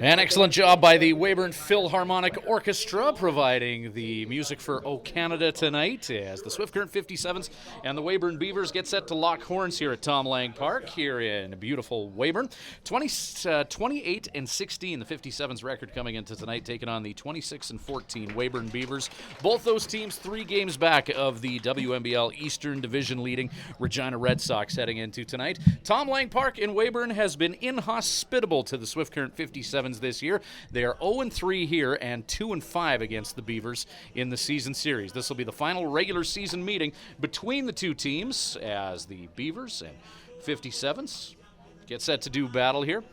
An excellent job by the Weyburn Philharmonic Orchestra providing the music for O Canada tonight as the Swift Current 57's and the Weyburn Beavers get set to lock horns here at Tom Lang Park here in beautiful Weyburn. 28-16, the 57's record coming into tonight, taking on the 26-14 Weyburn Beavers. Both those teams 3 games back of the WNBL Eastern Division leading Regina Red Sox heading into tonight. Tom Lang Park in Weyburn has been inhospitable to the Swift Current 57's this year. They are 0-3 here and 2-5 against the Beavers in the season series. This will be the final regular season meeting between the two teams as the Beavers and 57's get set to do battle here.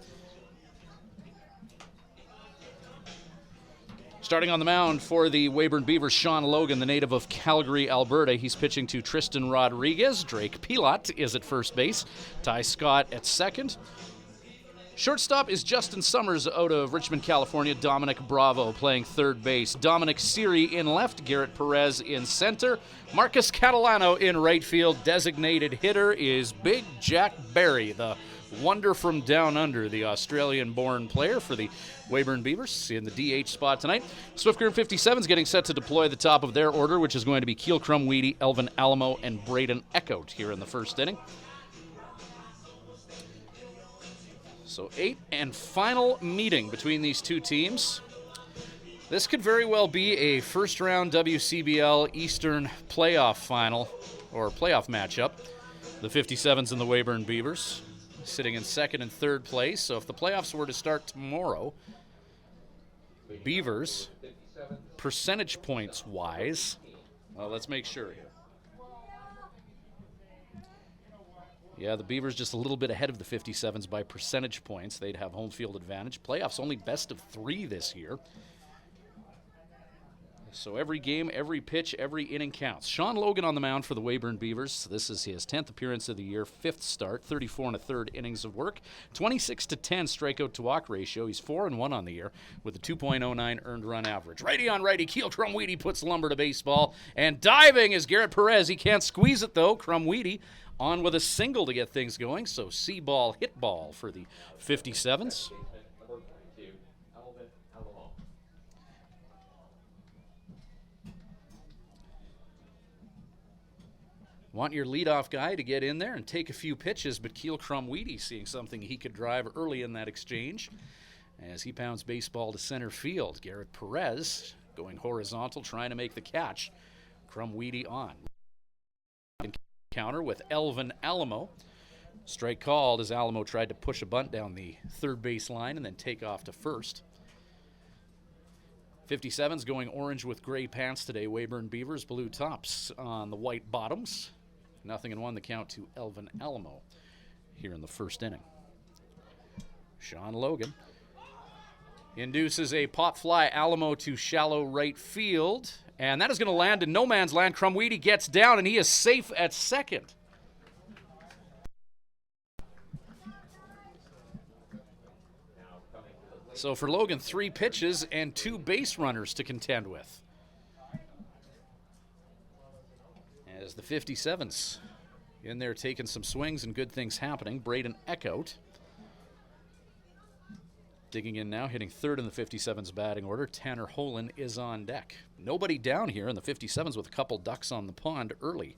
Starting on the mound for the Weyburn Beavers, Sean Logan, the native of Calgary, Alberta. He's pitching to Tristan Rodriguez. Drake Pilot is at first base. Ty Scott at second. Shortstop is Justin Summers out of Richmond, California. Dominic Bravo playing third base. Dominic Siri in left. Garrett Perez in center. Marcus Catalano in right field. Designated hitter is Big Jack Barry, the wonder from down under, the Australian-born player for the Weyburn Beavers in the DH spot tonight. Swift Current 57's getting set to deploy the top of their order, which is going to be Keel Crumweedy, Elvin Alamo, and Braden Eckhout here in the first inning. So 8th and final meeting between these two teams. This could very well be a first-round WCBL Eastern playoff final, or playoff matchup. The 57's and the Weyburn Beavers sitting in second and third place. So if the playoffs were to start tomorrow, Beavers, percentage points-wise, well, let's make sure here. Yeah, the Beavers just a little bit ahead of the 57's by percentage points. They'd have home field advantage. Playoffs only best of 3 this year. So every game, every pitch, every inning counts. Sean Logan on the mound for the Weyburn Beavers. This is his 10th appearance of the year, 5th start, 34 1/3 innings of work, 26-10 strikeout to walk ratio. He's 4-1 on the year with a 2.09 earned run average. Righty on righty, Keel Crumweedy puts lumber to baseball. And diving is Garrett Perez. He can't squeeze it though. Crumweedy on with a single to get things going. So C-ball, hit ball for the 57's. Want your leadoff guy to get in there and take a few pitches, but Keel Crumweedy seeing something he could drive early in that exchange as he pounds baseball to center field. Garrett Perez going horizontal, trying to make the catch. Crumweedy on. Counter with Elvin Alamo. Strike called as Alamo tried to push a bunt down the third base line and then take off to first. 57's going orange with gray pants today. Weyburn Beavers blue tops on the white bottoms. 0-1 the count to Elvin Alamo here in the first inning. Sean Logan induces a pop fly, Alamo to shallow right field, and that is going to land in no man's land. Crumweedy gets down, and he is safe at second. So for Logan, 3 pitches and 2 base runners to contend with. As the 57's in there taking some swings and good things happening. Braden Eckhout digging in now, hitting third in the 57's batting order. Tanner Holen is on deck. Nobody down here in the 57's with a couple ducks on the pond early.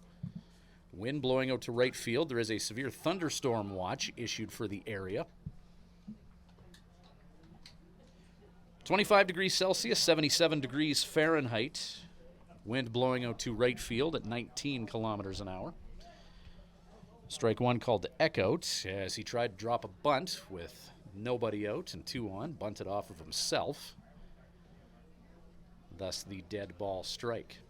Wind blowing out to right field. There is a severe thunderstorm watch issued for the area. 25 degrees Celsius, 77 degrees Fahrenheit. Wind blowing out to right field at 19 kilometers an hour. Strike one called to Eckhout as he tried to drop a bunt with nobody out and 2 on. Bunted off of himself. Thus the dead ball strike.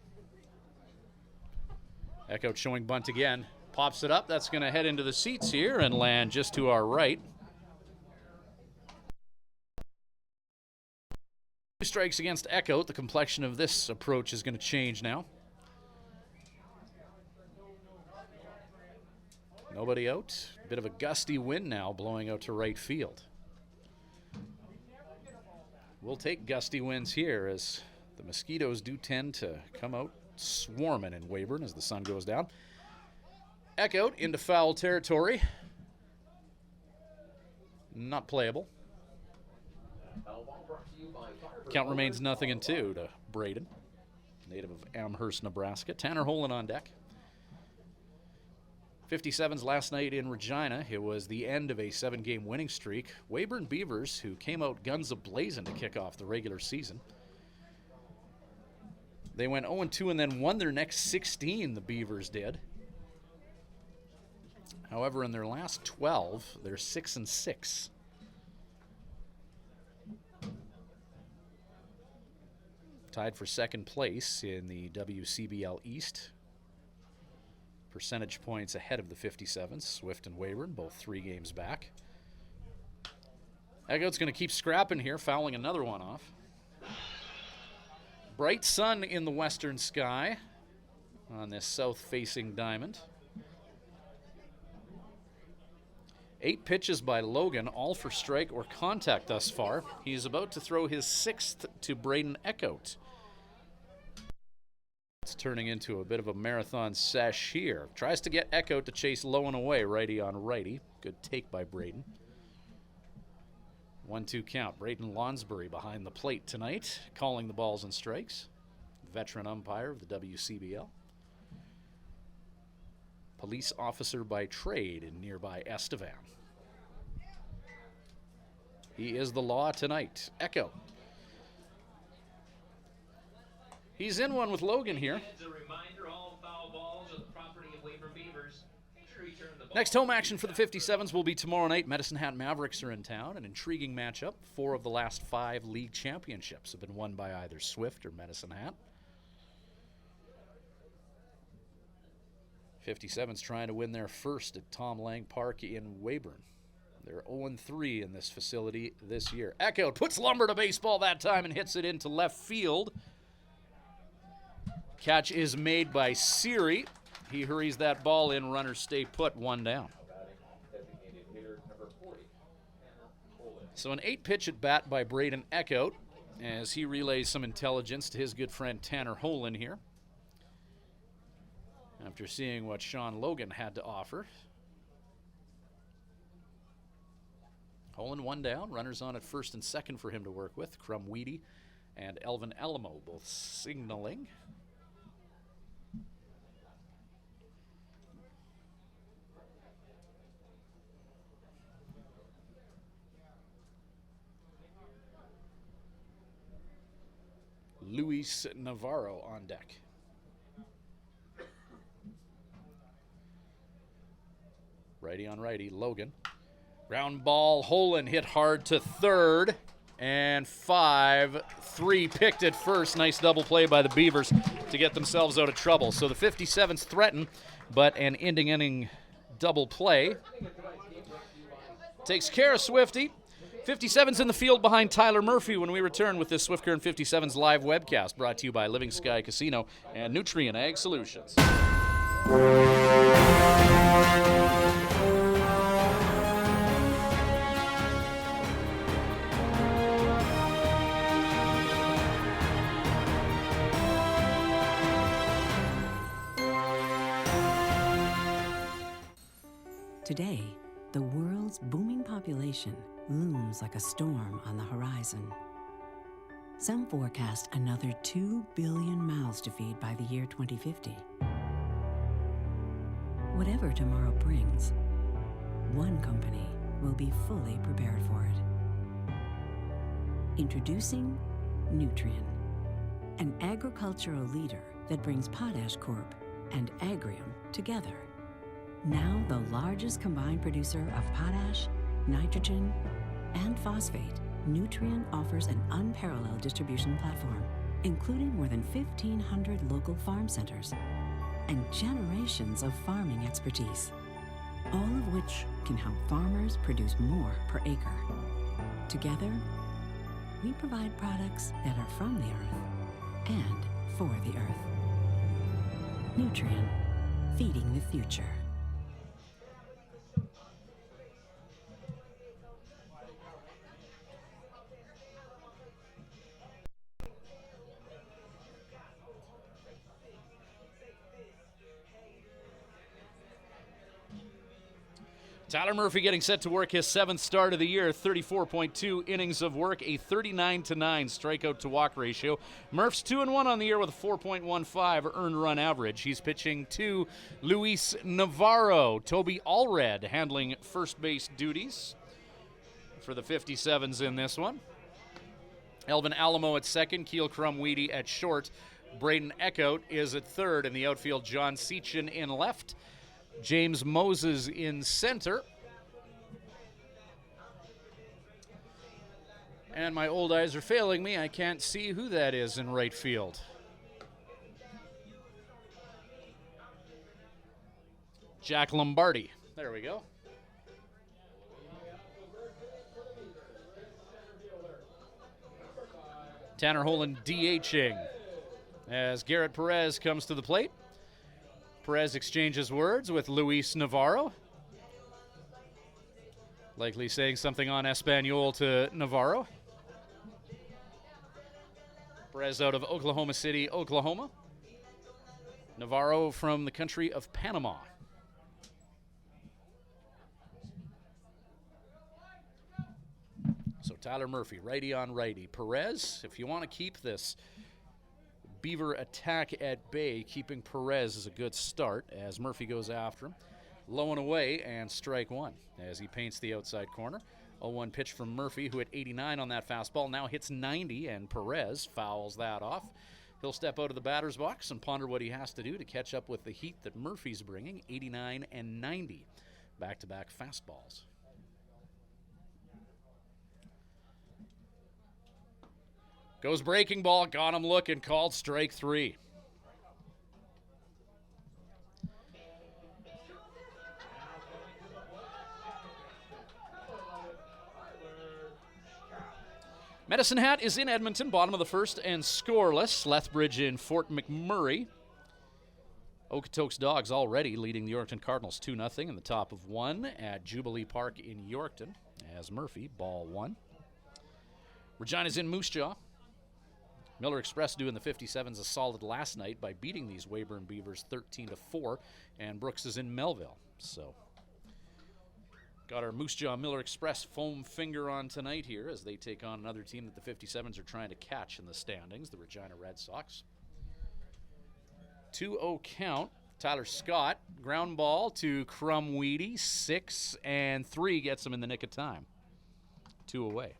Eckhout showing bunt again. Pops it up. That's going to head into the seats here and land just to our right. 2 strikes against Eckhout. The complexion of this approach is going to change now. Nobody out. Bit of a gusty wind now blowing out to right field. We'll take gusty winds here as the mosquitoes do tend to come out swarming in Weyburn as the sun goes down. Eckhout into foul territory. Not playable. Count remains 0-2 to Braden, native of Amherst, Nebraska. Tanner Holen on deck. 57's last night in Regina. It was the end of a 7-game winning streak. Weyburn Beavers, who came out guns a-blazing to kick off the regular season. They went 0-2 and then won their next 16, the Beavers did. However, in their last 12, they're 6-6. Tied for second place in the WCBL East. Percentage points ahead of the 57's. Swift and Weyburn, both 3 games back. Egout's going to keep scrapping here, fouling another one off. Bright sun in the western sky on this south-facing diamond. 8 pitches by Logan, all for strike or contact thus far. He's about to throw his 6th to Braden Egout. It's turning into a bit of a marathon sesh here. Tries to get Egout to chase low and away, righty on righty. Good take by Braden. 1-2 count. Braden Lonsbury behind the plate tonight, calling the balls and strikes. Veteran umpire of the WCBL. Police officer by trade in nearby Estevan. He is the law tonight. Egout. He's in one with Logan here. Next home action for the 57's will be tomorrow night. Medicine Hat Mavericks are in town. An intriguing matchup. 4 of the last 5 league championships have been won by either Swift or Medicine Hat. 57's trying to win their first at Tom Lang Park in Weyburn. They're 0-3 in this facility this year. Egout puts lumber to baseball that time and hits it into left field. Catch is made by Siri. He hurries that ball in. Runners stay put, 1 down. So an 8-pitch at bat by Braden Egout as he relays some intelligence to his good friend Tanner Holen here. After seeing what Sean Logan had to offer. Holen 1 down. Runners on at first and second for him to work with. Crum Weedy and Elvin Elamo both signaling. Luis Navarro on deck. Righty on righty, Logan. Ground ball, Holen hit hard to third. And 5-3 picked at first. Nice double play by the Beavers to get themselves out of trouble. So the 57's threaten, but an ending inning double play takes care of Swifty. 57's in the field behind Tyler Murphy when we return with this Swift Current 57's live webcast brought to you by Living Sky Casino and Nutrien Ag Solutions. Today, the world's booming population looms like a storm on the horizon. Some forecast another 2 billion mouths to feed by the year 2050. Whatever tomorrow brings, one company will be fully prepared for it. Introducing Nutrien, an agricultural leader that brings Potash Corp and Agrium together. Now the largest combined producer of potash, nitrogen, and phosphate, Nutrien offers an unparalleled distribution platform, including more than 1,500 local farm centers and generations of farming expertise, all of which can help farmers produce more per acre. Together, we provide products that are from the earth and for the earth. Nutrien, feeding the future. Tyler Murphy getting set to work his 7th start of the year, 34.2 innings of work, a 39-9 strikeout to walk ratio. Murph's 2-1 on the year with a 4.15 earned run average. He's pitching to Luis Navarro. Toby Allred handling first base duties for the 57's in this one. Elvin Alamo at second, Keel Crumweedy at short. Braden Eckhout is at third. In the outfield, John Seachin in left. James Moses in center. And my old eyes are failing me. I can't see who that is in right field. Jack Lombardi. There we go. Tanner Holland DHing as Garrett Perez comes to the plate. Perez exchanges words with Luis Navarro. Likely saying something on Espanol to Navarro. Perez out of Oklahoma City, Oklahoma. Navarro from the country of Panama. So Tyler Murphy, righty on righty. Perez, if you want to keep this Beaver attack at bay, keeping Perez is a good start as Murphy goes after him. Low and away and strike one as he paints the outside corner. 0-1 pitch from Murphy, who at 89 on that fastball now hits 90, and Perez fouls that off. He'll step out of the batter's box and ponder what he has to do to catch up with the heat that Murphy's bringing, 89 and 90. Back-to-back fastballs. Goes breaking ball, got him looking, called strike three. Medicine Hat is in Edmonton, bottom of the first and scoreless. Lethbridge in Fort McMurray. Okotoks Dogs already leading the Yorkton Cardinals 2-0 in the top of one at Jubilee Park in Yorkton as Murphy, ball one. Regina's in Moose Jaw. Miller Express doing the 57's a solid last night by beating these Weyburn Beavers 13-4, and Brooks is in Melville. So, got our Moose Jaw Miller Express foam finger on tonight here as they take on another team that the 57's are trying to catch in the standings, the Regina Red Sox. 2-0 count. Tyler Scott, ground ball to Crumweedy, 6-3 gets him in the nick of time. 2 away.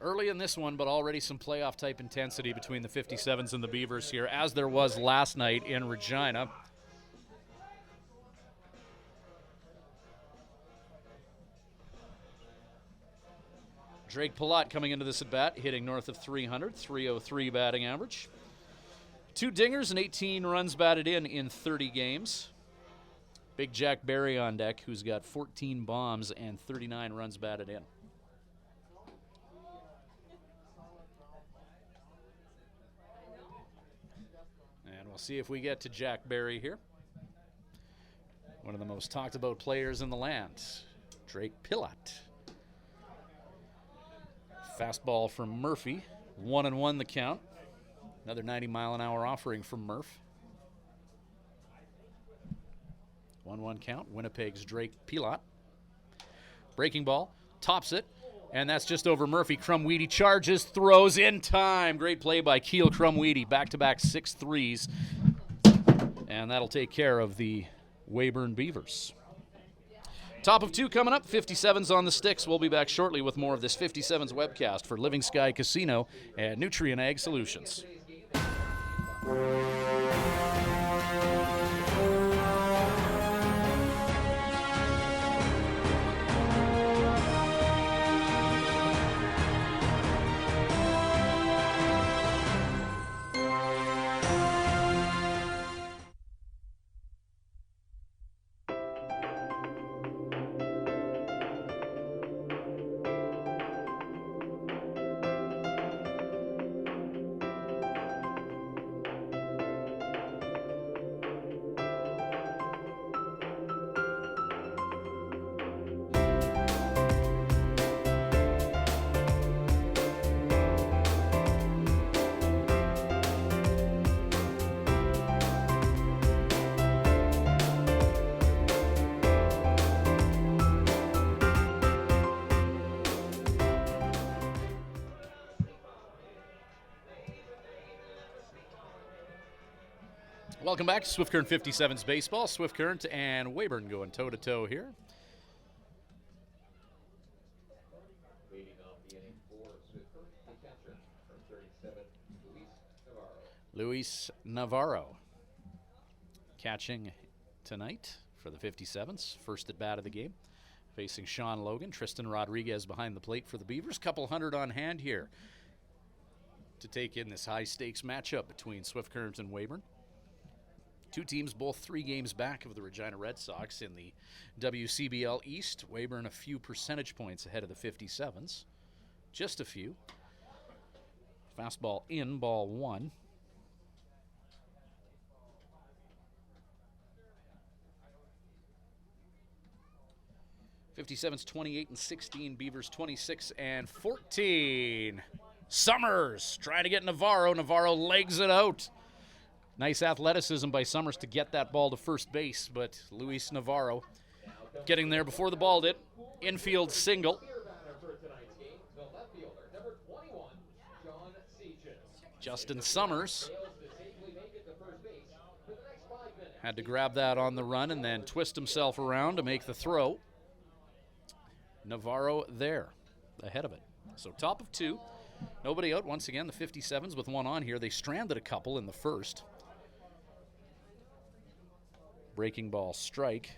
Early in this one, but already some playoff-type intensity between the 57's and the Beavers here, as there was last night in Regina. Drake Palat coming into this at-bat, hitting north of 300, 303 batting average. 2 dingers and 18 runs batted in 30 games. Big Jack Barry on deck, who's got 14 bombs and 39 runs batted in. We'll see if we get to Jack Barry here. One of the most talked about players in the land, Drake Palat. Fastball from Murphy, 1-1 the count. Another 90-mile-an-hour offering from Murph. 1-1 count, Winnipeg's Drake Palat. Breaking ball, tops it, and that's just over Murphy. Crumweedy charges, throws in time. Great play by Keel Crumweedy. Back-to-back 6-3s. And that'll take care of the Weyburn Beavers. Top of 2 coming up. 57's on the sticks. We'll be back shortly with more of this 57's webcast for Living Sky Casino and Nutrien Ag Solutions. Welcome back to Swift Current 57's baseball. Swift Current and Weyburn going toe-to-toe here. Leading off the inning for Swift Current, the catcher from 37, Luis Navarro catching tonight for the 57's. First at bat of the game. Facing Sean Logan. Tristan Rodriguez behind the plate for the Beavers. Couple hundred on hand here to take in this high-stakes matchup between Swift Current and Weyburn. Two teams both 3 games back of the Regina Red Sox in the WCBL East. Weyburn a few percentage points ahead of the 57's. Just a few. Fastball in, ball 1. '57's 28-16, Beavers 26-14. Summers trying to get Navarro. Navarro legs it out. Nice athleticism by Summers to get that ball to first base, but Luis Navarro getting there before the ball did. Infield single. Justin Summers had to grab that on the run and then twist himself around to make the throw. Navarro there, ahead of it. So top of 2, nobody out. Once again, the 57's with 1 on here. They stranded a couple in the first. Breaking ball strike.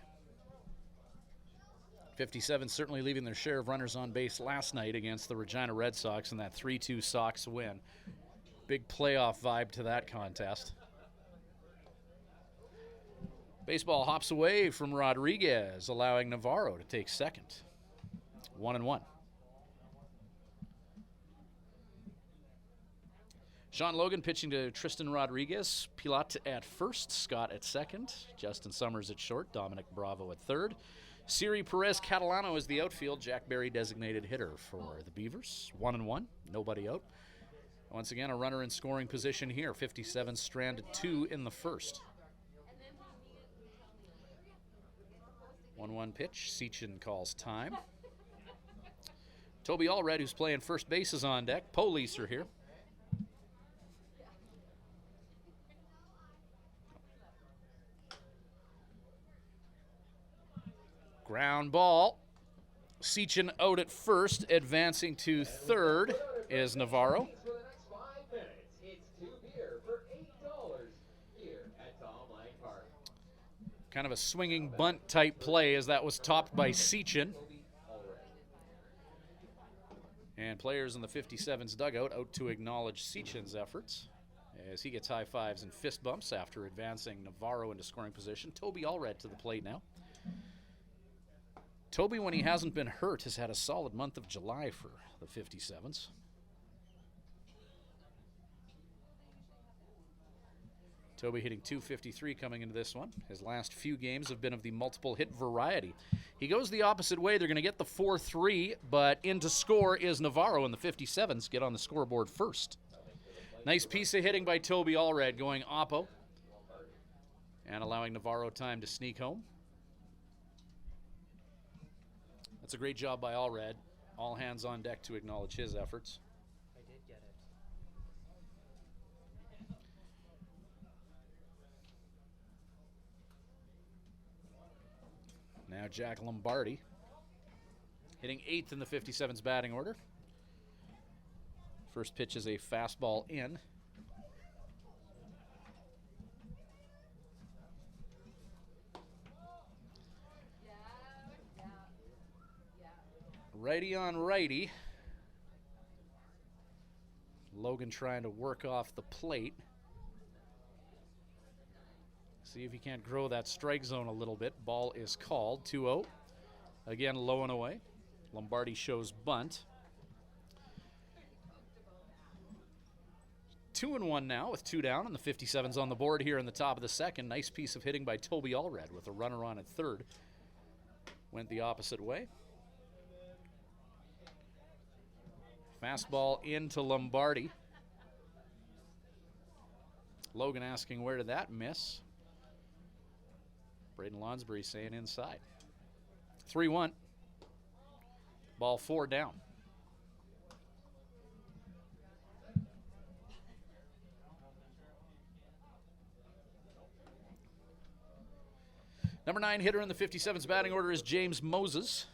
57 certainly leaving their share of runners on base last night against the Regina Red Sox in that 3-2 Sox win. Big playoff vibe to that contest. Baseball hops away from Rodriguez, allowing Navarro to take second. 1-1. Sean Logan pitching to Tristan Rodriguez. Pilat at first, Scott at second, Justin Summers at short, Dominic Bravo at third. Siri Perez Catalano is the outfield. Jack Berry designated hitter for the Beavers. 1-1, nobody out. Once again, a runner in scoring position here. 57 stranded 2 in the first. 1-1 pitch. Sechin calls time. Toby Allred, who's playing first base, is on deck. Police are here. Ground ball. Sechin out at first. Advancing to third is Navarro. Kind of a swinging bunt type play as that was topped by Sechin. And players in the 57's dugout out to acknowledge Sechin's efforts as he gets high fives and fist bumps after advancing Navarro into scoring position. Toby Allred to the plate now. Toby, when he hasn't been hurt, has had a solid month of July for the 57's. Toby hitting .253 coming into this one. His last few games have been of the multiple hit variety. He goes the opposite way. They're going to get the 4-3, but in to score is Navarro, and the 57's get on the scoreboard first. Nice piece of hitting by Toby Allred going oppo and allowing Navarro time to sneak home. That's a great job by Allred. All hands on deck to acknowledge his efforts. I did get it. Now Jack Lombardi hitting 8th in the 57's batting order. First pitch is a fastball in. Righty on righty. Logan trying to work off the plate. See if he can't grow that strike zone a little bit. Ball is called. 2-0. Again, low and away. Lombardi shows bunt. 2-1 now with 2 down, and the 57's on the board here in the top of the second. Nice piece of hitting by Toby Allred with a runner on at third. Went the opposite way. Fastball into Lombardi. Logan asking where did that miss? Braden Lonsbury saying inside. 3-1. Ball 4 down. Number 9 hitter in the 57's batting order is James Moses.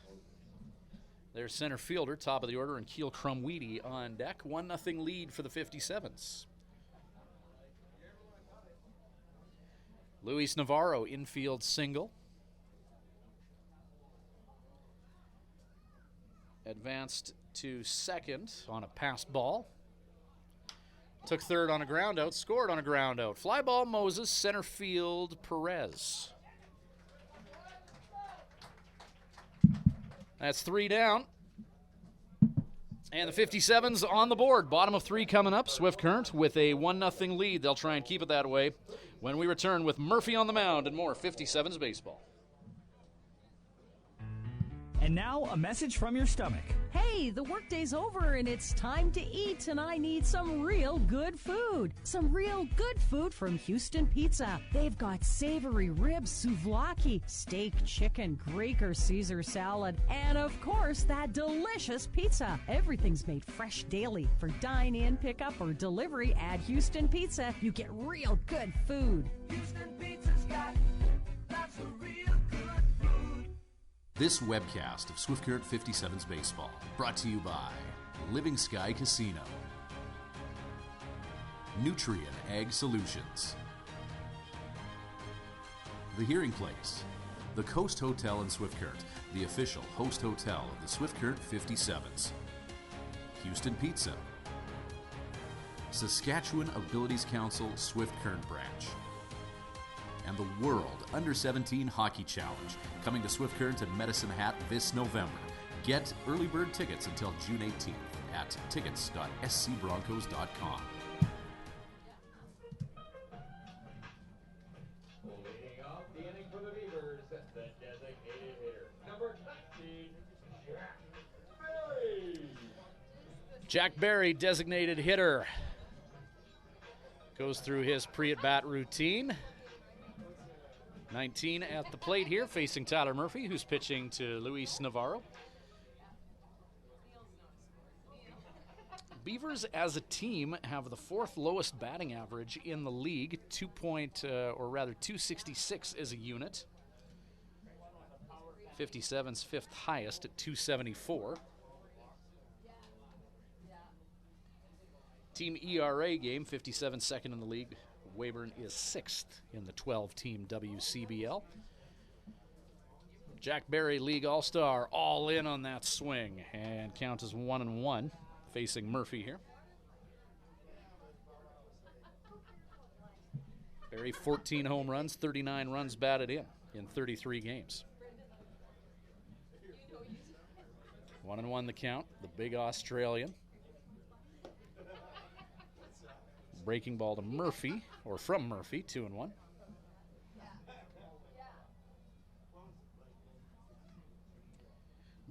Their center fielder, top of the order, and Keel Crumweedy on deck. 1-0 lead for the 57's. Luis Navarro, infield single. Advanced to second on a passed ball. Took third on a ground out, scored on a ground out. Fly ball Moses, center field Perez. That's 3 down. And the 57's on the board. Bottom of 3 coming up. Swift Current with a 1-0 lead. They'll try and keep it that way when we return with Murphy on the mound and more 57's baseball. And now, a message from your stomach. Hey, the workday's over and it's time to eat, and I need some real good food. Some real good food from Houston Pizza. They've got savory ribs, souvlaki, steak, chicken, Quaker Caesar salad, and of course, that delicious pizza. Everything's made fresh daily. For dine-in, pickup, or delivery at Houston Pizza, you get real good food. Houston Pizza's got lots of real good food. This webcast of Swift Current 57's Baseball, brought to you by Living Sky Casino, Nutrien Ag Solutions, The Hearing Place, the Coast Hotel in Swift Current, the official host hotel of the Swift Current 57's, Houston Pizza, Saskatchewan Abilities Council Swift Current Branch, and the World Under-17 Hockey Challenge, coming to Swift Current and Medicine Hat this November. Get early bird tickets until June 18th at tickets.scbroncos.com. Leading off the inning for the Beavers, the designated hitter, number 19, Jack Berry. Jack Berry, designated hitter, goes through his pre-at-bat routine. 19 at the plate here, facing Tyler Murphy, who's pitching to Luis Navarro. Beavers as a team have the 4th lowest batting average in the league, 266 as a unit. 57's 5th highest at 274. Team ERA game, 57 second in the league. Weyburn is 6th in the 12-team WCBL. Jack Berry, League All-Star, all in on that swing, and count is 1-1, facing Murphy here. Berry, 14 home runs, 39 runs batted in 33 games. 1-1 the count, the big Australian. Breaking ball to Murphy, or from Murphy, 2-1.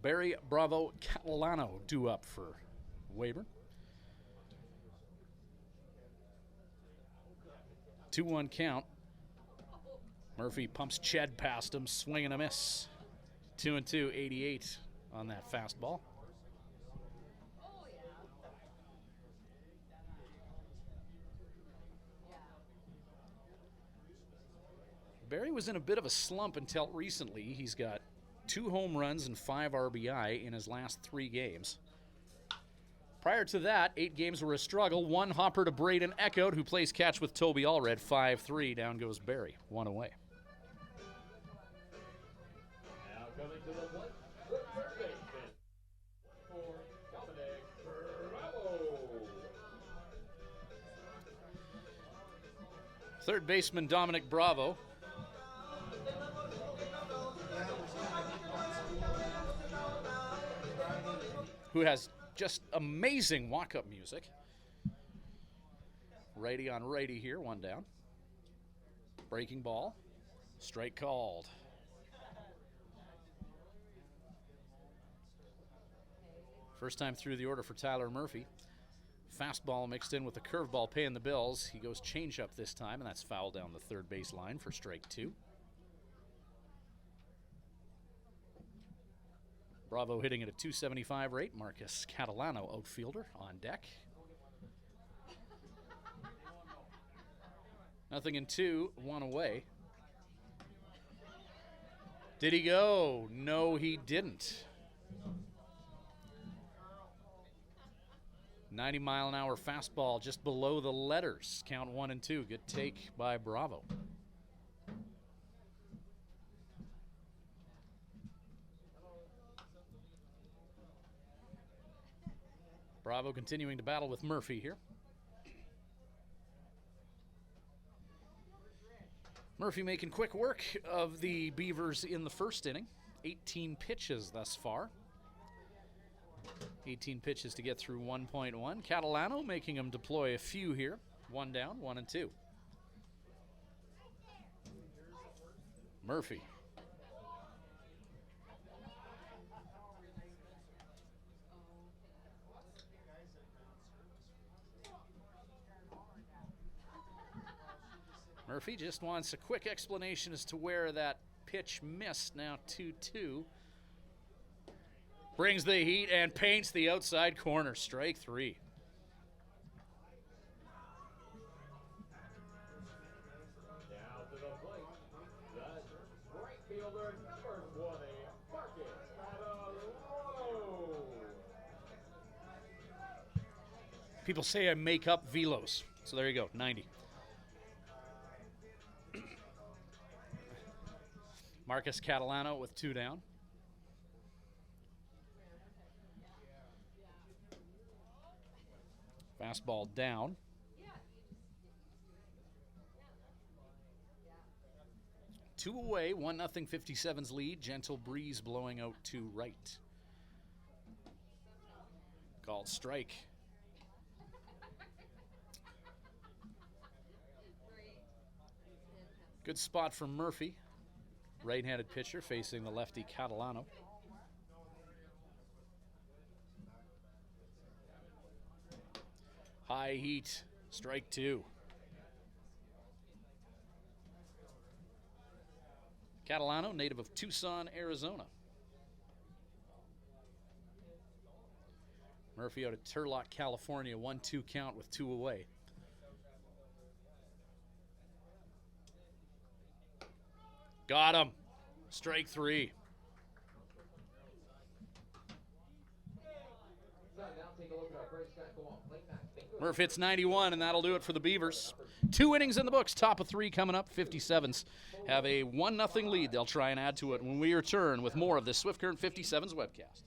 Barry, Bravo, Catalano due up for Weyburn. 2-1 count. Murphy pumps Ched past him, swing and a miss. 2-2, 88 on that fastball. Barry was in a bit of a slump until recently. He's got 2 home runs and 5 RBI in his last 3 games. Prior to that, 8 games were a struggle. 1 hopper to Braden Echoed, who plays catch with Toby Allred. 5-3, down goes Barry, 1 away. Now coming to the plate, the third baseman for Dominic Bravo. Third baseman Dominic Bravo. Who has just amazing walk-up music. Righty on righty here, 1 down. Breaking ball, strike called. First time through the order for Tyler Murphy. Fastball mixed in with a curveball paying the bills. He goes changeup this time, and that's foul down the third base line for strike 2. Bravo hitting at a .275 rate. Marcus Catalano, outfielder, on deck. 0-2, 1 away. Did he go? No, he didn't. 90-mile-an-hour fastball just below the letters. Count 1 and 2. Good take by Bravo. Bravo continuing to battle with Murphy here. Murphy making quick work of the Beavers in the first inning. 18 pitches thus far. 18 pitches to get through 1.1. Catalano making him deploy a few here. 1 down, 1 and 2. Murphy. Murphy just wants a quick explanation as to where that pitch missed. Now 2-2. Brings the heat and paints the outside corner. Strike 3. Now to the plate, the right fielder, number 20, Marcus Catalano. People say I make up velos. So there you go, 90. Marcus Catalano with 2 down. Fastball down. 2 away, 1-0 57's lead. Gentle breeze blowing out to right. Called strike. Good spot for Murphy. Right-handed pitcher facing the lefty Catalano. High heat, strike 2. Catalano, native of Tucson, Arizona. Murphy out of Turlock, California. 1-2 count with 2 away. Got him. Strike 3. Murph hits 91, and that'll do it for the Beavers. 2 innings in the books. Top of 3 coming up. 57's have a 1-0 lead. They'll try and add to it when we return with more of this Swift Current 57's webcast.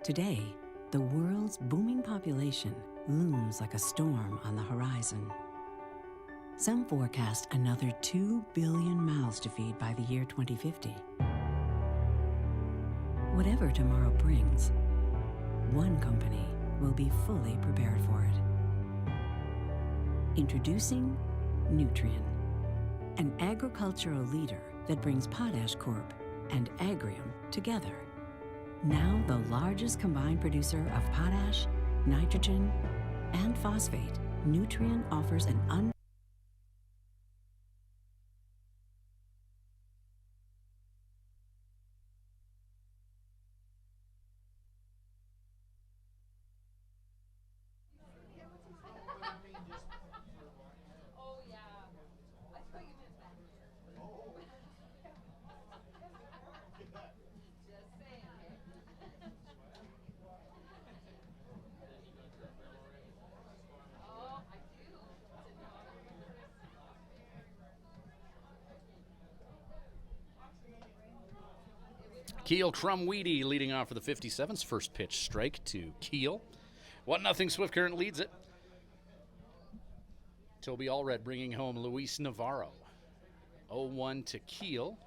Today, the world's booming population looms like a storm on the horizon. Some forecast another 2 billion mouths to feed by the year 2050. Whatever tomorrow brings, one company will be fully prepared for it. Introducing Nutrien, an agricultural leader that brings Potash Corp and Agrium together. Now the largest combined producer of potash, nitrogen, and phosphate, Nutrien offers an Keel Crumweedy leading off for the 57's. First pitch strike to Keel. 1-0 Swift Current leads it. Toby Allred bringing home Luis Navarro. 0-1 to Keel.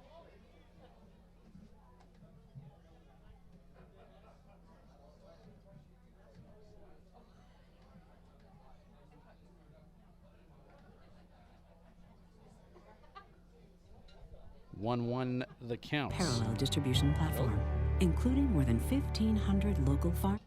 One the count. Parallel distribution platform, including more than 1,500 local farms.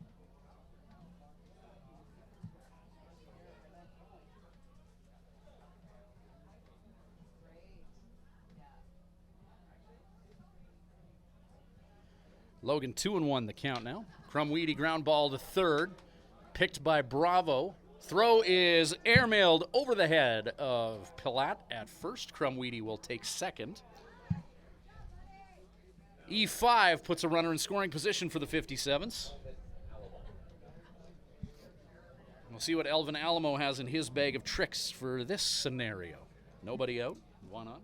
Logan 2-1 the count now. Crumweedy ground ball to third. Picked by Bravo. Throw is airmailed over the head of Pilat at first. Crumweedy will take second. E5 puts a runner in scoring position for the 57's. We'll see what Elvin Alamo has in his bag of tricks for this scenario. Nobody out, one on.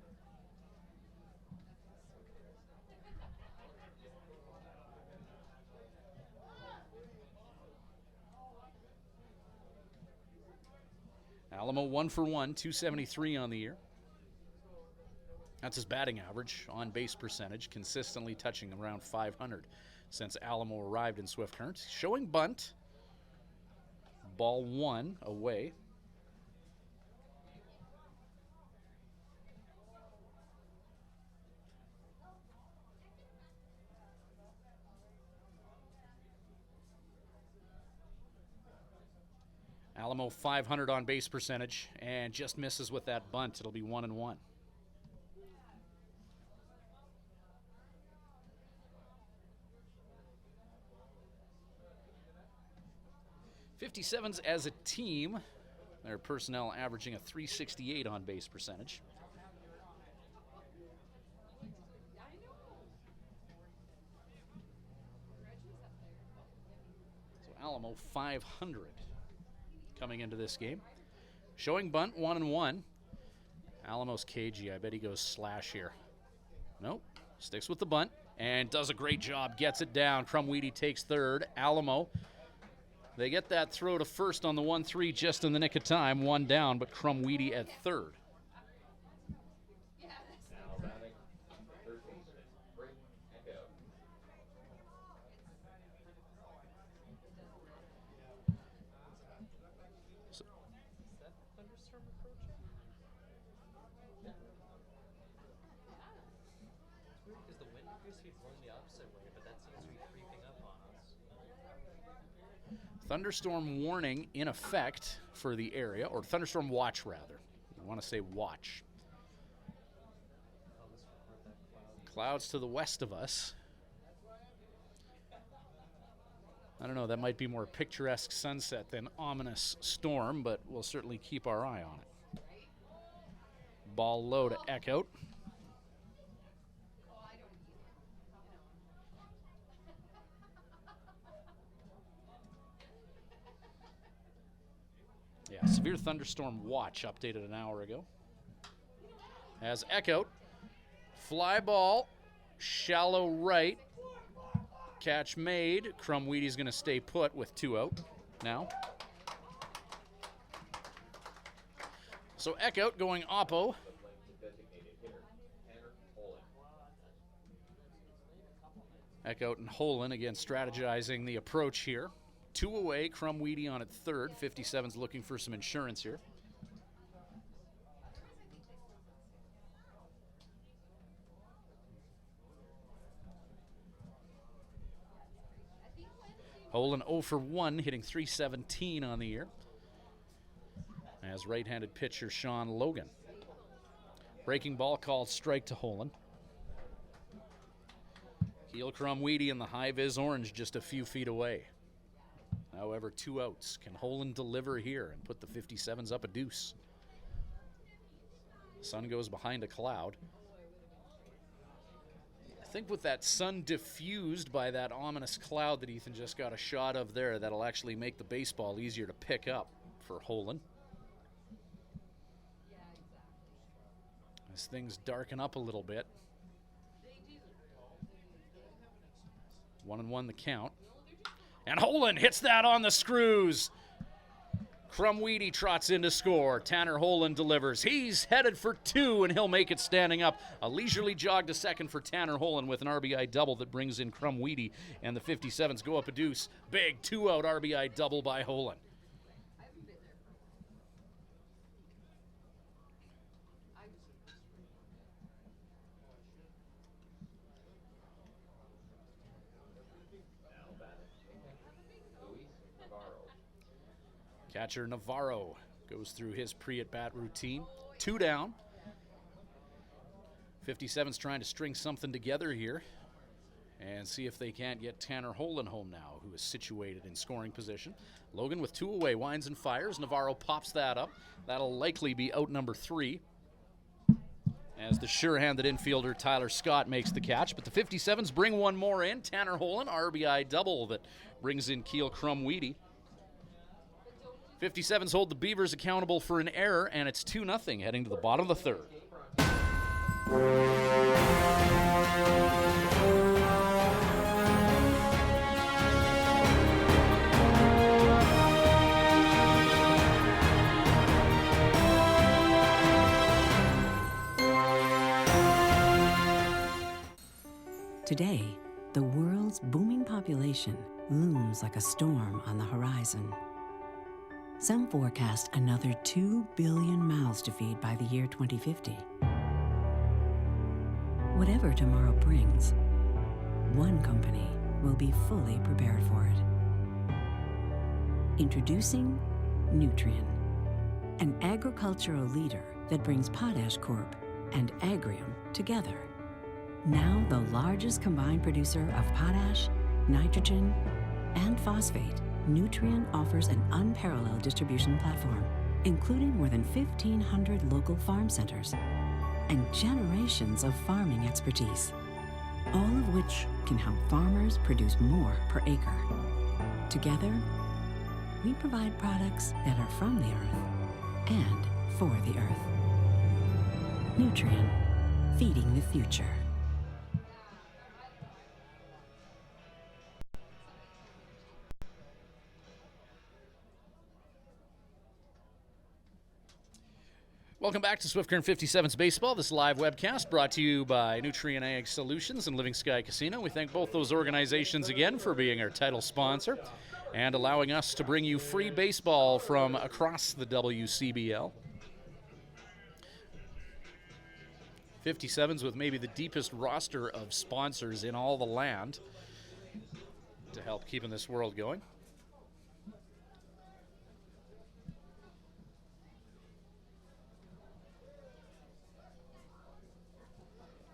Alamo 1 for 1, 273 on the year. That's his batting average, on base percentage, consistently touching around 500 since Alamo arrived in Swift Current. Showing bunt. Ball 1 away. Alamo 500 on base percentage and just misses with that bunt. It'll be 1-1. '57's as a team, their personnel averaging a .368 on base percentage. So Alamo 500 coming into this game. Showing bunt 1-1. Alamo's cagey. I bet he goes slash here. Nope. Sticks with the bunt and does a great job. Gets it down. Crumweedy takes third. Alamo. They get that throw to first on the 1-3 just in the nick of time. One down, but Crumweedy at third. Thunderstorm warning in effect for the area, or thunderstorm watch rather. I want to say watch. Clouds to the west of us. I don't know, that might be more picturesque sunset than ominous storm, but we'll certainly keep our eye on it. Ball low to Eckhout. Yeah, severe thunderstorm watch updated an hour ago. As Eckhout, fly ball, shallow right, catch made. Crumweedy's going to stay put with 2 out now. So Eckhout going oppo. Eckhout and Holen again strategizing the approach here. 2 away, Crumweedy on at third. 57's looking for some insurance here. Holen 0 for 1, hitting .317 on the year. As right-handed pitcher Sean Logan. Breaking ball called strike to Holen. Keel Crumweedy in the high-vis orange just a few feet away. However, 2 outs. Can Holen deliver here and put the 57's up a deuce? Sun goes behind a cloud. I think with that sun diffused by that ominous cloud that Ethan just got a shot of there, that'll actually make the baseball easier to pick up for Holen. As things darken up a little bit. 1-1 the count. And Holen hits that on the screws. Crumweedy trots in to score. Tanner Holen delivers. He's headed for 2, and he'll make it standing up. A leisurely jog to second for Tanner Holen with an RBI double that brings in Crumweedy, and the 57's go up a deuce. Big 2-out RBI double by Holen. Catcher Navarro goes through his pre-at-bat routine. 2 down. 57's trying to string something together here. and see if they can't get Tanner Holen home now, who is situated in scoring position. Logan with 2 away, winds and fires. Navarro pops that up. That'll likely be out number 3, as the sure-handed infielder Tyler Scott makes the catch. But the 57s bring one more in. Tanner Holen, RBI double that brings in Keel Crumweedy. 57s hold the Beavers accountable for an error, and it's 2-0 heading to the bottom of the 3rd. Today, the world's booming population looms like a storm on the horizon. Some forecast another 2 billion mouths to feed by the year 2050. Whatever tomorrow brings, one company will be fully prepared for it. Introducing Nutrien, an agricultural leader that brings Potash Corp and Agrium together. Now the largest combined producer of potash, nitrogen, and phosphate, Nutrien offers an unparalleled distribution platform, including more than 1,500 local farm centers and generations of farming expertise, all of which can help farmers produce more per acre. Together, we provide products that are from the earth and for the earth. Nutrien, feeding the future. Welcome back to Swift Current 57's Baseball. This live webcast brought to you by Nutrien Ag Solutions and Living Sky Casino. We thank both those organizations again for being our title sponsor and allowing us to bring you free baseball from across the WCBL. 57's with maybe the deepest roster of sponsors in all the land to help keeping this world going.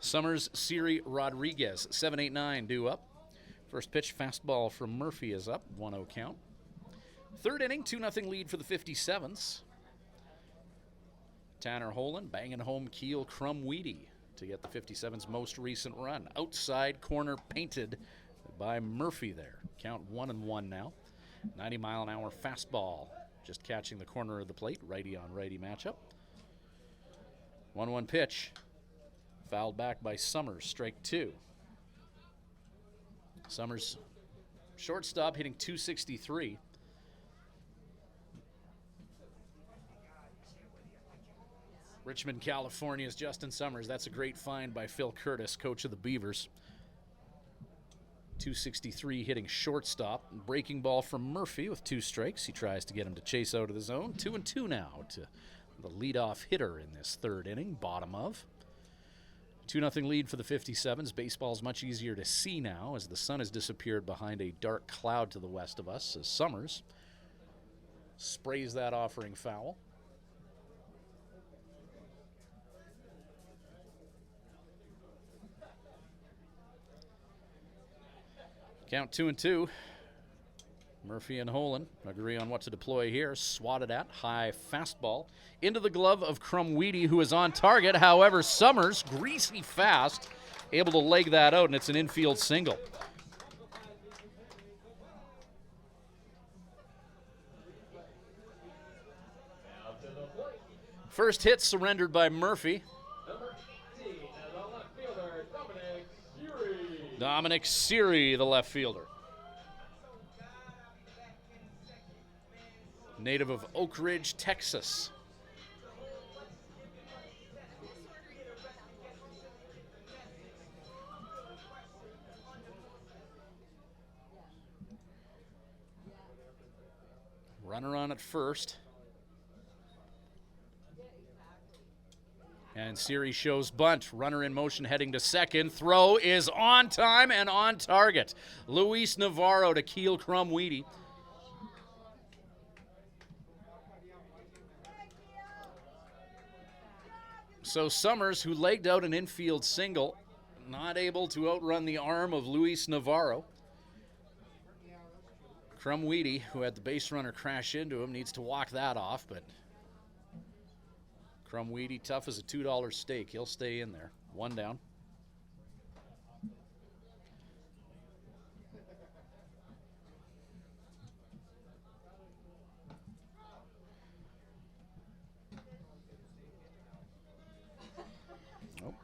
Summers, Siri, Rodriguez, 7-8-9 due up. First pitch, fastball from Murphy is up, 1-0 count. 3rd inning, 2-0 lead for the 57s. Tanner Holen banging home Keel Crumweedy to get the 57's most recent run. Outside corner painted by Murphy there. Count 1-1 now. 90-mile-an-hour fastball, just catching the corner of the plate, righty-on-righty matchup. 1-1 pitch. Fouled back by Summers, strike 2. Summers, shortstop, hitting .263. Richmond, California's Justin Summers. That's a great find by Phil Curtis, coach of the Beavers. .263 hitting shortstop. Breaking ball from Murphy with 2 strikes. He tries to get him to chase out of the zone. 2-2 now to the leadoff hitter in this 3rd inning, bottom of. 2-0 lead for the 57s. Baseball's much easier to see now as the sun has disappeared behind a dark cloud to the west of us as Summers sprays that offering foul. Count 2-2. Murphy and Holen agree on what to deploy here. Swatted at, high fastball. Into the glove of Crumweedy, who is on target. However, Summers, greasy fast, able to leg that out, and it's an infield single. First hit surrendered by Murphy. Number 18, the left fielder, Dominic Siri. Dominic Siri, the left fielder. Native of Oak Ridge, Texas. Runner on at first. And Siri shows bunt. Runner in motion heading to second. Throw is on time and on target. Luis Navarro to Keel Crumweedy. So Summers, who legged out an infield single, not able to outrun the arm of Luis Navarro. Crumweedy, who had the base runner crash into him, needs to walk that off, but Crumweedy, tough as a $2 steak. He'll stay in there. One down. Nope.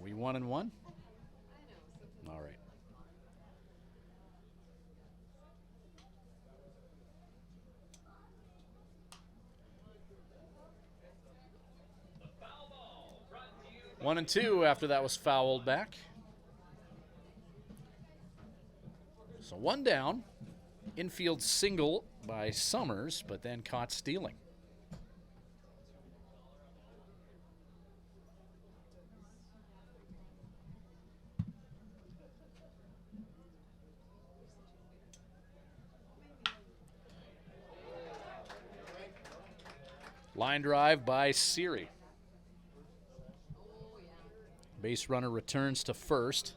We 1-1? All right. One and two after that was fouled back. So one down. Infield single by Summers, but then caught stealing. Line drive by Siri. Base runner returns to first.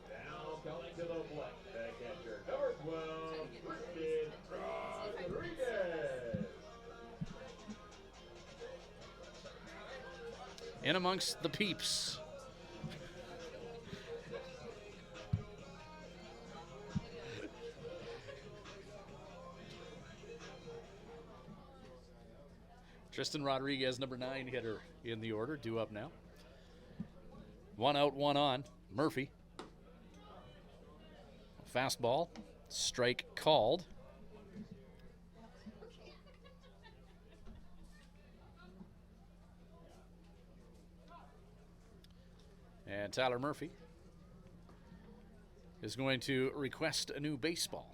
Now coming to the plate, the catcher, number 12, Tristan Rodriguez. In amongst the peeps. Tristan Rodriguez, number 9 hitter in the order, due up now. One out, one on. Murphy. Fastball. Strike called. And Tyler Murphy is going to request a new baseball.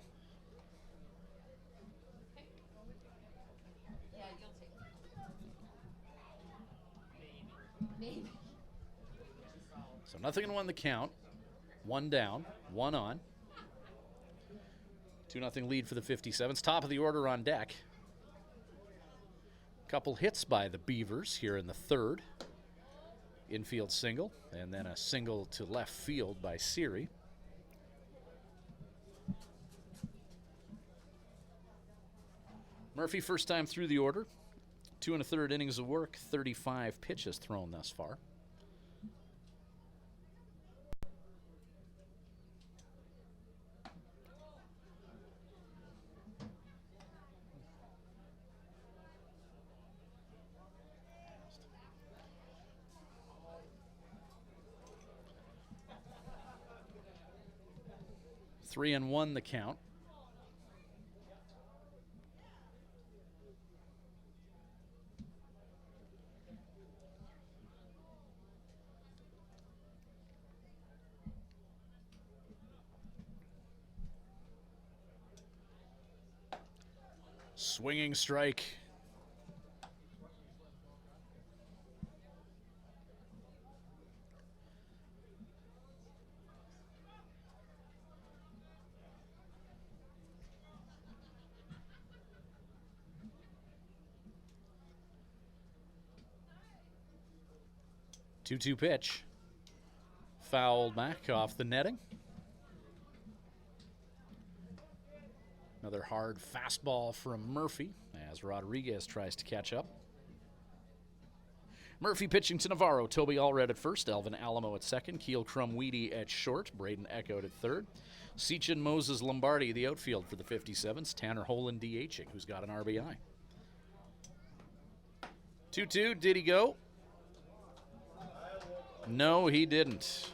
So nothing in one the count. One down, one on. 2-0 lead for the 57's. Top of the order on deck. Couple hits by the Beavers here in the third. Infield single, and then a single to left field by Siri. Murphy, first time through the order. 2 1/3 innings of work, 35 pitches thrown thus far. Three and one the count. Swinging strike. Two-two pitch. Fouled back off the netting. Another hard fastball from Murphy as Rodriguez tries to catch up. Murphy pitching to Navarro. Toby Allred at first. Elvin Alamo at second. Keel Crumweedy at short. Braden Echoed at third. Sechin Moses Lombardi, the outfield for the 57's. Tanner Holen DHing, who's got an RBI. 2-2. Did he go? No, he didn't.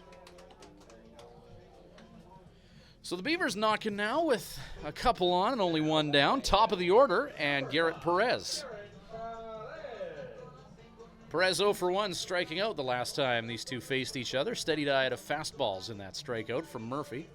So the Beavers knocking now with a couple on and only one down. Top of the order, and Garrett Perez. Perez 0 for 1, striking out the last time these two faced each other. Steady diet of fastballs in that strikeout from Murphy.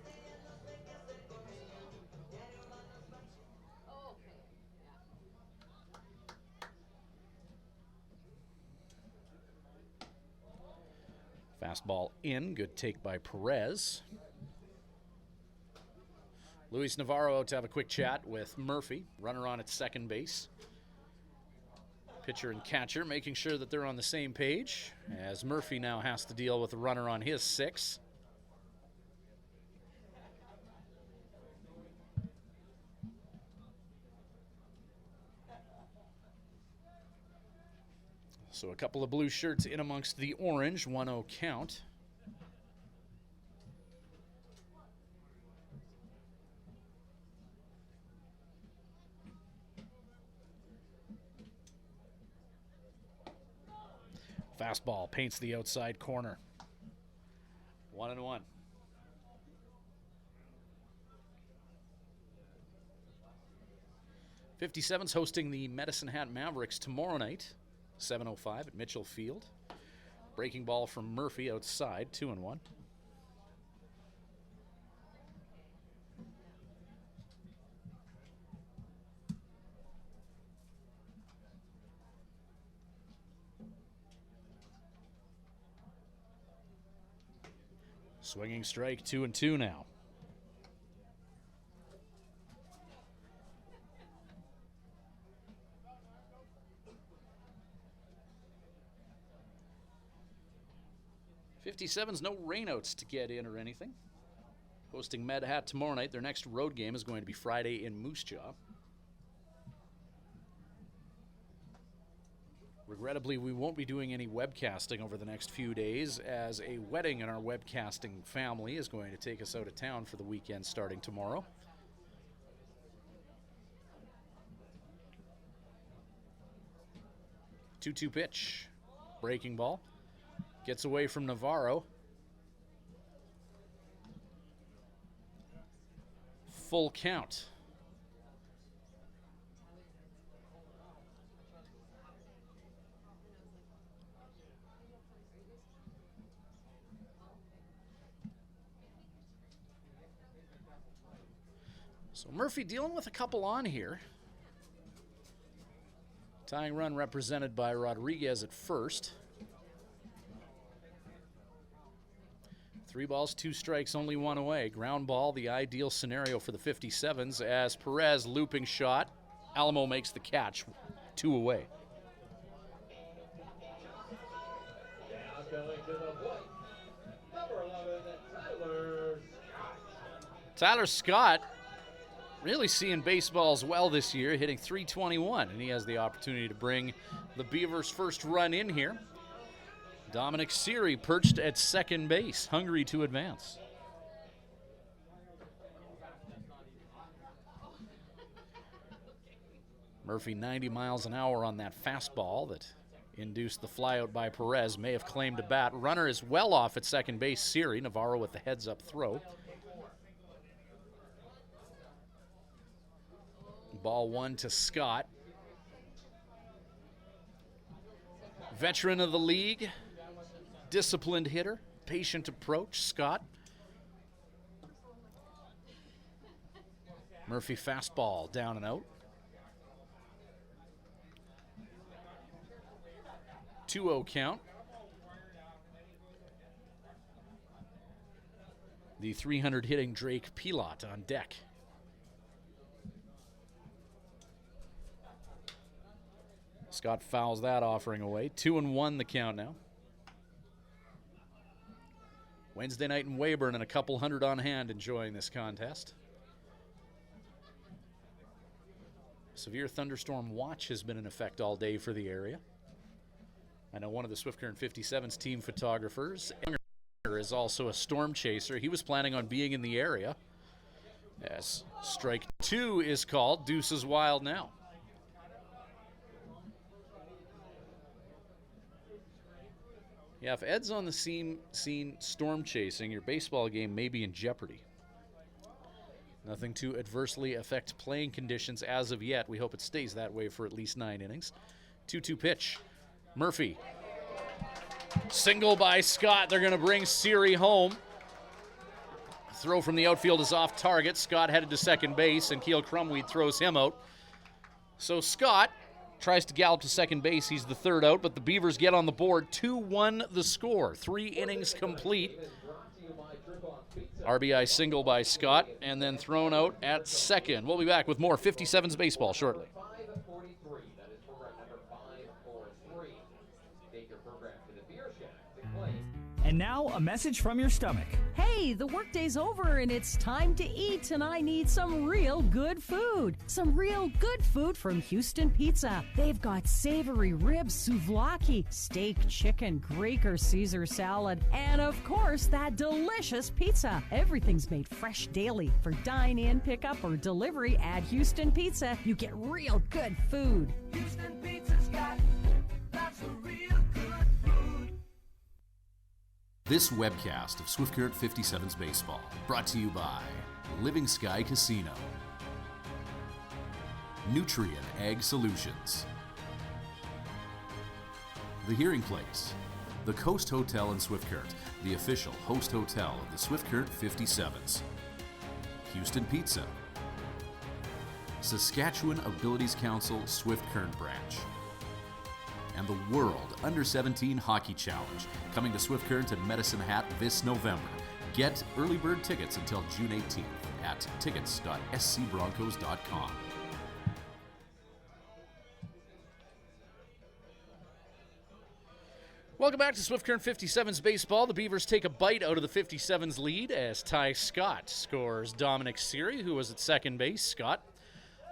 Fastball in, good take by Perez. Luis Navarro out to have a quick chat with Murphy, runner on at second base. Pitcher and catcher making sure that they're on the same page, as Murphy now has to deal with a runner on his 6. So a couple of blue shirts in amongst the orange, 1-0 count. Fastball paints the outside corner. 1-1. .57's hosting the Medicine Hat Mavericks tomorrow night, 7:05 at Mitchell Field. Breaking ball from Murphy outside, 2-1. Swinging strike, 2-2 now. .57's no rainouts to get in or anything. Hosting Med Hat tomorrow night. Their next road game is going to be Friday in Moose Jaw. Regrettably, we won't be doing any webcasting over the next few days, as a wedding in our webcasting family is going to take us out of town for the weekend starting tomorrow. Two-two pitch. Breaking ball. Gets away from Navarro. Full count. So Murphy dealing with a couple on here. Tying run represented by Rodriguez at first. 3 balls, 2 strikes, only 1 away. Ground ball, the ideal scenario for the 57's, as Perez looping shot. Alamo makes the catch, 2 away. Now coming to the plate, number 11, Tyler Scott. Tyler Scott really seeing baseballs well this year, hitting .321, and he has the opportunity to bring the Beavers' first run in here. Dominic Seary perched at second base, hungry to advance. Murphy 90 miles an hour on that fastball that induced the flyout by Perez. May have claimed a bat. Runner is well off at second base. Seary, Navarro with the heads-up throw. Ball 1 to Scott. Veteran of the league. Disciplined hitter, patient approach, Scott. Murphy fastball, down and out. 2-0 count. The 300 hitting Drake Pilot on deck. Scott fouls that offering away. 2-1 the count now. Wednesday night in Weyburn and a couple hundred on hand enjoying this contest. Severe thunderstorm watch has been in effect all day for the area. I know one of the Swift Current 57's team photographers is also a storm chaser. He was planning on being in the area. As strike 2 is called, deuces wild now. Yeah, if Ed's on the scene storm chasing, your baseball game may be in jeopardy. Nothing to adversely affect playing conditions as of yet. We hope it stays that way for at least 9 innings. 2-2 pitch. Murphy. Single by Scott. They're going to bring Seary home. Throw from the outfield is off target. Scott headed to second base, and Keel Crumweed throws him out. So Scott tries to gallop to second base. He's the third out, but the Beavers get on the board. 2-1 the score. 3 innings complete. RBI single by Scott, and then thrown out at second. We'll be back with more 57's baseball shortly. 5:43. That is program number 5. Take your program to the Beer Shack to claim. And now, a message from your stomach. Hey, the workday's over and it's time to eat, and I need some real good food. Some real good food from Houston Pizza. They've got savory ribs, souvlaki, steak, chicken, Greek or Caesar salad, and of course, that delicious pizza. Everything's made fresh daily. For dine-in, pickup, or delivery at Houston Pizza, you get real good food. Houston Pizza's got lots of real good food. This webcast of Swift Current 57's Baseball brought to you by Living Sky Casino, Nutrien Ag Solutions, The Hearing Place, the Coast Hotel in Swift Current, the official host hotel of the Swift Current 57's, Houston Pizza, Saskatchewan Abilities Council Swift Current Branch, and the World Under-17 Hockey Challenge, coming to Swift Current and Medicine Hat this November. Get early bird tickets until June 18th at tickets.scbroncos.com. Welcome back to Swift Current 57's Baseball. The Beavers take a bite out of the 57's lead as Ty Scott scores Dominic Siri, who was at second base. Scott,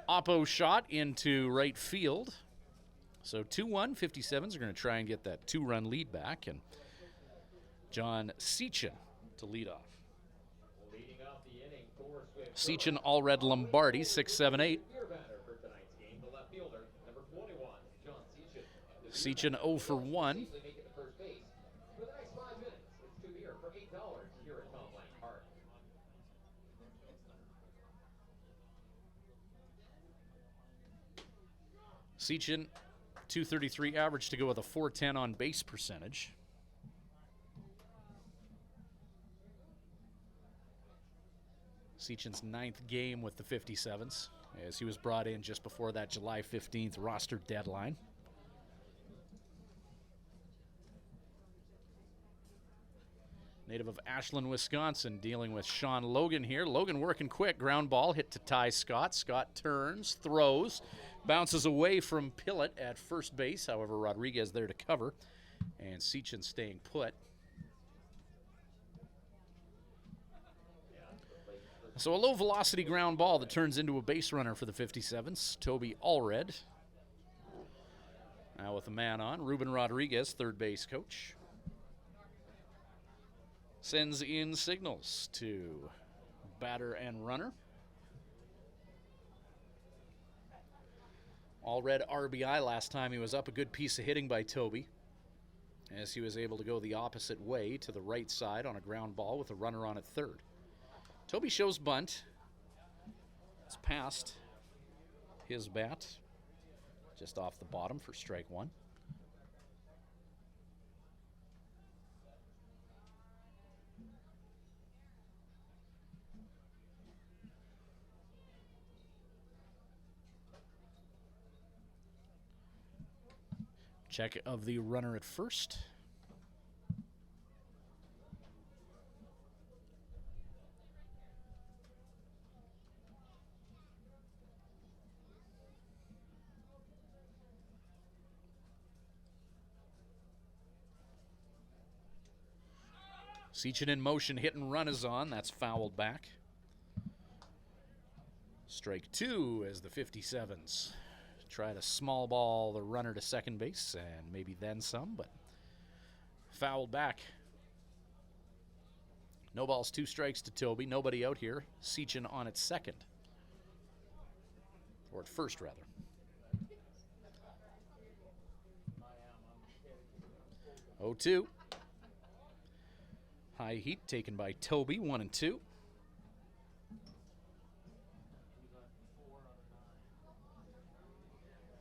oppo shot into right field. So 2-1, 57's are going to try and get that two-run lead back, and John Sechin to lead off. Leading off the inning for Swift. Sechin, all red Lombardi, 6-7-8. Beer batter for tonight's game, the left fielder, number 21, John Sechin. Sechin 0 for 1. Make it to first base. For the next 5 minutes, it's 2 beer for $8 here at Tom Lang Park. Sechin, 233 average to go with a 410 on base percentage. Sechin's 9th game with the 57's, as he was brought in just before that July 15th roster deadline. Native of Ashland, Wisconsin, dealing with Sean Logan here. Logan working quick, ground ball hit to Ty Scott. Scott turns, throws, bounces away from Pillett at first base. However, Rodriguez there to cover, and Sechin staying put. So a low-velocity ground ball that turns into a base runner for the 57's. Toby Allred. Now with a man on, Ruben Rodriguez, third base coach. Sends in signals to batter and runner. Allred RBI last time he was up. A good piece of hitting by Toby, as he was able to go the opposite way to the right side on a ground ball with a runner on at third. Toby shows bunt. It's past his bat, just off the bottom for strike one. Check of the runner at first. Sechin in motion, hit and run is on. That's fouled back. Strike two as the 57's try to small ball the runner to second base and maybe then some, but fouled back. No balls, 2 strikes to Toby. Nobody out here. Sechin on at second. Or at first, rather. Oh, 2. High heat taken by Toby, 1 and 2.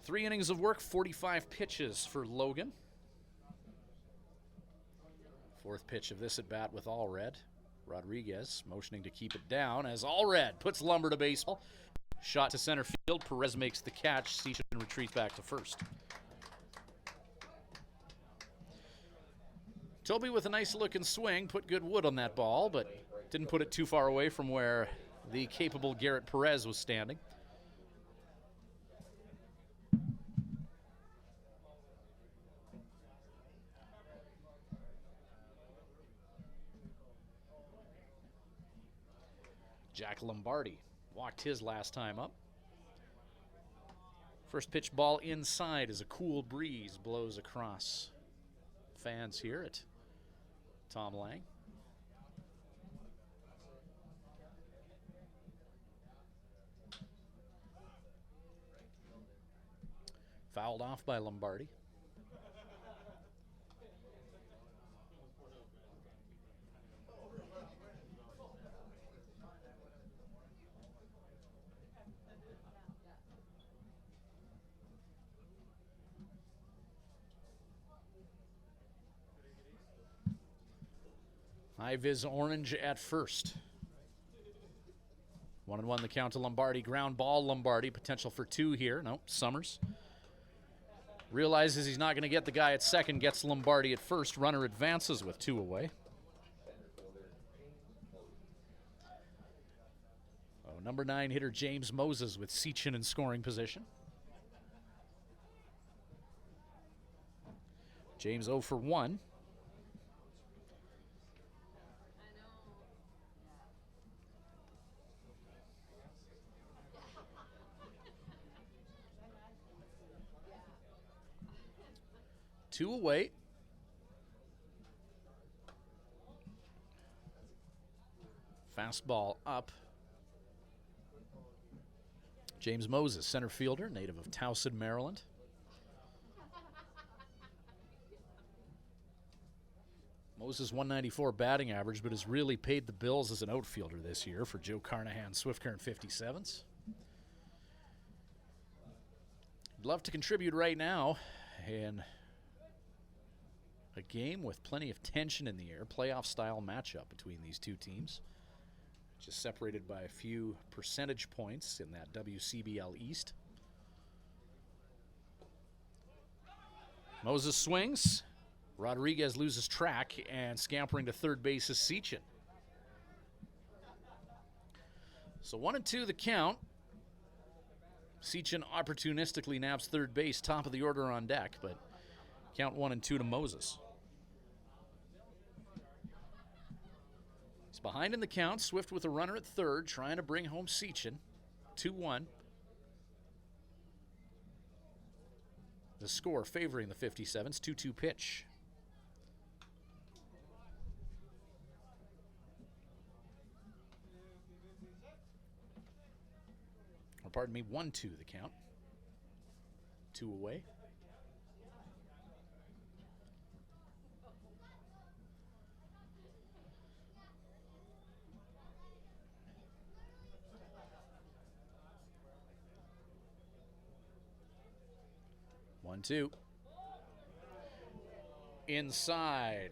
Three innings of work, 45 pitches for Logan. Fourth pitch of this at bat with Allred. Rodriguez motioning to keep it down as Allred puts Lumber to baseball. Shot to center field. Perez makes the catch. Sechin retreats back to first. Toby with a nice looking swing, put good wood on that ball, but didn't put it too far away from where the capable Garrett Perez was standing. Jack Lombardi walked his last time up. First pitch ball inside as a cool breeze blows across fans here at Tom Lang. Fouled off by Lombardi. High vis orange at first. 1-1 the count to Lombardi. Ground ball, Lombardi. Potential for 2 here. No, Summers. Realizes he's not going to get the guy at second. Gets Lombardi at first. Runner advances with 2 away. Oh, number 9 hitter James Moses with Seachin in scoring position. James 0 for 1. Two away. Fastball up. James Moses, center fielder, native of Towson, Maryland. Moses 194 batting average, but has really paid the bills as an outfielder this year for Joe Carnahan, Swift Current 57's. He'd love to contribute right now in a game with plenty of tension in the air, playoff-style matchup between these two teams. Just separated by a few percentage points in that WCBL East. Moses swings. Rodriguez loses track, and scampering to third base is Seachin. So 1-2 the count. Seachin opportunistically nabs third base, top of the order on deck, but count 1-2 to Moses. He's behind in the count. Swift with a runner at third, trying to bring home Seachin. 2-1. The score favoring the 57's. 2-2 pitch. Or pardon me, 1-2 the count. 2 away. One, two. Inside.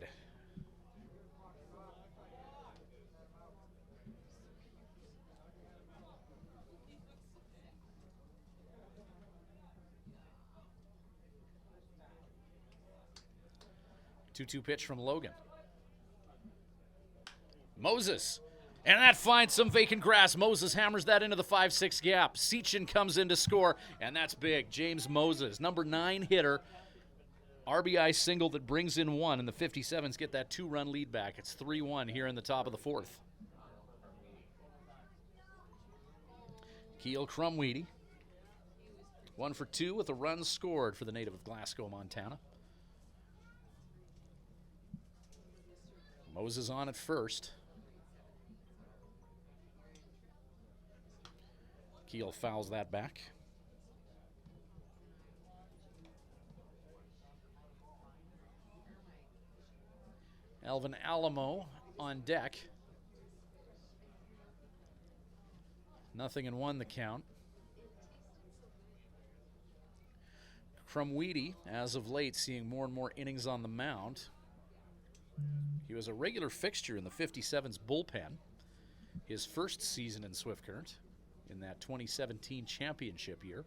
Two-two pitch from Logan. Moses. And that finds some vacant grass. Moses hammers that into the 5-6 gap. Seachin comes in to score, and that's big. James Moses, number 9 hitter. RBI single that brings in 1, and the 57's get that 2-run lead back. It's 3-1 here in the top of the 4th. Keel Crumweedy. 1 for 2 with a run scored for the native of Glasgow, Montana. Moses on at first. Keel fouls that back. Alvin Alamo on deck. 0-1 the count. Crumweedy, as of late, seeing more and more innings on the mound. He was a regular fixture in the 57's bullpen his first season in Swift Current in that 2017 championship year.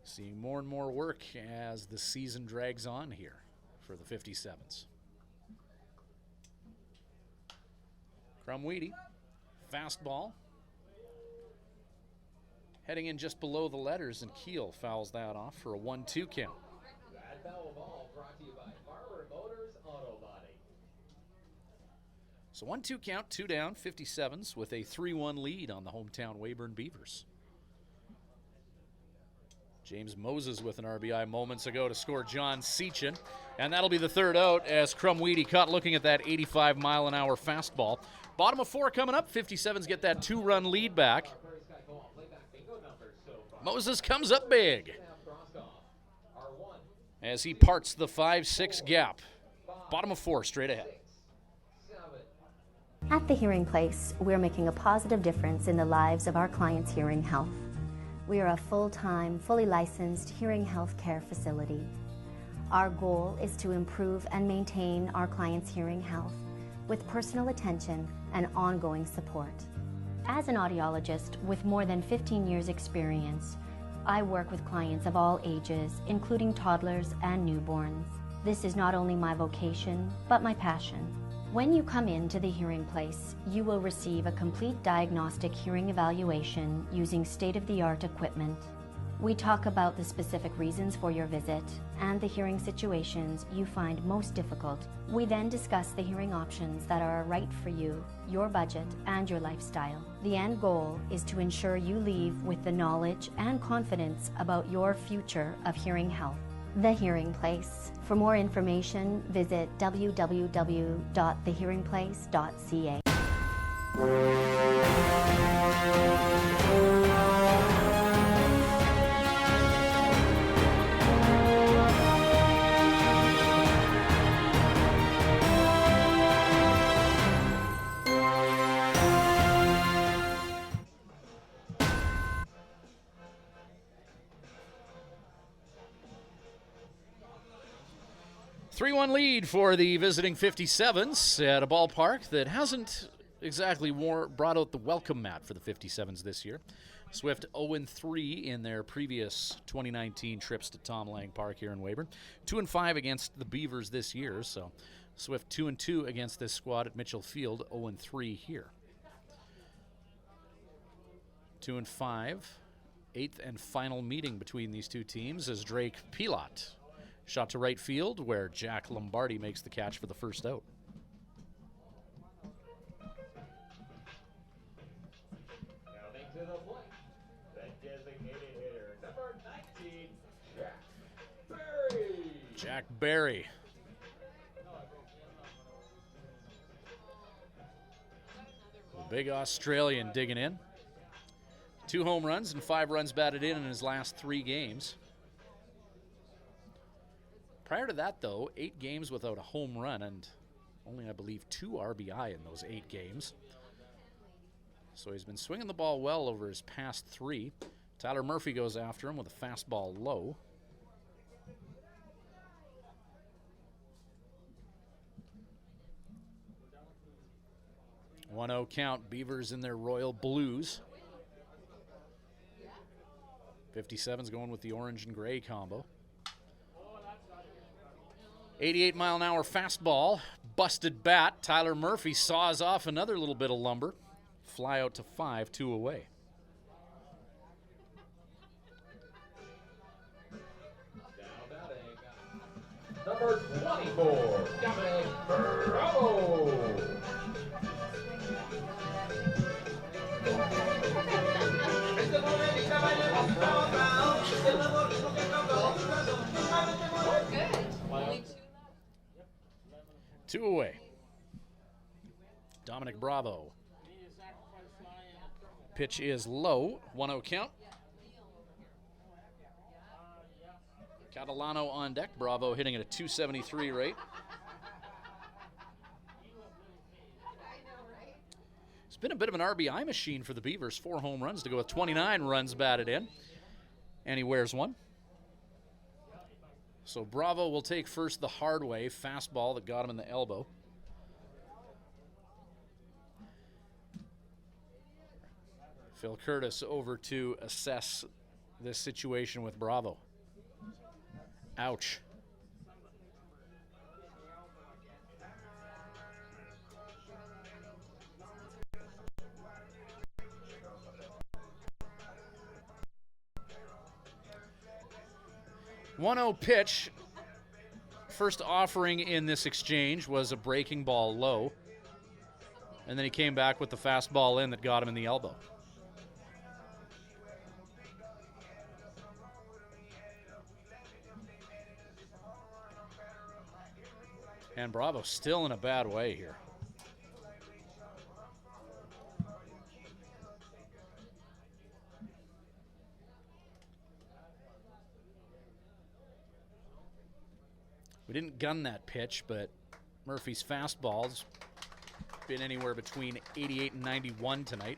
Seeing more and more work as the season drags on here for the 57's. Crumweedy, fastball. Heading in just below the letters, and Keel fouls that off for a 1-2 count. That foul ball brought to you by So 1-2 count, 2 down, 57's with a 3-1 lead on the hometown Weyburn Beavers. James Moses with an RBI moments ago to score John Seachin. And that'll be the third out as Crumweedy caught looking at that 85-mile-an-hour fastball. Bottom of 4 coming up. 57's get that 2-run lead back. Moses comes up big as he parts the 5-6 gap. Bottom of 4 straight ahead. At the Hearing Place, we're making a positive difference in the lives of our clients' hearing health. We are a full-time, fully licensed hearing health care facility. Our goal is to improve and maintain our clients' hearing health with personal attention and ongoing support. As an audiologist with more than 15 years' experience, I work with clients of all ages, including toddlers and newborns. This is not only my vocation, but my passion. When you come into the Hearing Place, you will receive a complete diagnostic hearing evaluation using state-of-the-art equipment. We talk about the specific reasons for your visit and the hearing situations you find most difficult. We then discuss the hearing options that are right for you, your budget, and your lifestyle. The end goal is to ensure you leave with the knowledge and confidence about your future of hearing health. The Hearing Place. For more information, visit www.thehearingplace.ca. Three-one lead for the visiting 57's at a ballpark that hasn't exactly brought out the welcome mat for the 57's this year. Swift 0-3 in their previous 2019 trips to Tom Lang Park here in Weyburn. 2-5 against the Beavers this year, so Swift 2-2 against this squad at Mitchell Field, 0-3 here. 2-5, eighth and final meeting between these two teams as Drake Pilot shot to right field, where Jack Lombardi makes the catch for the first out. Coming to the plate, the designated hitter, number 19, Jack Berry. Jack Berry. The big Australian digging in. 2 home runs and 5 runs batted in his last 3 games. Prior to that, though, 8 games without a home run and only, I believe, 2 RBI in those 8 games. So he's been swinging the ball well over his past 3. Tyler Murphy goes after him with a fastball low. One-0 count, Beavers in their royal blues. 57's going with the orange and gray combo. 88-mile-an-hour fastball, busted bat. Tyler Murphy saws off another little bit of lumber. Fly out to 5, 2 away. Number 24, Dominic Bravo. Two away. Dominic Bravo. Pitch is low. 1-0 count. Catalano on deck. Bravo hitting at a .273 rate. It's been a bit of an RBI machine for the Beavers. 4 home runs to go with 29 runs batted in. And he wears one. So Bravo will take first the hard way. Fastball that got him in the elbow. Phil Curtis over to assess this situation with Bravo. Ouch. One-0 pitch. First offering in this exchange was a breaking ball low. And then he came back with the fastball in that got him in the elbow. And Bravo still in a bad way here. We didn't gun that pitch, but Murphy's fastball's been anywhere between 88 and 91 tonight.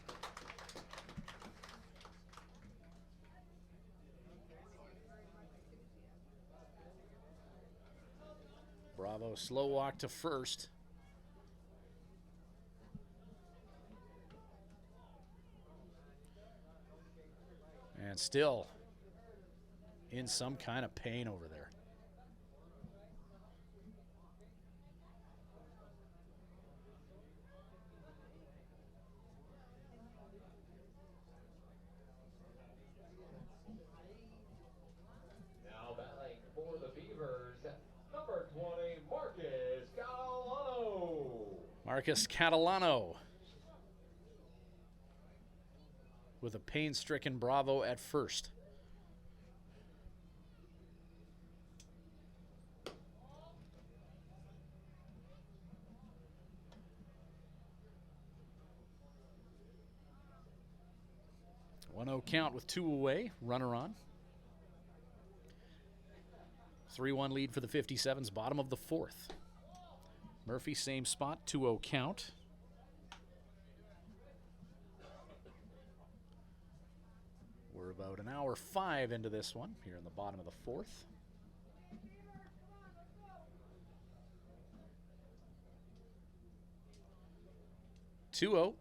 Bravo slow walk to first. And still in some kind of pain over there. Now battling for the Beavers, number 20, Marcus Catalano. Marcus Catalano with a pain-stricken Bravo at first. One-0 count with 2 away, runner on. 3-1 lead for the 57's, bottom of the 4th. Murphy, same spot, 2-0 count. We're about an hour 5 into this one, here in the bottom of the 4th. Two-0.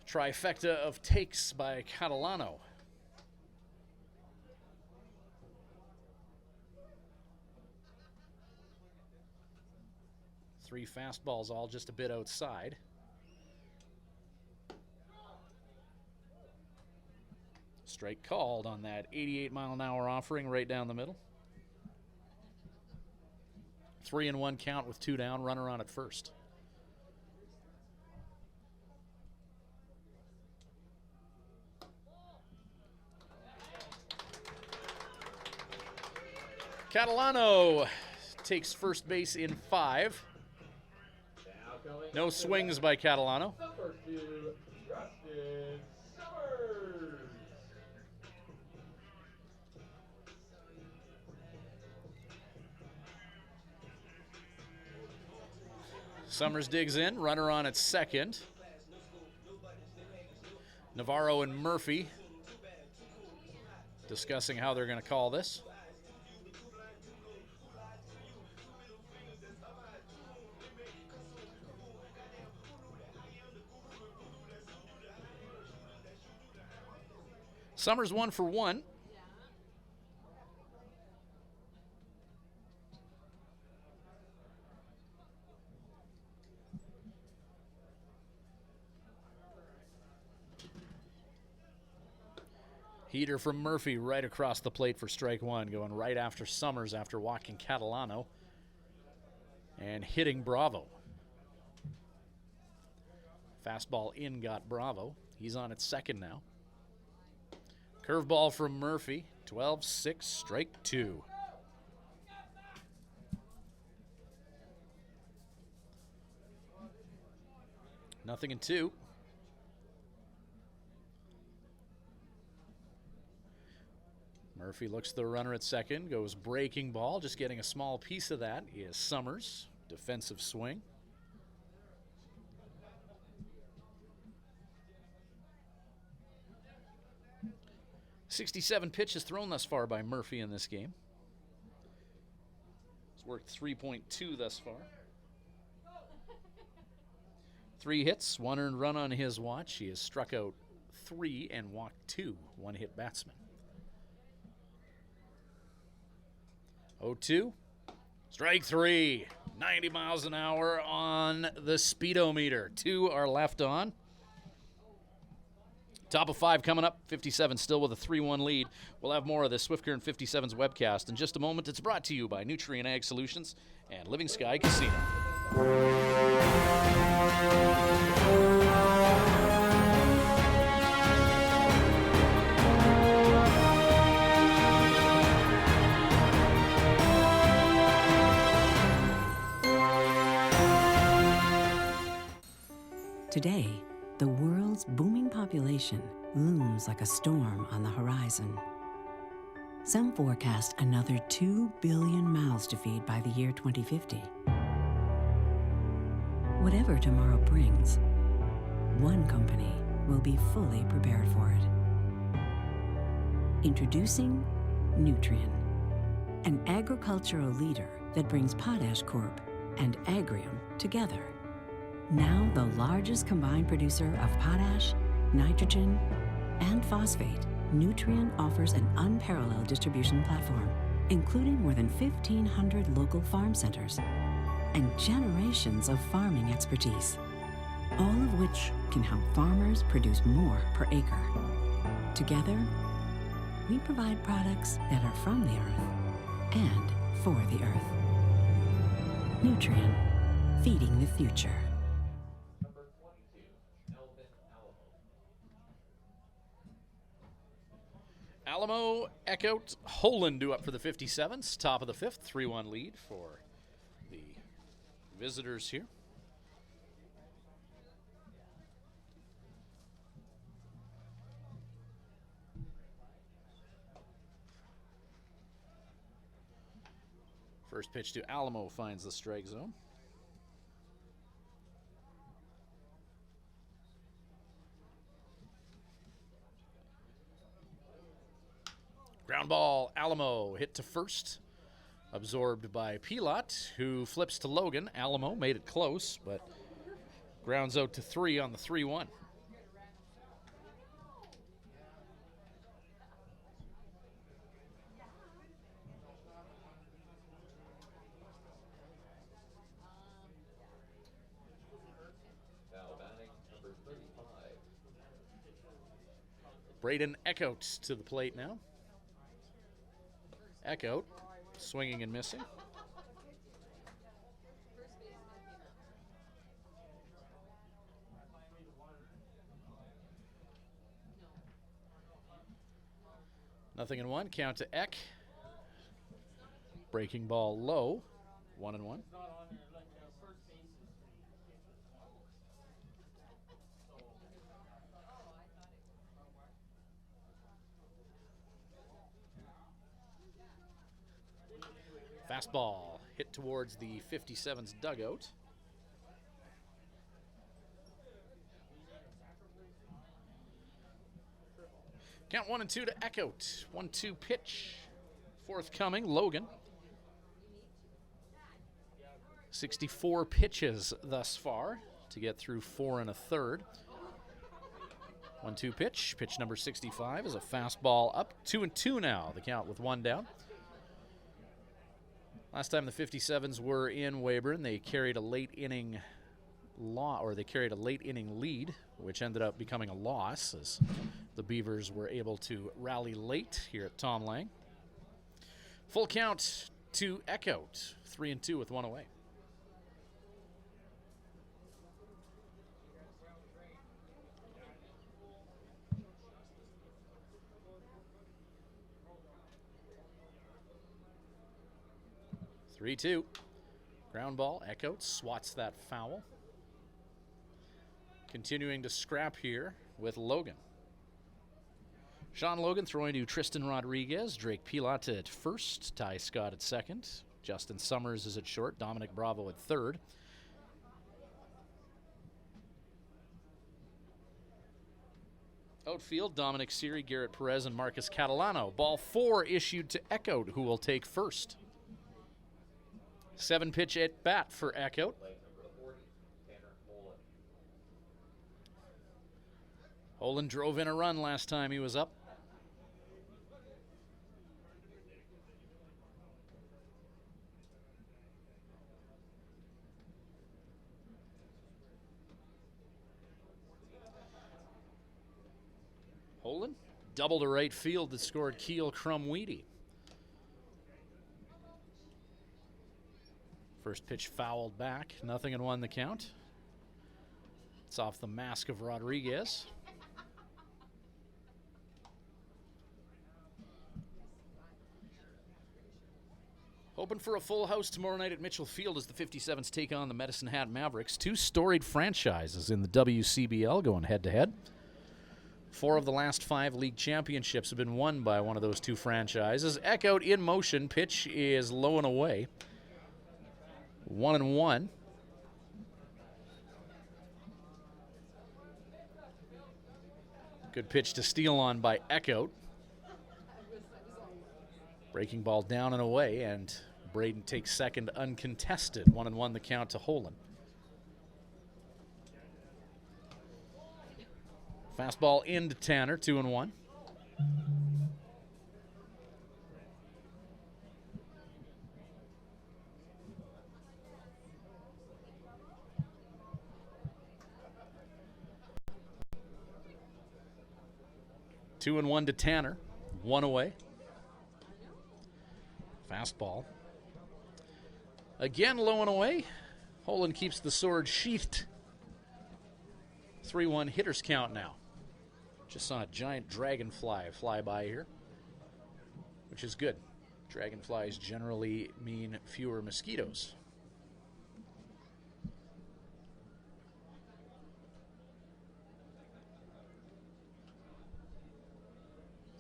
Trifecta of takes by Catalano. Three fastballs, all just a bit outside. Strike called on that 88-mile-an-hour offering right down the middle. 3-1 count with 2 down, runner on at first. Catalano takes first base in 5. No swings by Catalano. Number 2, Justin Summers. Summers digs in, runner on at second. Navarro and Murphy discussing how they're going to call this. Summers 1 for 1. Heater from Murphy right across the plate for strike 1, going right after Summers after walking Catalano and hitting Bravo. Fastball in got Bravo. He's on at second now. Curveball from Murphy, 12-6, strike 2. Nothing in 2. Murphy looks to the runner at second, goes breaking ball. Just getting a small piece of that is Summers. Defensive swing. .67 pitches thrown thus far by Murphy in this game. He's worked 3.2 thus far. 3 hits, 1 earned run on his watch. He has struck out 3 and walked 2 one-hit batsmen. 0-2. Strike 3. 90 miles an hour on the speedometer. 2 are left on. Top of 5 coming up. 57 still with a 3-1 lead. We'll have more of the Swift Current 57's webcast in just a moment. It's brought to you by Nutrien Ag Solutions and Living Sky Casino. Today, the world's booming population looms like a storm on the horizon. Some forecast another 2 billion mouths to feed by the year 2050. Whatever tomorrow brings, one company will be fully prepared for it. Introducing Nutrien, an agricultural leader that brings Potash Corp and Agrium together. Now the largest combined producer of potash, nitrogen, and phosphate, Nutrien offers an unparalleled distribution platform, including more than 1,500 local farm centers and generations of farming expertise, all of which can help farmers produce more per acre. Together, we provide products that are from the earth and for the earth. Nutrien, feeding the future. Alamo, Eckhout, Holand due up for the 57s. Top of the 5th, 3-1 lead for the visitors here. First pitch to Alamo finds the strike zone. Ground ball, Alamo hit to first, absorbed by Pilat, who flips to Logan. Alamo made it close, but grounds out to 3 on the 3-1. Braden Eckhout to the plate now. Eckhout swinging and missing. Nothing in one. Count to Eck. Breaking ball low. 1-1. Fastball hit towards the 57's dugout. Count 1-2 to Eckhout. 1-2 pitch forthcoming. Logan. 64 pitches thus far to get through 4 1/3. 1-2 pitch. Pitch number 65 is a fastball up. 2-2 now. The count with 1 down. Last time the 57's were in Weyburn, they carried a late inning lead, which ended up becoming a loss as the Beavers were able to rally late here at Tom Lang. Full count to Eckhout, 3-2 with 1 away. Three-2. Ground ball. Eckhout swats that foul. Continuing to scrap here with Logan. Sean Logan throwing to Tristan Rodriguez. Drake Pilat at first. Ty Scott at second. Justin Summers is at short. Dominic Bravo at third. Outfield, Dominic Siri, Garrett Perez, and Marcus Catalano. Ball 4 issued to Eckhout, who will take first. 7-pitch at bat for Eckhout. Holand drove in a run last time he was up. Double to right field that scored Keel Crumweedy. First pitch fouled back, 0-1 the count. It's off the mask of Rodriguez. Hoping for a full house tomorrow night at Mitchell Field as the 57's take on the Medicine Hat Mavericks. Two storied franchises in the WCBL going head-to-head. 4 of the last 5 league championships have been won by one of those two franchises. Echout in motion. Pitch is low and away. 1-1. Good pitch to steal on by Echout. Breaking ball down and away, and Braden takes second uncontested. 1-1 the count to Holen. Fastball into Tanner, 2-1. Two and 1 to Tanner, 1 away. Fastball. Again low and away. Holen keeps the sword sheathed. 3-1 hitters count now. Just saw a giant dragonfly fly by here, which is good. Dragonflies generally mean fewer mosquitoes.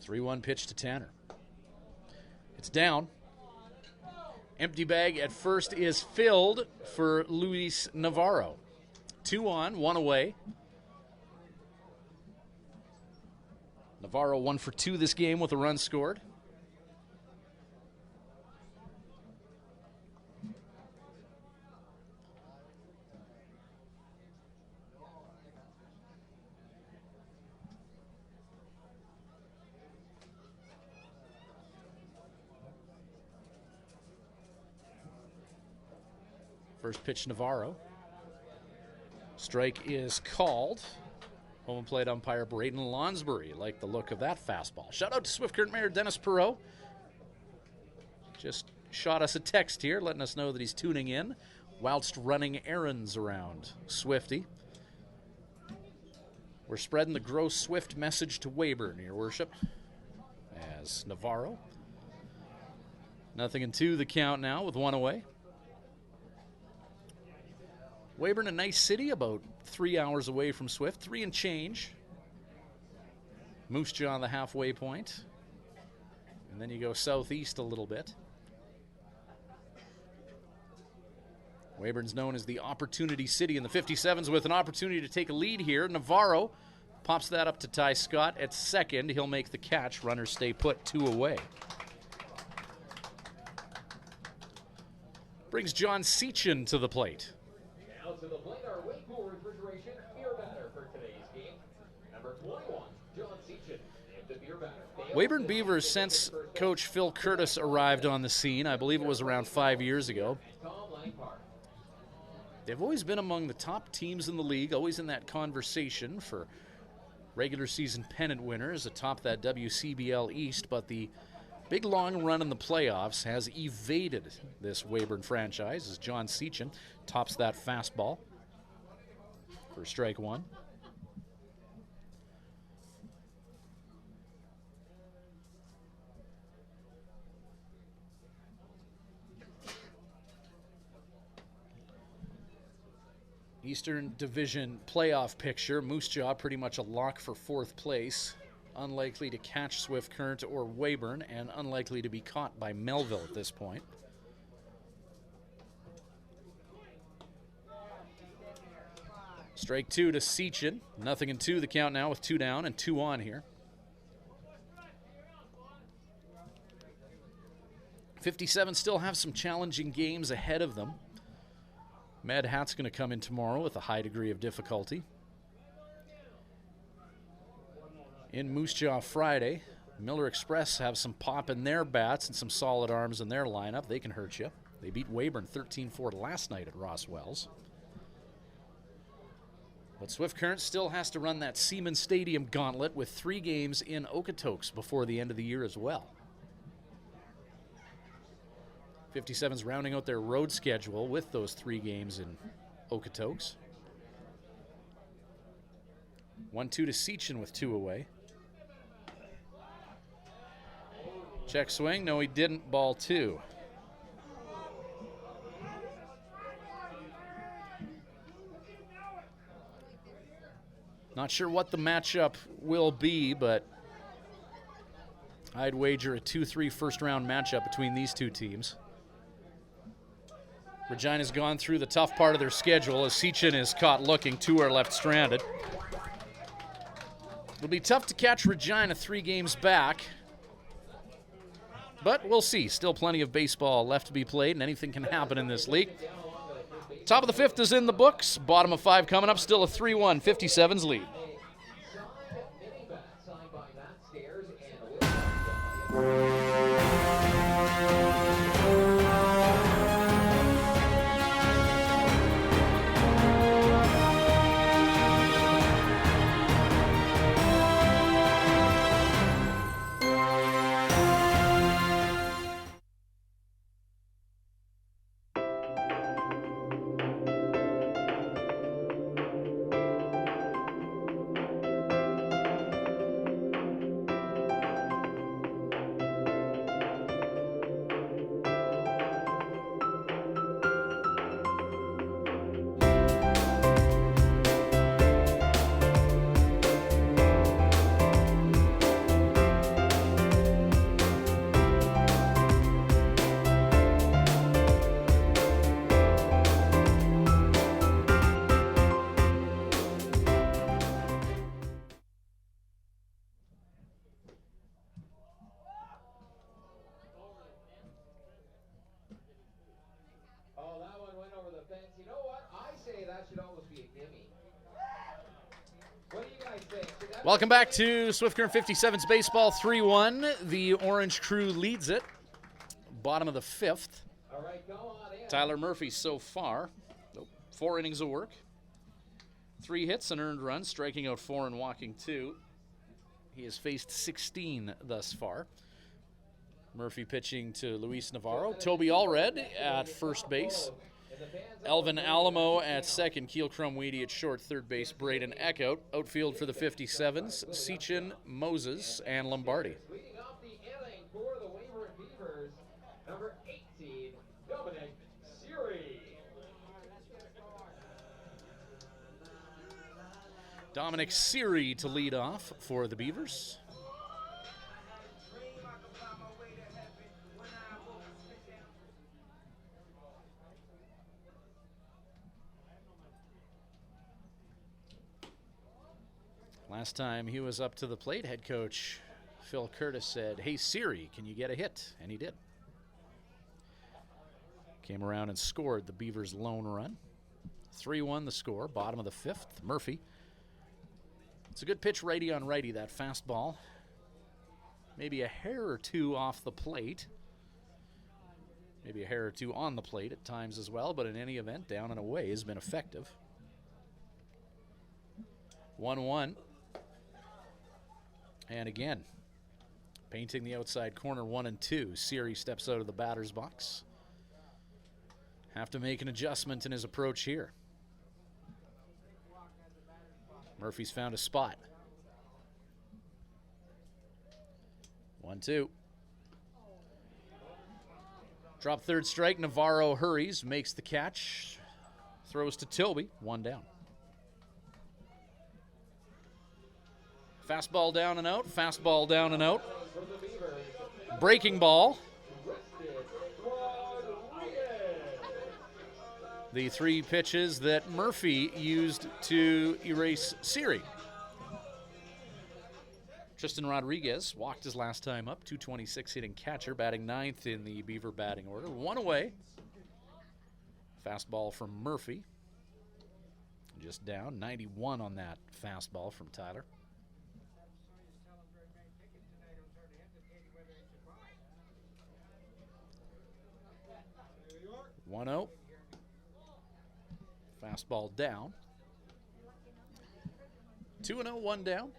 Three-one pitch to Tanner. It's down. Empty bag at first is filled for Luis Navarro. 2 on, 1 away. Navarro 1 for 2 this game with a run scored. First pitch, Navarro. Strike is called. Home plate umpire Braden Lonsbury liked the look of that fastball. Shout out to Swift Current Mayor Dennis Perreault. Just shot us a text here letting us know that he's tuning in whilst running errands around Swifty. We're spreading the gross Swift message to Weyburn, Your Worship, as Navarro. 0-2 the count now with 1 away. Weyburn, a nice city, about 3 hours away from Swift, 3 and change. Moose Jaw, the halfway point. And then you go southeast a little bit. Weyburn's known as the Opportunity City in the 57's with an opportunity to take a lead here. Navarro pops that up to Ty Scott at second. He'll make the catch. Runners stay put, 2 away. Brings John Seachin to the plate. Now to the plate, our Weyburn refrigeration beer batter for today's game. Number 21, John Seachin, named the beer batter. Weyburn Beavers, since Coach Phil Curtis arrived on the scene, I believe it was around 5 years ago, they've always been among the top teams in the league, always in that conversation for regular season pennant winners atop that WCBL East, but the big long run in the playoffs has evaded this Weyburn franchise as John Seachin tops that fastball for strike 1. Eastern Division playoff picture. Moose Jaw pretty much a lock for 4th place. Unlikely to catch Swift Current or Weyburn, and unlikely to be caught by Melville at this point. Strike 2 to Seachin. 0-2 the count now with 2 down and 2 on here. 57 still have some challenging games ahead of them. Mad Hat's going to come in tomorrow with a high degree of difficulty. In Moose Jaw Friday, Miller Express have some pop in their bats and some solid arms in their lineup. They can hurt you. They beat Weyburn 13-4 last night at Ross Wells. But Swift Current still has to run that Siemens Stadium gauntlet with 3 games in Okotoks before the end of the year as well. 57's rounding out their road schedule with those 3 games in Okotoks. 1-2 to Seachin with 2 away. Check swing. No, he didn't. Ball 2. Not sure what the matchup will be, but I'd wager a 2-3 first-round matchup between these 2 teams. Regina's gone through the tough part of their schedule as Seachin is caught looking. 2 are left stranded. It'll be tough to catch Regina 3 games back, but we'll see. Still plenty of baseball left to be played, and anything can happen in this league. Top of the 5th is in the books. Bottom of 5 coming up. Still a 3-1 57's lead. Welcome back to Swift Current 57's Baseball 3-1. The Orange Crew leads it. Bottom of the 5th. Tyler Murphy so far. 4 innings of work. 3 hits, an earned run, striking out 4 and walking 2. He has faced 16 thus far. Murphy pitching to Luis Navarro. Toby Allred at first base. Elvin Alamo at second, Keel Crumweedy at short, third base, Braden Eckhout. Outfield for the 57's, Seachin, Moses, and Lombardi. Leading off the inning for the Weyburn Beavers, number 18, Dominic Siri. Dominic Siri to lead off for the Beavers. Last time he was up to the plate, head coach Phil Curtis said, "Hey Siri, can you get a hit?" And he did. Came around and scored the Beavers' lone run. 3-1 the score, bottom of the 5th. Murphy. It's a good pitch righty on righty, that fastball. Maybe a hair or 2 off the plate. Maybe a hair or 2 on the plate at times as well, but in any event, down and away has been effective. 1-1. And again, painting the outside corner 1 and 2. Siri steps out of the batter's box. Have to make an adjustment in his approach here. Murphy's found a spot. 1-2. Drop third strike. Navarro hurries, makes the catch. Throws to Tilby, 1 down. Fastball down and out, fastball down and out. Breaking ball. The 3 pitches that Murphy used to erase Siri. Tristan Rodriguez walked his last time up, 226 hitting catcher, batting 9th in the Beaver batting order. 1 away. Fastball from Murphy. Just down, 91 on that fastball from Tyler. 1-0. Fastball down. 2-0, one down.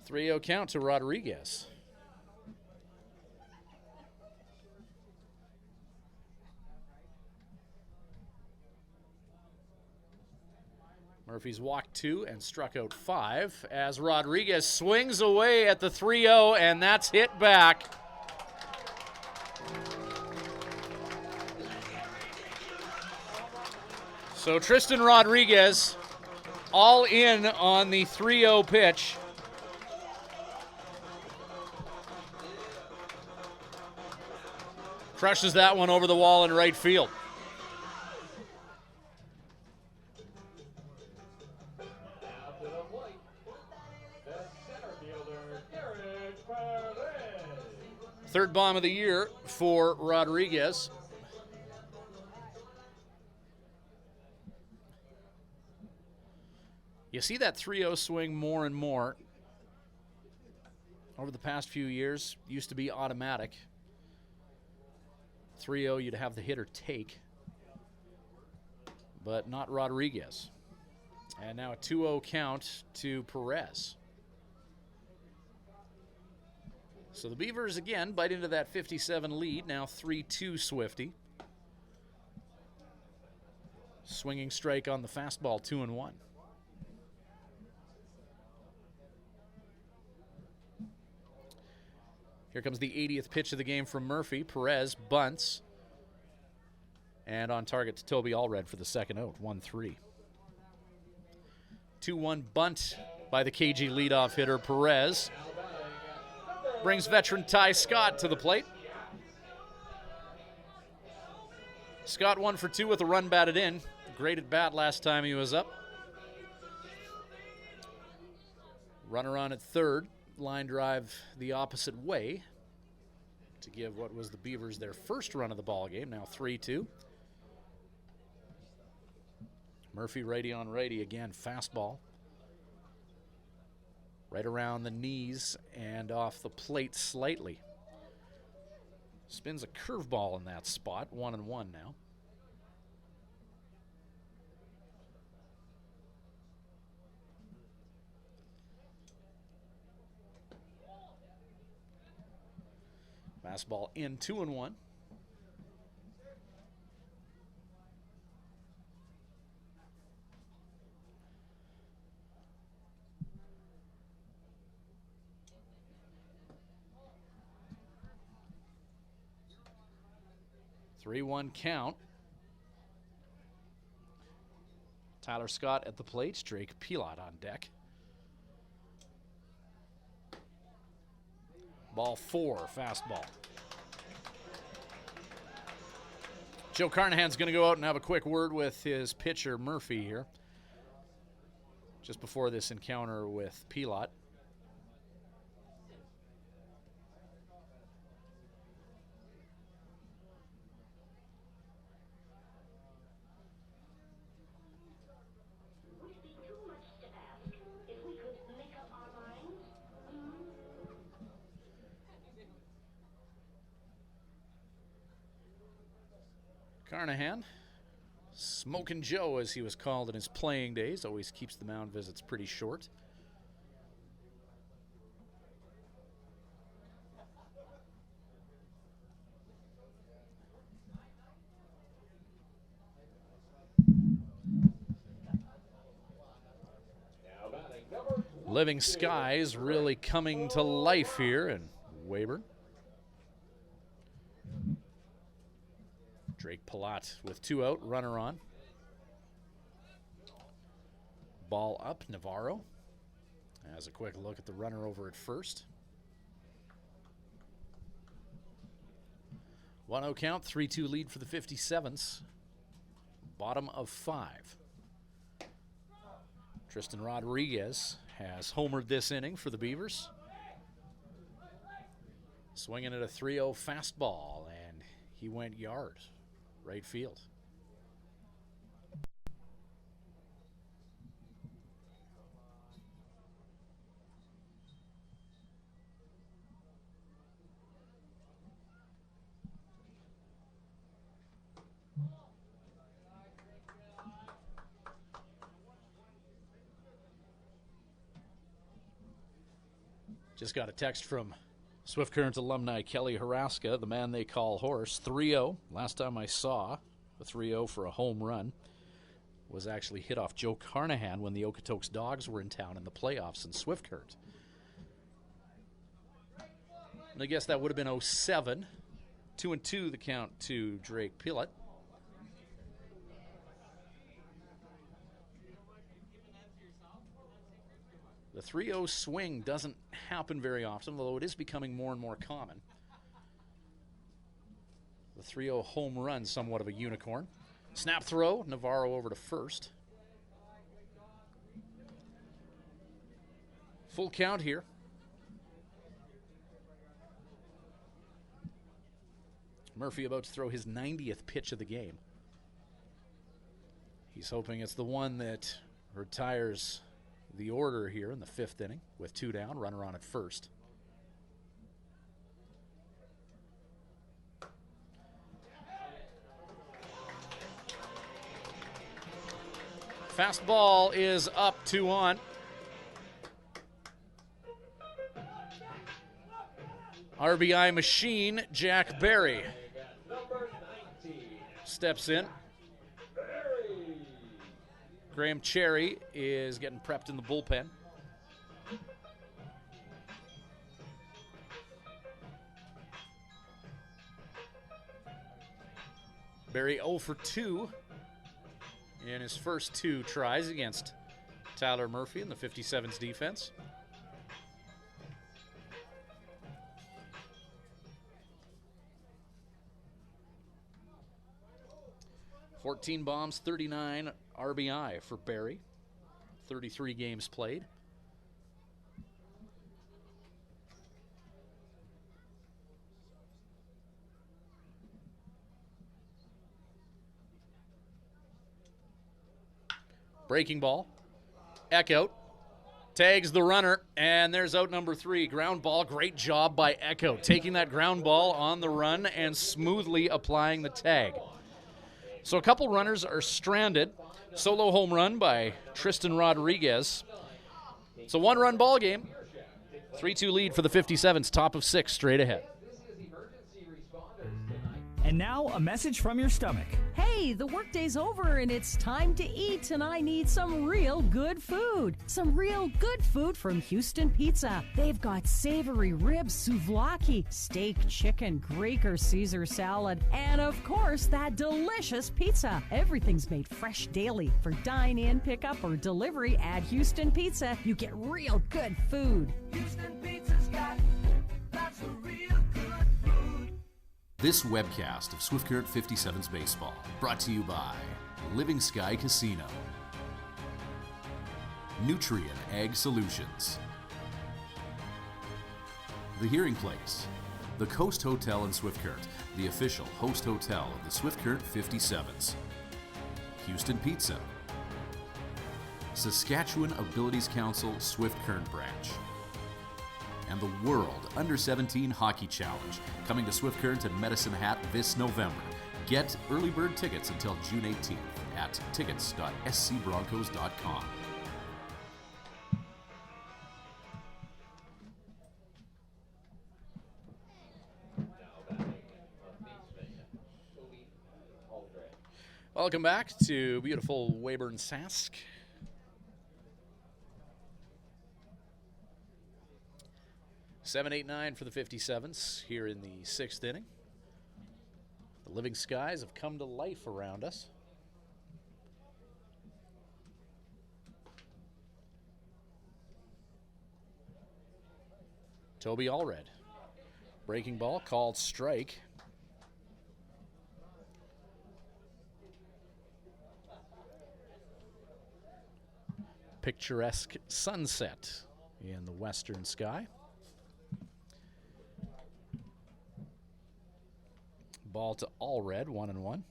Three-0 count to Rodriguez. Murphy's walked 2 and struck out 5 as Rodriguez swings away at the 3-0, and that's hit back. So Tristan Rodriguez all in on the 3-0 pitch. Crushes that one over the wall in right field. Third bomb of the year for Rodriguez. You see that 3-0 swing more and more over the past few years. Used to be automatic. 3-0, you'd have the hitter take, but not Rodriguez. And now a 2-0 count to Perez. So the Beavers again bite into that 57 lead, now 3-2 Swifty. Swinging strike on the fastball, 2-1. Here comes the 80th pitch of the game from Murphy. Perez bunts. And on target to Toby Allred for the second out, 1-3. 2-1 bunt by the KG leadoff hitter, Perez. Brings veteran Ty Scott to the plate. Scott 1 for 2 with a run batted in. Great at bat last time he was up. Runner on at third. Line drive the opposite way to give what was the Beavers their first run of the ball game. Now 3-2. Murphy righty on righty again. Fastball. Right around the knees and off the plate slightly. Spins a curveball in that spot. 1-1 now. Fastball in, 2-1. Three-one count. Tyler Scott at the plate. Drake Pilot on deck. Ball 4, fastball. Joe Carnahan's going to go out and have a quick word with his pitcher, Murphy, here, just before this encounter with Pilot. Carnahan, Smokin' Joe as he was called in his playing days, always keeps the mound visits pretty short. Living Skies really coming to life here in Weyburn. Drake Palat with 2 out, runner on. Ball up, Navarro has a quick look at the runner over at first. 1-0 count, 3-2 lead for the 57's. Bottom of 5. Tristan Rodriguez has homered this inning for the Beavers. Swinging at a 3-0 fastball, and he went yard. Right field. Just got a text from Swift Current alumni Kelly Haraska, the man they call Horse. 3-0. Last time I saw a 3-0 for a home run was actually hit off Joe Carnahan when the Okotoks Dogs were in town in the playoffs in Swift Current. And I guess that would have been 07. 2-2 the count to Drake Pilat. The 3-0 swing doesn't happen very often, although it is becoming more and more common. The 3-0 home run, somewhat of a unicorn. Snap throw, Navarro over to first. Full count here. Murphy about to throw his 90th pitch of the game. He's hoping it's the one that retires the order here in the 5th inning with 2 down, runner on at first. Fastball is up, 2 on. RBI machine, Jack Berry steps in. Graham Cherry is getting prepped in the bullpen. Berry 0 for 2 in his first 2 tries against Tyler Murphy in the 57's defense. $14 bombs, 39 RBI for Berry. 33 games played. Breaking ball. Echout tags the runner, and there's out number 3. Ground ball, great job by Echout, taking that ground ball on the run and smoothly applying the tag. So a couple runners are stranded. Solo home run by Tristan Rodriguez. It's a 1-run ball game. 3-2 lead for the 57's, top of 6 straight ahead. And now, a message from your stomach. Hey, the workday's over and it's time to eat, and I need some real good food. Some real good food from Houston Pizza. They've got savory ribs, souvlaki, steak, chicken, Greek or Caesar salad, and of course, that delicious pizza. Everything's made fresh daily. For dine-in, pickup, or delivery at Houston Pizza, you get real good food. Houston Pizza's got lots of real good food. This webcast of Swift Current 57's Baseball, brought to you by Living Sky Casino, Nutrien Ag Solutions, The Hearing Place, the Coast Hotel in Swift Current, the official host hotel of the Swift Current 57's, Houston Pizza, Saskatchewan Abilities Council Swift Current Branch, and the World Under-17 Hockey Challenge, coming to Swift Current and Medicine Hat this November. Get early bird tickets until June 18th at tickets.scbroncos.com. Welcome back to beautiful Weyburn, Sask. Seven, 8, 9 for the 57's here in the 6th inning. The living skies have come to life around us. Toby Allred. Breaking ball called strike. Picturesque sunset in the western sky. Ball to Allred, 1-1.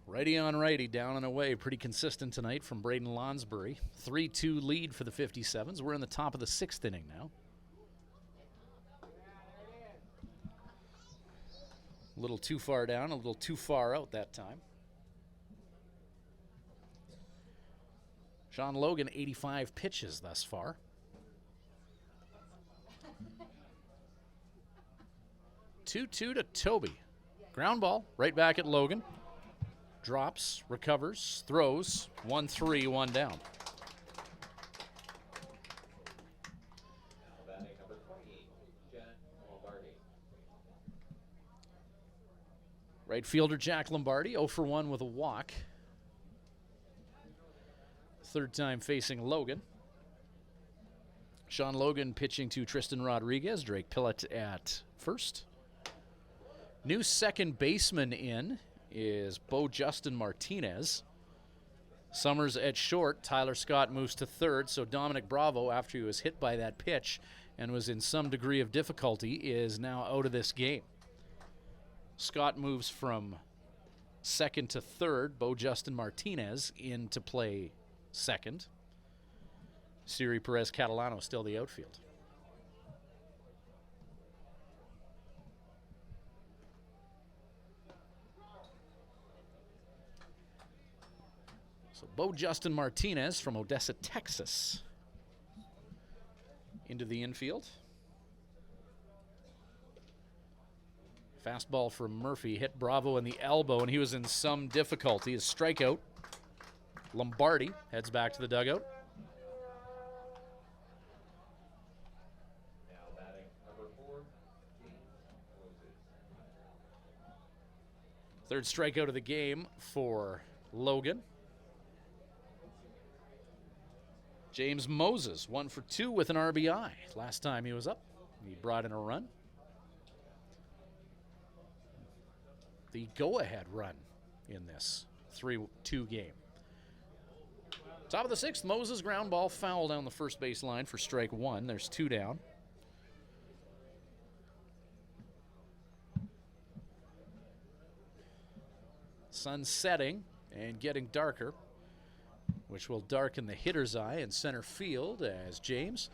Righty on righty, down and away. Pretty consistent tonight from Braden Lonsbury. 3-2 lead for the 57's. We're in the top of the 6th inning now. A little too far down, a little too far out that time. Sean Logan, 85 pitches thus far. Two to Toby. Ground ball right back at Logan. Drops, recovers, throws. 1-3, one down. Batting number 28, Jack Lombardi. Right fielder Jack Lombardi, 0 for 1 with a walk. Third time facing Logan. Sean Logan pitching to Tristan Rodriguez. Drake Pillett at first. New second baseman in is Bo Justin Martinez. Summers at short. Tyler Scott moves to third. So Dominic Bravo, after he was hit by that pitch and was in some degree of difficulty, is now out of this game. Scott moves from second to third. Bo Justin Martinez in to play second. Siri Perez Catalano still the outfield. So Bo Justin Martinez from Odessa, Texas, into the infield. Fastball from Murphy hit Bravo in the elbow, and he was in some difficulty. His strikeout. Lombardi heads back to the dugout. Now batting number 4, James Moses. Third strikeout of the game for Logan. James Moses, 1 for 2 with an RBI. Last time he was up, he brought in a run. The go-ahead run in this 3-2 game. Top of the 6th, Moses ground ball foul down the first base line for strike 1. There's 2 down. Sun setting and getting darker, which will darken the hitter's eye in center field as James.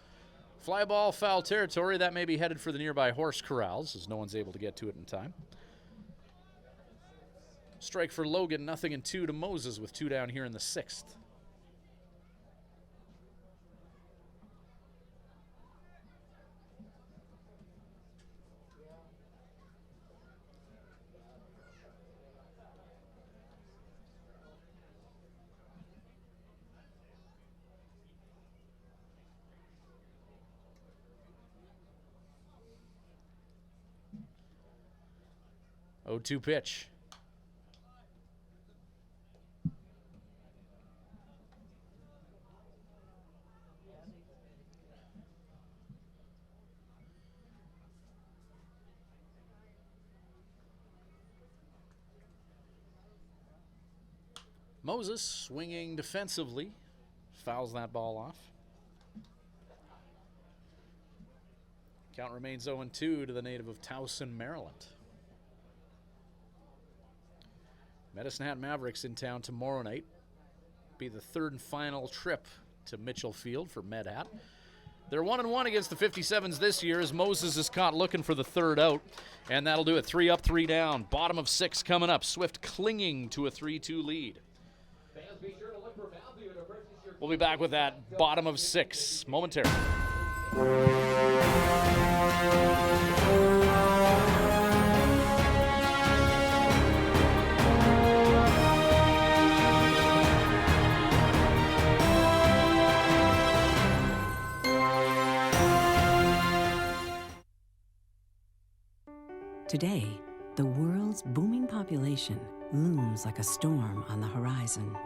Fly ball, foul territory. That may be headed for the nearby horse corrals as no one's able to get to it in time. Strike for Logan, 0-2 to Moses with 2 down here in the 6th. Oh, 2 pitch. Moses swinging defensively, fouls that ball off. Count remains 0-2 to the native of Towson, Maryland. Medicine Hat Mavericks in town tomorrow night. Be the third and final trip to Mitchell Field for Med Hat. They're 1-1 against the 57's this year as Moses is caught looking for the third out. And that'll do it. 3 up, 3 down. Bottom of 6 coming up. Swift clinging to a 3-2 lead. Fans, be sure to look for value to purchase your. We'll be back with that bottom of 6 momentarily. Today, the world's booming population looms like a storm on the horizon.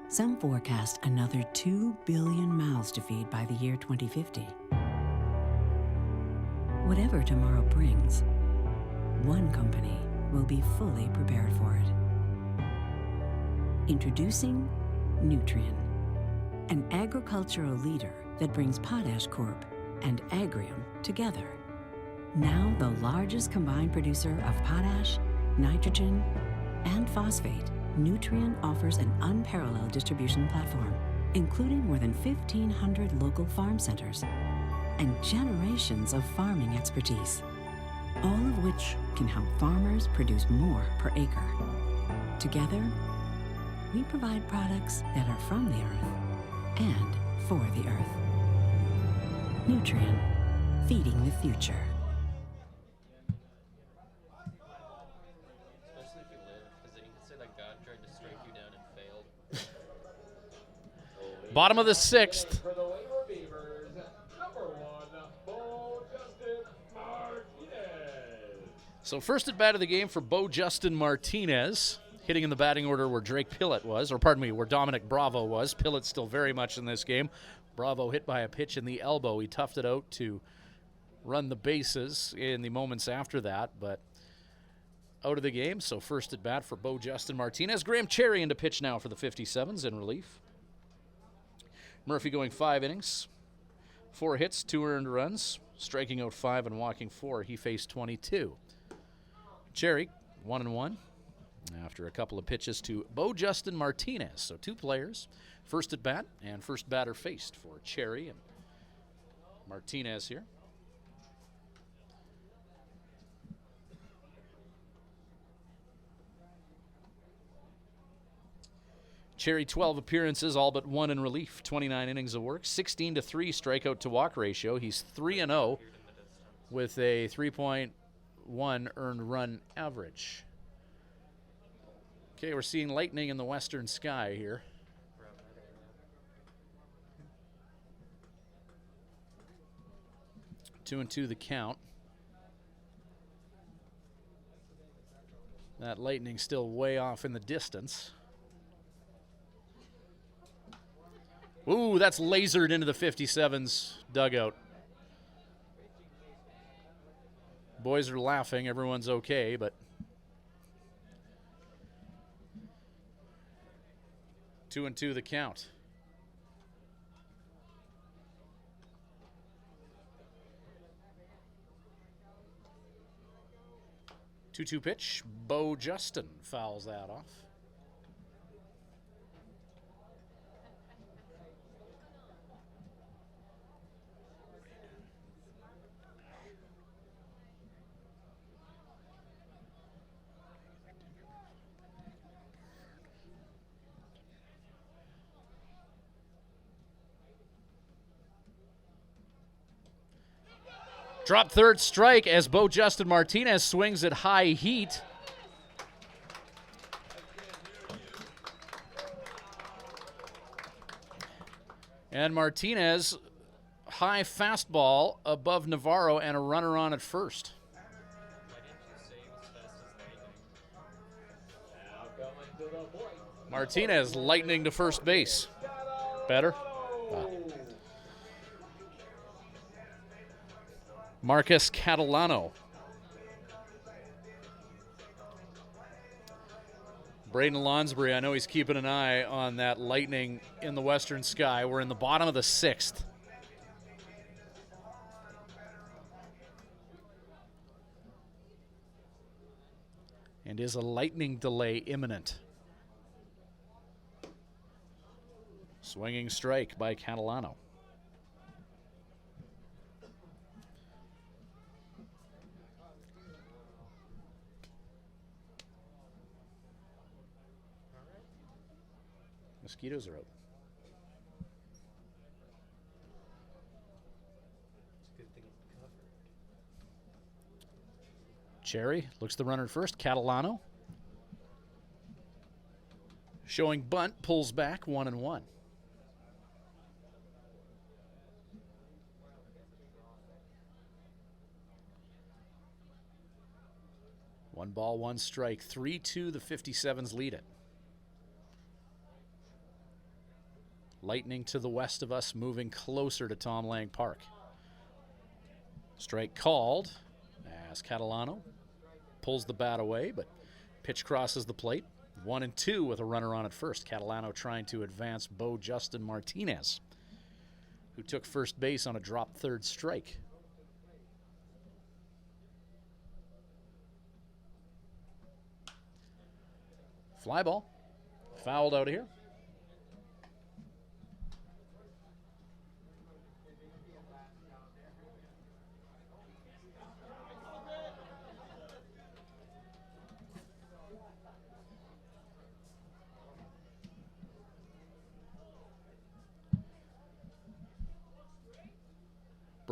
Some forecast another 2 billion mouths to feed by the year 2050. Whatever tomorrow brings, one company will be fully prepared for it. Introducing Nutrien, an agricultural leader that brings Potash Corp and Agrium together. Now the largest combined producer of potash, nitrogen, and phosphate, Nutrien offers an unparalleled distribution platform, including more than 1,500 local farm centers and generations of farming expertise. all of which can help farmers produce more per acre. Together, we provide products that are from the earth and for the earth. Nutrien, feeding the future. Especially if you live, because then you can say that God tried to strike you down and failed. Bottom of the 6th. For the Weyburn Beavers, number 1, Bo Justin Martinez. So first at bat of the game for Bo Justin Martinez. Hitting in the batting order where Drake Pillett was, or pardon me, where Dominic Bravo was. Pillett still very much in this game. Bravo hit by a pitch in the elbow. He toughed it out to run the bases in the moments after that, but out of the game. So first at bat for Bo Justin Martinez. Graham Cherry into pitch now for the 57's in relief. Murphy going 5 innings, 4 hits, 2 earned runs, striking out 5 and walking 4. He faced 22. Cherry 1-1. After a couple of pitches to Bo Justin Martinez. So 2 players, first at bat and first batter faced for Cherry and Martinez here. Cherry 12 appearances, all but 1 in relief, 29 innings of work, 16-3 strikeout to walk ratio. He's 3-0 with a 3.1 earned run average. Okay, we're seeing lightning in the western sky here. Two and 2 the count. That lightning still way off in the distance. Ooh, that's lasered into the 57's dugout. Boys are laughing, everyone's okay, but 2 and 2 the count. Two-two pitch. Bo Justin fouls that off. Drop third strike as Bo Justin Martinez swings at high heat. And Martinez, high fastball above Navarro and a runner on at first. Martinez lightning to first base. Better? Marcus Catalano. Braden Lonsbury, I know he's keeping an eye on that lightning in the western sky. We're in the bottom of the 6th. And is a lightning delay imminent? Swinging strike by Catalano. Mosquitoes are out. Cherry looks the runner at first. Catalano showing bunt, pulls back 1-1. One ball, one strike. 3-2, the 57's lead it. Lightning to the west of us, moving closer to Tom Lang Park. Strike called as Catalano pulls the bat away, but pitch crosses the plate. 1-2 with a runner on at first. Catalano trying to advance Bo Justin Martinez, who took first base on a drop third strike. Fly ball. Fouled out of here.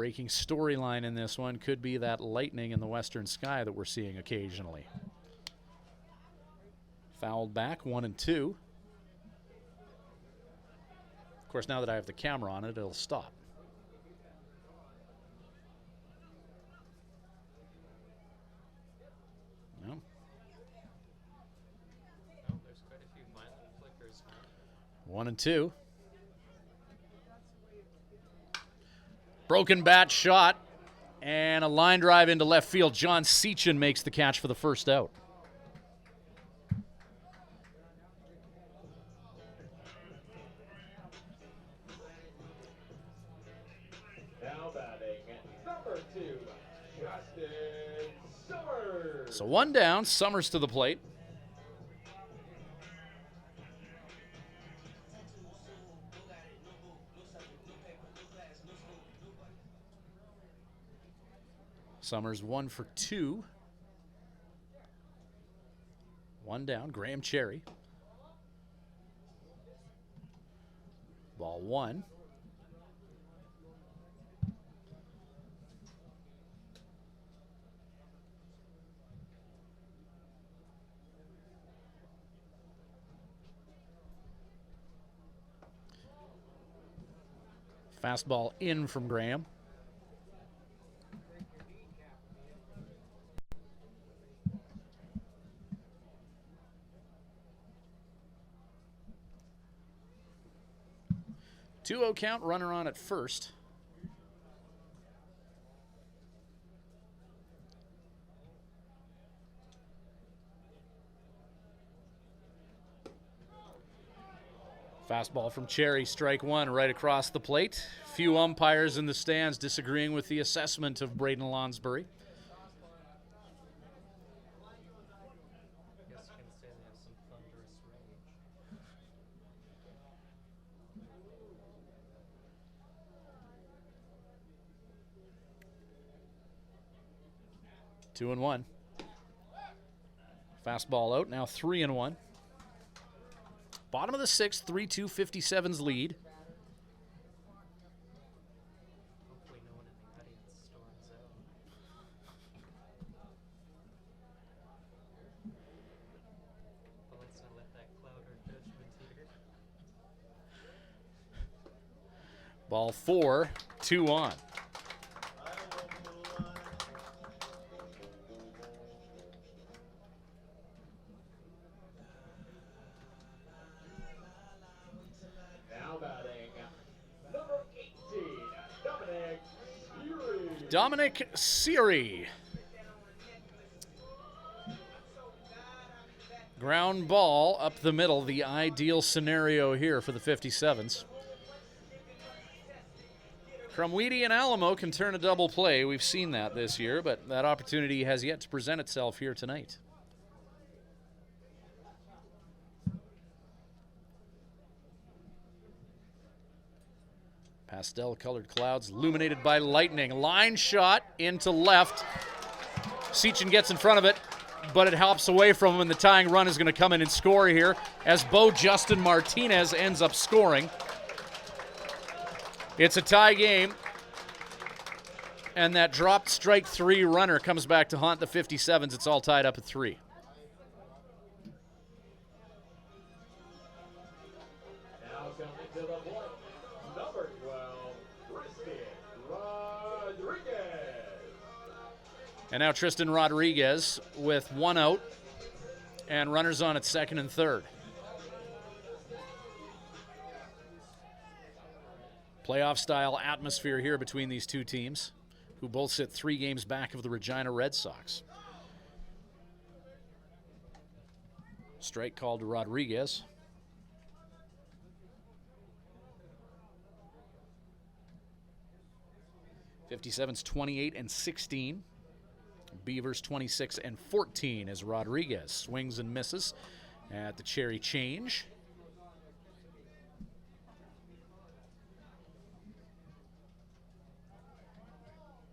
breaking storyline in this one could be that lightning in the western sky that we're seeing occasionally. Fouled back, 1-2. Of course, now that I have the camera on it, it'll stop. No. Oh, there's quite a few violent flickers now. 1-2. Broken bat shot and a line drive into left field. John Seachin makes the catch for the first out. Now batting, number 2, Justin Summers. So one down, Summers to the plate. Summers 1 for 2. One down, Graham Cherry. Ball 1. Fastball in from Graham. Two-0 count, runner on at first. Fastball from Cherry, strike one, right across the plate. Few umpires in the stands disagreeing with the assessment of Braden Lonsbury. I guess you can say they have some thunderous rage. 2-1. Fastball out, now 3-1. Bottom of the sixth, 3-2, 57's lead. Hopefully no one in the audience storms out. But let's not let that cloud our judgment here. Ball 4, 2 on. Dominic Seary. Ground ball up the middle, the ideal scenario here for the 57's. Crumweedy and Alamo can turn a double play. We've seen that this year, but that opportunity has yet to present itself here tonight. Pastel-colored clouds illuminated by lightning. Line shot into left. Seachin gets in front of it, but it hops away from him, and the tying run is going to come in and score here as Bo Justin Martinez ends up scoring. It's a tie game, and that dropped strike 3 runner comes back to haunt the 57's. It's all tied up at 3. Now coming to the plate, number 12, Tristan Rodriguez. And now Tristan Rodriguez with 1 out and runners on at second and third. Playoff-style atmosphere here between these two teams, who both sit 3 games back of the Regina Red Sox. Strike called to Rodriguez. '57's 28-16. Beavers 26-14 as Rodriguez swings and misses at the cherry change.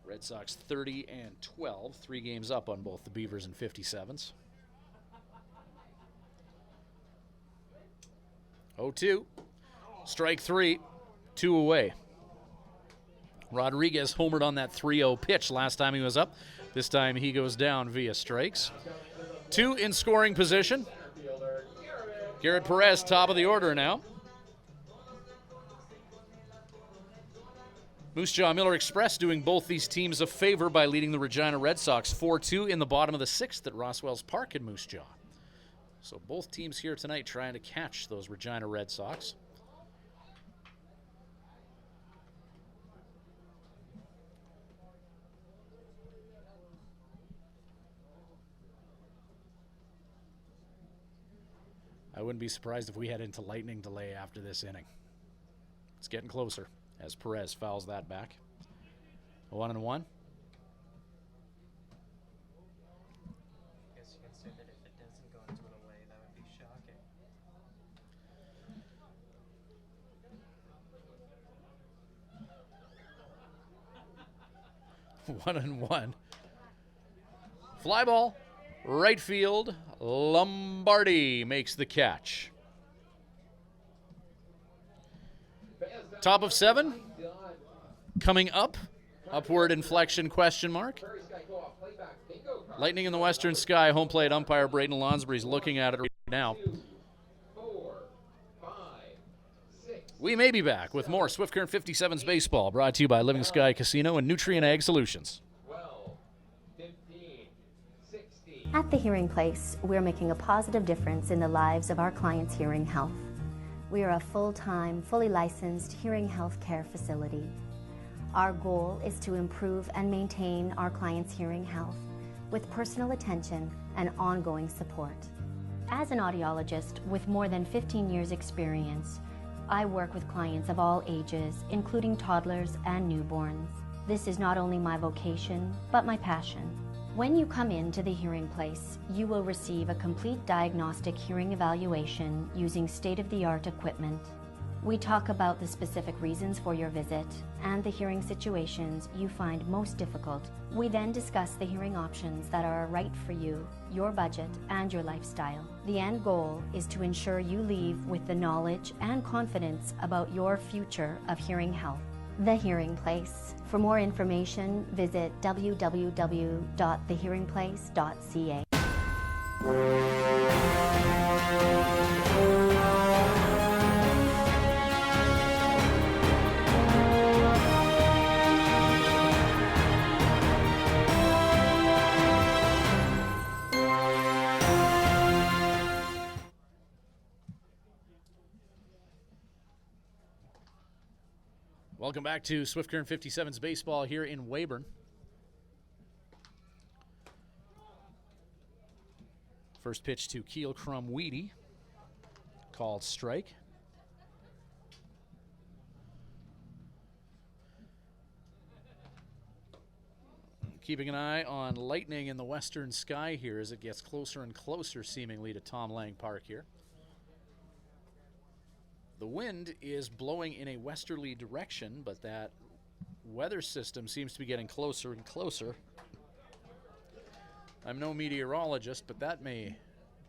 Red Sox 30-12, 3 games up on both the Beavers and 57's. 0-2, strike 3, 2 away. Rodriguez homered on that 3-0 pitch last time he was up. This time he goes down via strikes. 2 in scoring position. Garrett Perez, top of the order now. Moose Jaw Miller Express doing both these teams a favor by leading the Regina Red Sox 4-2 in the bottom of the 6th at Roswell's Park in Moose Jaw. So both teams here tonight trying to catch those Regina Red Sox. I wouldn't be surprised if we head into lightning delay after this inning. It's getting closer as Perez fouls that back. 1-1. I guess you can say that if it doesn't go into a delay, that would be shocking. 1-1. Fly ball, right field. Lombardi makes the catch. Top of 7. Coming up. Upward inflection question mark. Lightning in the western sky. Home plate umpire Braden Lonsbury's looking at it right now. We may be back with more Swift Current 57's baseball, brought to you by Living Sky Casino and Nutrien Ag Solutions. At the Hearing Place, we're making a positive difference in the lives of our clients' hearing health. We are a full-time, fully licensed hearing health care facility. Our goal is to improve and maintain our clients' hearing health with personal attention and ongoing support. As an audiologist with more than 15 years' experience, I work with clients of all ages, including toddlers and newborns. This is not only my vocation, but my passion. When you come into the Hearing Place, you will receive a complete diagnostic hearing evaluation using state-of-the-art equipment. We talk about the specific reasons for your visit and the hearing situations you find most difficult. We then discuss the hearing options that are right for you, your budget, and your lifestyle. The end goal is to ensure you leave with the knowledge and confidence about your future of hearing health. The Hearing Place. For more information, visit www.thehearingplace.ca. Welcome back to Swift Current 57's baseball here in Weyburn. First pitch to Keel Crumweedy, called strike. Keeping an eye on lightning in the western sky here as it gets closer and closer seemingly to Tom Lang Park here. The wind is blowing in a westerly direction, but that weather system seems to be getting closer and closer. I'm no meteorologist, but that may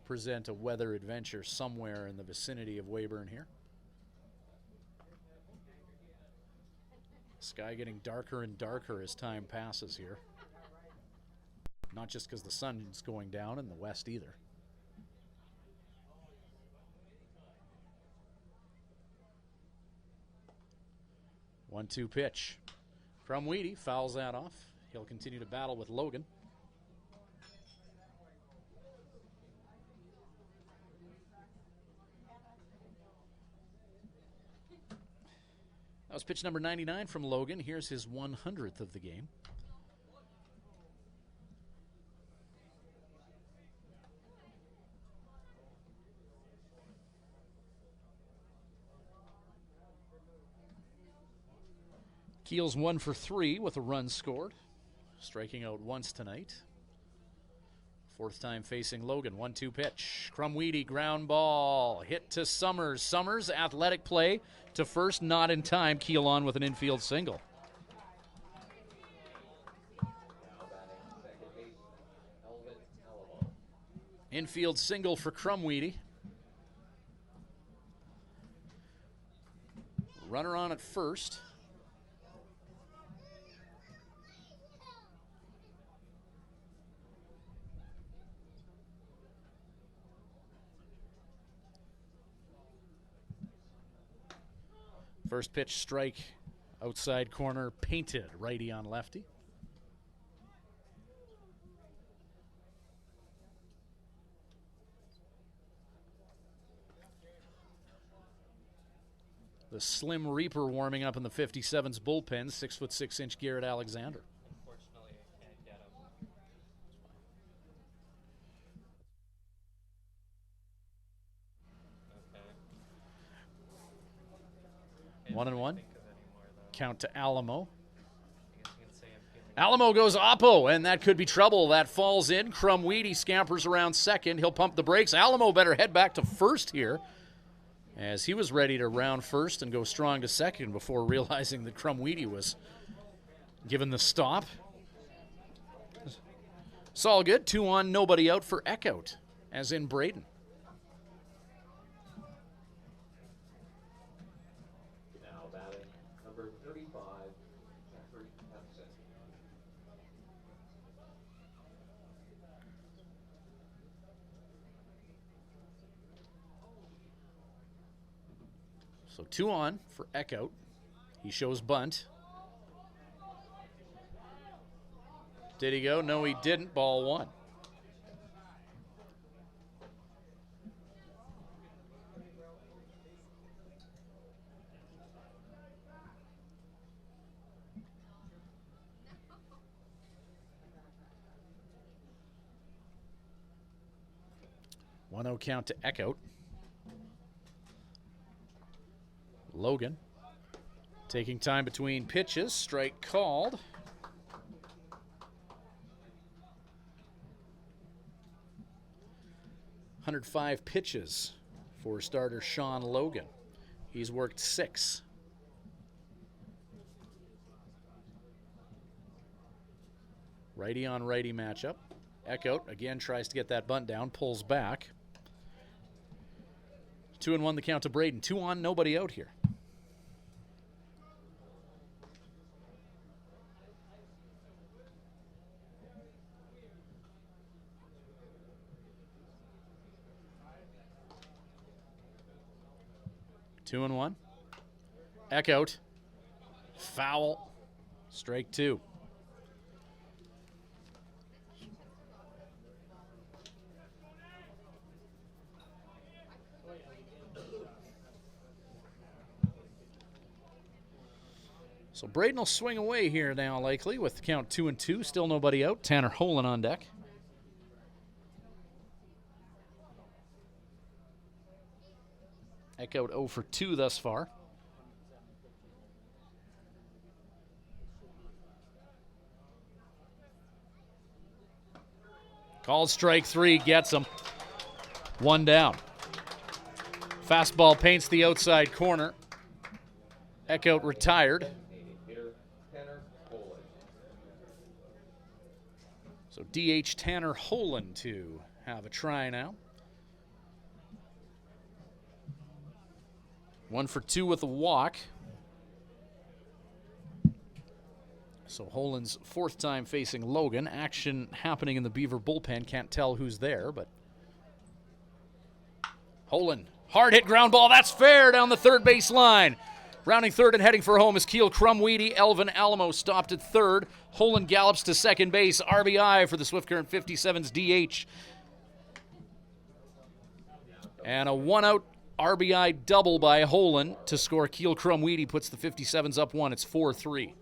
present a weather adventure somewhere in the vicinity of Weyburn here. Sky getting darker and darker as time passes here. Not just because the sun is going down in the west either. One-two pitch. Crumweedy fouls that off. He'll continue to battle with Logan. That was pitch number 99 from Logan. Here's his 100th of the game. Keel's 1 for 3 with a run scored, striking out once tonight. Fourth time facing Logan. 1-2 pitch. Crumweedy ground ball hit to Summers. Summers athletic play to first, not in time. Keel on with an infield single. Infield single for Crumweedy. Runner on at first. First pitch strike, outside corner, painted, righty on lefty. The Slim Reaper warming up in the 57's bullpen, 6'6" Garrett Alexander. Unfortunately, I can't get him. Okay. 1-1. Think of any more, though. Count to Alamo. I guess you can say I'm feeling Alamo goes oppo, and that could be trouble. That falls in. Crumweedy scampers around second. He'll pump the brakes. Alamo better head back to first here, as he was ready to round first and go strong to second before realizing that Crumweedy was given the stop. It's all good. 2 on, nobody out for Eckhout, as in Braden. Now batting, number 35, Jeffrey Hudson. So 2 on for Eckhout. He shows bunt. Did he go? No, he didn't. Ball 1. One-0 count to Eckhout. Logan taking time between pitches. Strike called. .105 pitches for starter Sean Logan. He's worked 6. Righty on righty matchup. Eckhout again tries to get that bunt down, pulls back. 2-1 the count to Braden. 2 on, nobody out here. Two and 1. Eckhout. Foul. Strike 2. So Braden will swing away here now, likely, with the count 2-2. Still nobody out. Tanner Holen on deck. Eckhout 0 for 2 thus far. Called strike 3, gets him. 1 down. Fastball paints the outside corner. Eckhout retired. So DH Tanner Holen to have a try now. 1 for 2 with a walk. So Holen's 4th time facing Logan. Action happening in the Beaver bullpen. Can't tell who's there, but Holen, hard hit ground ball. That's fair down the third base line. Rounding third and heading for home is Keel Crumweedy. Elvin Alamo stopped at third. Holen gallops to second base. RBI for the Swift Current 57's DH. And a 1-out RBI double by Holen to score. Keel Crumweedy puts the 57's up 1. It's 4-3.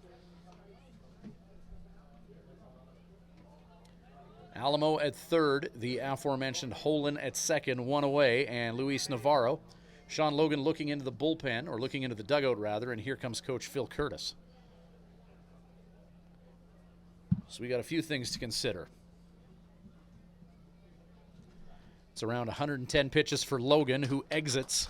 Alamo at third. The aforementioned Holen at second. 1 away. And Luis Navarro. Sean Logan looking into the bullpen, or looking into the dugout rather, and here comes Coach Phil Curtis. So we got a few things to consider. It's around 110 pitches for Logan, who exits.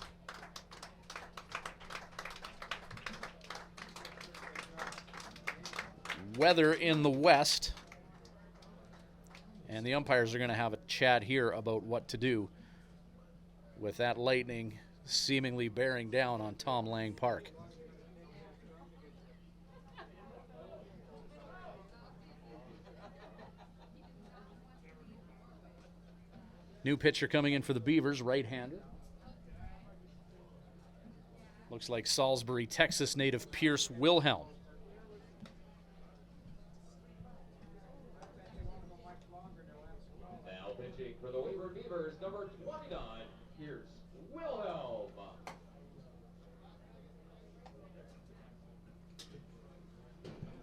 Weather in the west. And the umpires are going to have a chat here about what to do with that lightning seemingly bearing down on Tom Lang Park. New pitcher coming in for the Beavers, right-hander. Looks like Salisbury, Texas native Pierce Wilhelm. Now pitching for the Weyburn Beavers, number 29, Pierce Wilhelm.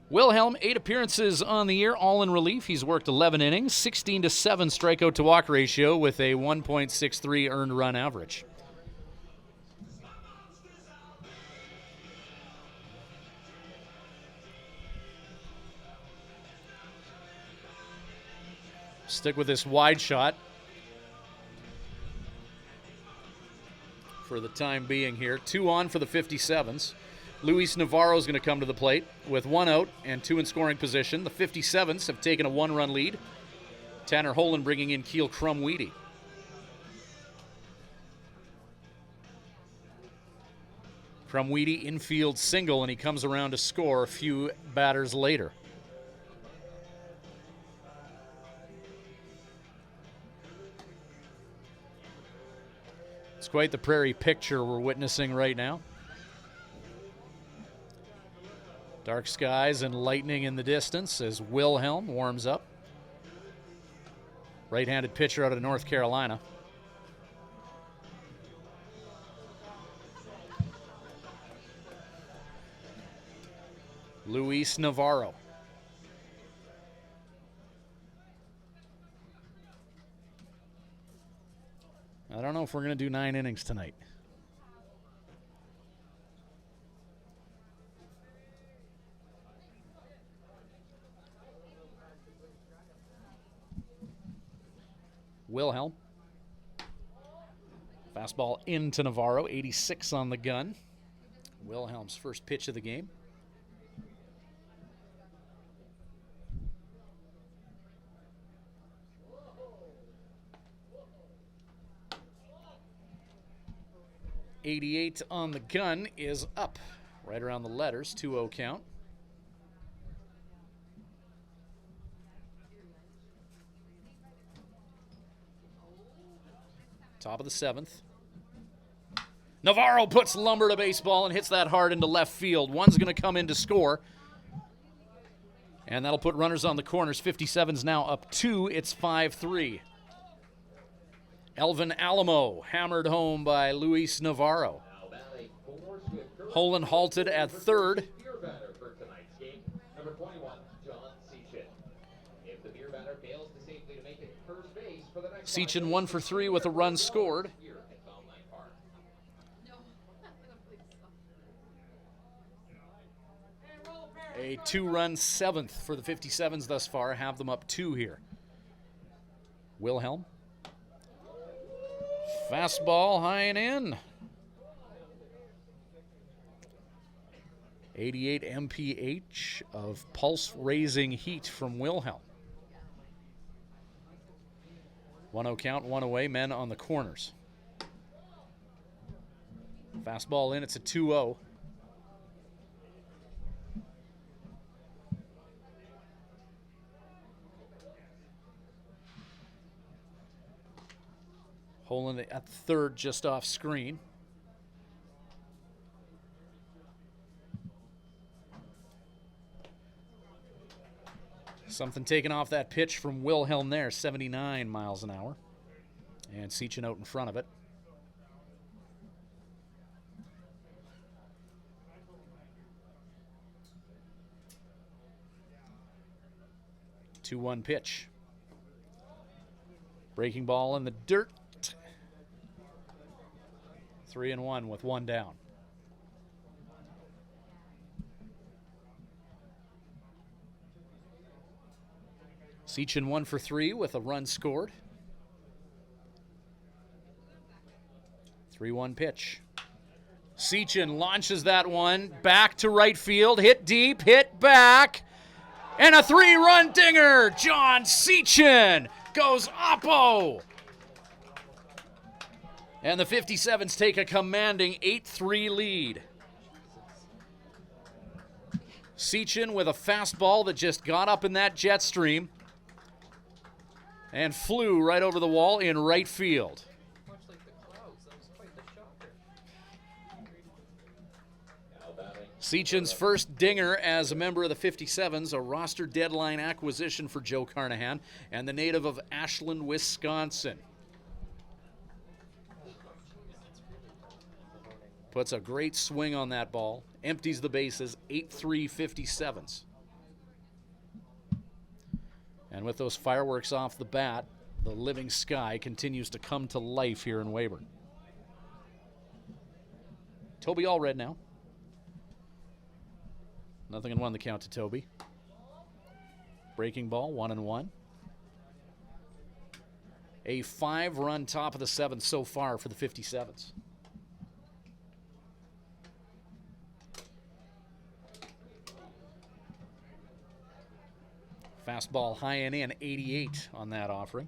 Wilhelm, 8 appearances on the year, all in relief. He's worked 11 innings, 16-7 strikeout to walk ratio with a 1.63 earned run average. Stick with this wide shot for the time being here. 2 on for the 57's. Luis Navarro is going to come to the plate with 1 out and 2 in scoring position. The 57's have taken a 1-run lead. Tanner Holen bringing in Keel Crumweedy. Crumweedy infield single, and he comes around to score a few batters later. It's quite the prairie picture we're witnessing right now. Dark skies and lightning in the distance as Wilhelm warms up. Right-handed pitcher out of North Carolina. Luis Navarro. I don't know if we're going to do 9 innings tonight. Wilhelm. Fastball into Navarro, 86 on the gun. Wilhelm's first pitch of the game. .88 on the gun is up, right around the letters, 2-0 count. Top of the 7th. Navarro puts lumber to baseball and hits that hard into left field. One's going to come in to score. And that'll put runners on the corners. 57's now up 2. It's 5-3. Elvin Alamo hammered home by Luis Navarro. Holen halted at third. Sechin 1 for 3 with a run scored. A 2-run 7th for the 57's thus far. Have them up 2 here. Wilhelm. Fastball high and in. 88 mph of pulse-raising heat from Wilhelm. 1-0 count, 1 away, men on the corners. Fastball in, it's a 2-0. Holen at third, just off screen. Something taken off that pitch from Wilhelm there, 79 miles an hour. And Sechin out in front of it. Two 2-1 pitch. Breaking ball in the dirt. 3-1 with 1 down. Sechin 1 for 3 with a run scored. 3-1 pitch. Sechin launches that one back to right field. Hit deep, hit back. And a 3-run dinger. John Sechin goes oppo. And the 57's take a commanding 8-3 lead. Sechin with a fastball that just got up in that jet stream and flew right over the wall in right field. Seachen's first dinger as a member of the 57's, a roster deadline acquisition for Joe Carnahan, and the native of Ashland, Wisconsin. Puts a great swing on that ball, empties the bases, 8-3 57's. And with those fireworks off the bat, the living sky continues to come to life here in Weyburn. Toby Allred now. Nothing in one, the count to Toby. Breaking ball, 1-1. A 5-run top of the 7th so far for the 57's. Fastball high and in, 88 on that offering.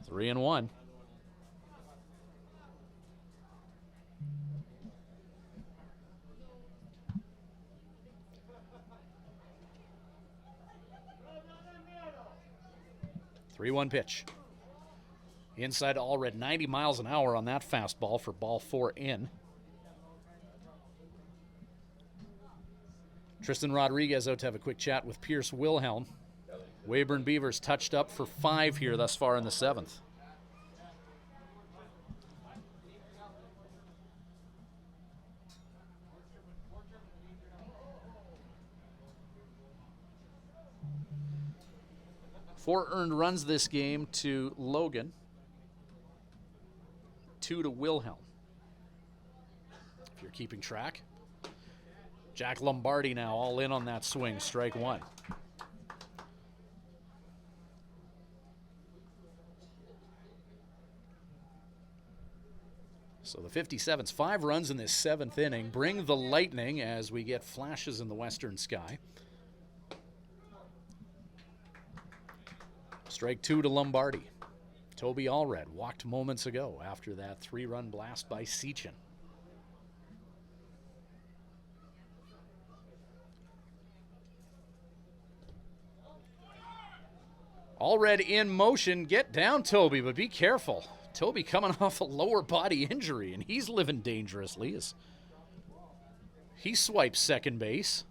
Three and one. Three-one pitch. Inside to Allred, 90 miles an hour on that fastball for ball 4 in. Tristan Rodriguez out to have a quick chat with Pierce Wilhelm. Weyburn Beavers touched up for 5 here thus far in the 7th. Four earned runs this game to Logan. 2 to Wilhelm. If you're keeping track. Jack Lombardi now all in on that swing, strike 1. So the 57's 5 runs in this 7th inning bring the lightning as we get flashes in the western sky. Strike 2 to Lombardi. Toby Allred walked moments ago after that 3-run blast by Seachin. Allred in motion. Get down, Toby, but be careful. Toby coming off a lower body injury, and he's living dangerously as he swipes second base.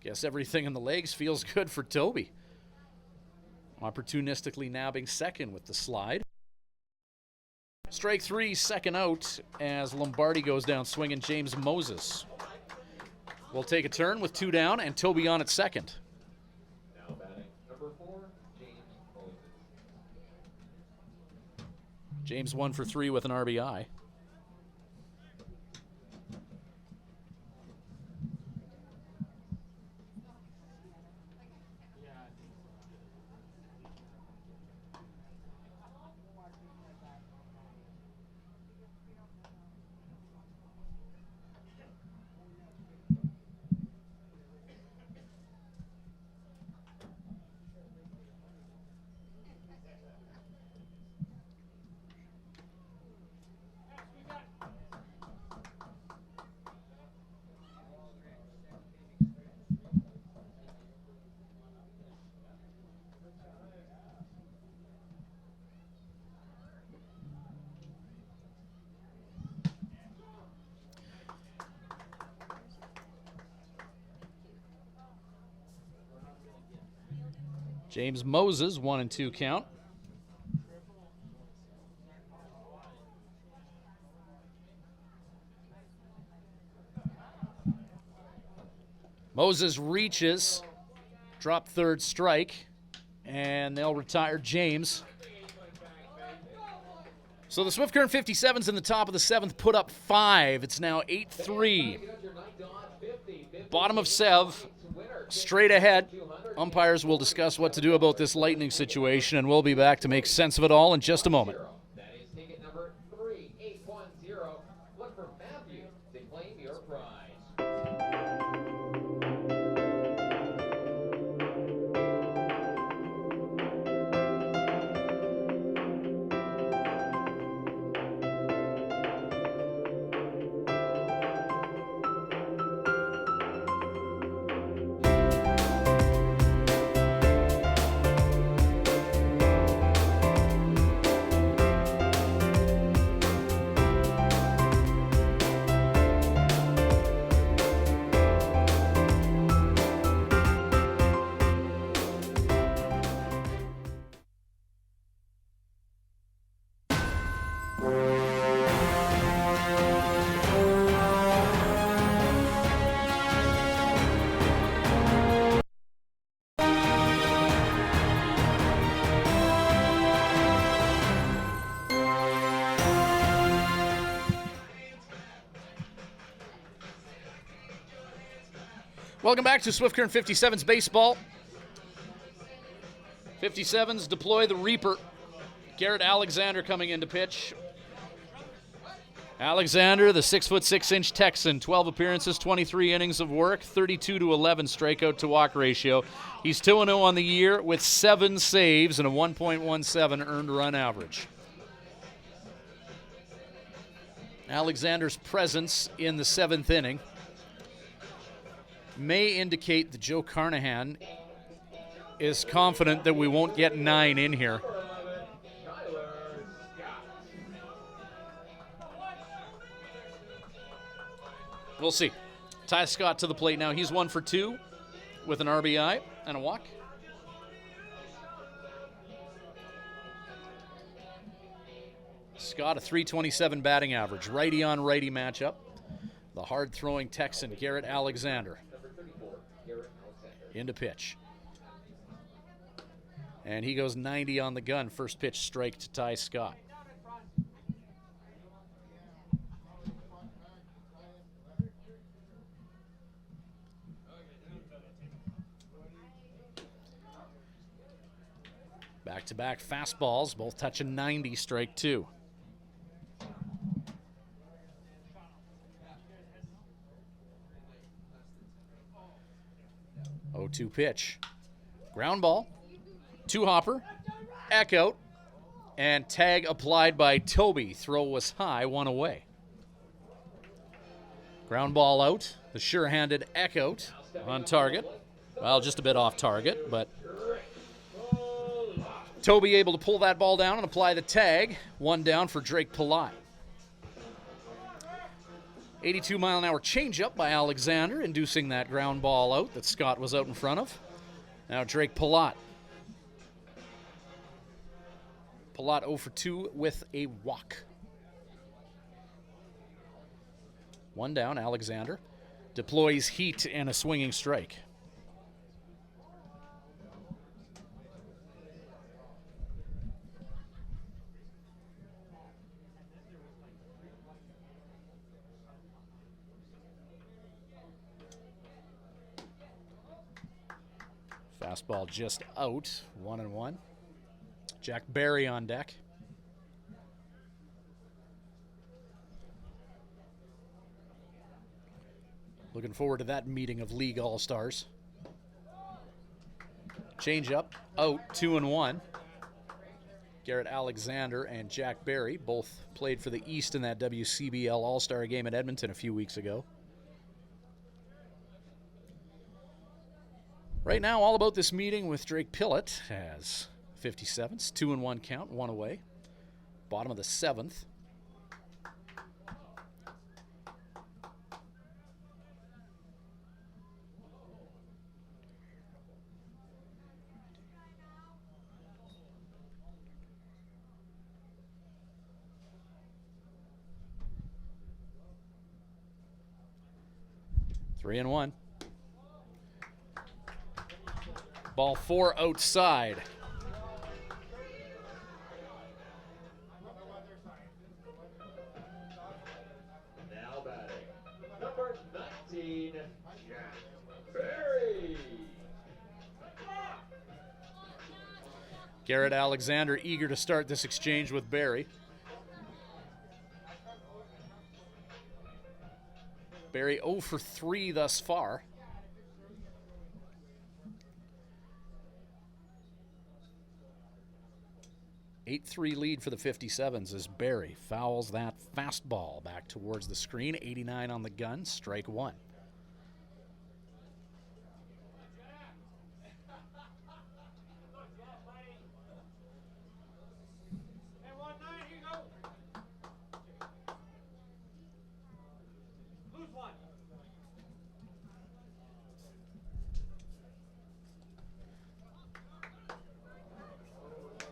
Guess everything in the legs feels good for Toby. Opportunistically nabbing second with the slide. Strike 3, second out as Lombardi goes down swinging. James Moses will take a turn with 2 down and Toby on at second. Now batting number 4, James Moses. James 1 for 3 with an RBI. James Moses, 1 and 2 count. Moses reaches, drop third strike, and they'll retire James. So the Swift Current 57's in the top of the 7th put up 5. It's now 8-3. Bottom of Sev, straight ahead. Umpires will discuss what to do about this lightning situation, and we'll be back to make sense of it all in just a moment. That is ticket number 3810. Look for Matthew to claim your prize. Welcome back to Swift Current 57's baseball. 57's deploy the Reaper. Garrett Alexander coming in to pitch. Alexander, the 6'6" Texan, 12 appearances, 23 innings of work, 32-11 strikeout to walk ratio. He's 2-0 on the year with 7 saves and a 1.17 earned run average. Alexander's presence in the 7th inning may indicate that Joe Carnahan is confident that we won't get 9 in here. We'll see. Ty Scott to the plate now. He's 1 for 2 with an RBI and a walk. Scott, a .327 batting average. Righty on righty matchup. The hard-throwing Texan, Garrett Alexander. Into pitch. And he goes 90 on the gun. First pitch strike to Ty Scott. Back-to-back fastballs, both touching 90, strike 2. .02 pitch. Ground ball. 2-hopper. Echout. And tag applied by Toby. Throw was high, 1 away. Ground ball out. The sure-handed Echout on target. Well, just a bit off target, but Toby able to pull that ball down and apply the tag. 1 down for Drake Palat. 82-mile-an-hour changeup by Alexander, inducing that ground ball out that Scott was out in front of. Now Drake Palat. Palat 0 for 2 with a walk. 1 down, Alexander deploys heat and a swinging strike. Fastball just out, 1-1. Jack Barry on deck. Looking forward to that meeting of league all-stars. Changeup, out, 2-1. Garrett Alexander and Jack Barry both played for the East in that WCBL All-Star game at Edmonton a few weeks ago. Right now, all about this meeting with Drake Pillett as 57's, 2-1 count, 1 away. Bottom of the 7th. Three and 1. Ball 4 outside. Now batting, number 19, Jack Barry. Garrett Alexander eager to start this exchange with Barry. Barry 0 for 3 thus far. Eight-3 lead for the 57's as Barry fouls that fastball back towards the screen. 89 on the gun, strike 1.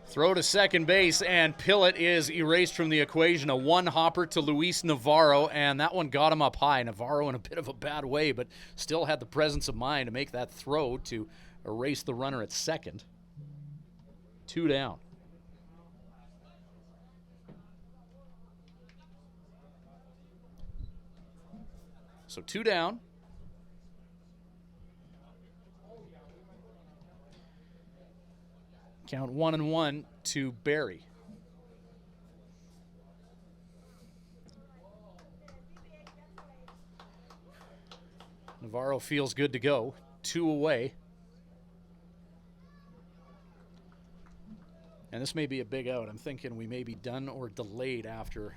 Throw to second base, and Pillett is erased from the equation. A 1-hopper to Luis Navarro, and that one got him up high. Navarro in a bit of a bad way, but still had the presence of mind to make that throw to erase the runner at second. 2 down. So 2 down. Count 1-1 to Barry. Navarro feels good to go. 2 away. And this may be a big out. I'm thinking we may be done or delayed after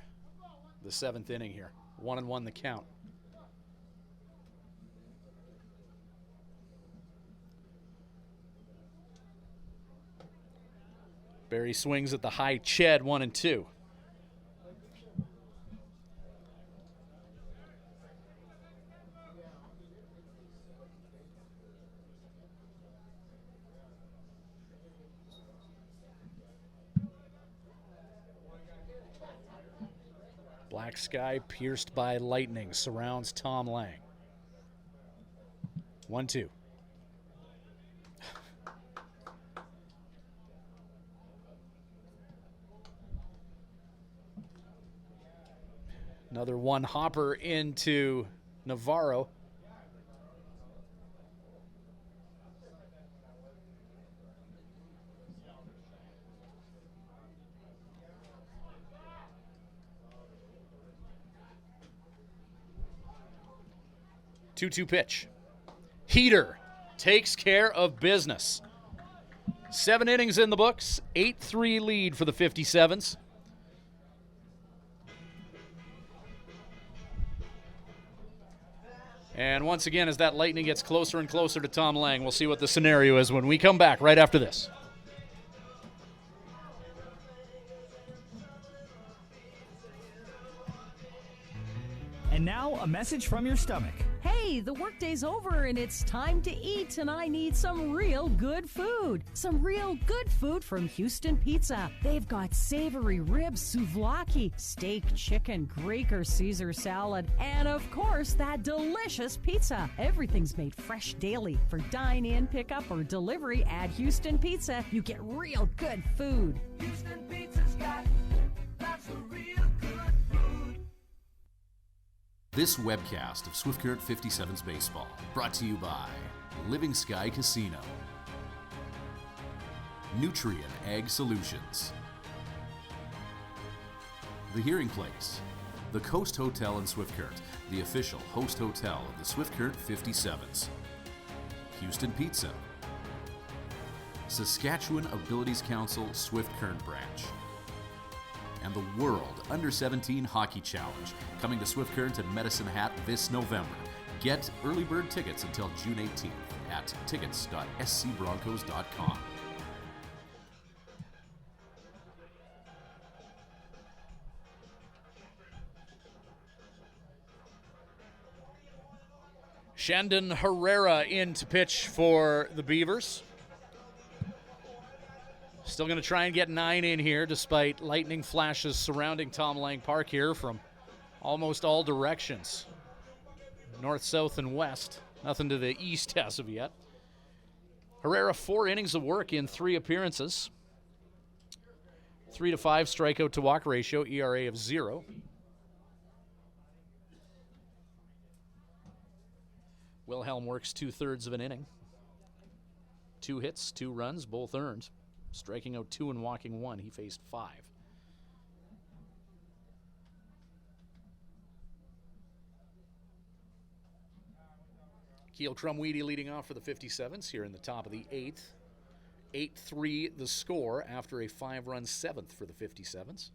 the 7th inning here. 1-1 the count. Barry swings at the high Ched, 1-2. Black sky pierced by lightning surrounds Tom Lang. 1-2. Another one hopper into Navarro. Two-two pitch. Heater takes care of business. 7 innings in the books, 8-3 lead for the 57's. And once again, as that lightning gets closer and closer to Tom Lang, we'll see what the scenario is when we come back right after this. And now, a message from your stomach. Hey, the workday's over and it's time to eat, and I need some real good food. Some real good food from Houston Pizza. They've got savory ribs, souvlaki, steak, chicken, Greek or Caesar salad, and of course, that delicious pizza. Everything's made fresh daily. For dine-in, pickup, or delivery at Houston Pizza, you get real good food. Houston Pizza's got lots of real good food. This webcast of Swift Current 57's Baseball brought to you by Living Sky Casino, Nutrien Ag Solutions, The Hearing Place, the Coast Hotel in Swift Current, the official host hotel of the Swift Current 57's, Houston Pizza, Saskatchewan Abilities Council Swift Current Branch, and the World Under-17 Hockey Challenge, coming to Swift Current and Medicine Hat this November. Get early bird tickets until June 18th at tickets.scbroncos.com. Shandon Herrera in to pitch for the Beavers. Still going to try and get 9 in here despite lightning flashes surrounding Tom Lang Park here from almost all directions. North, south, and west. Nothing to the east as of yet. Herrera, 4 innings of work in 3 appearances. 3-5 strikeout to walk ratio, ERA of 0. Wilhelm works 2/3 of an inning. 2 hits, 2 runs, both earned. Striking out 2 and walking 1. He faced 5. Keel Crumweedy leading off for the 57's here in the top of the 8th. 8-3 the score after a 5-run 7th for the 57's.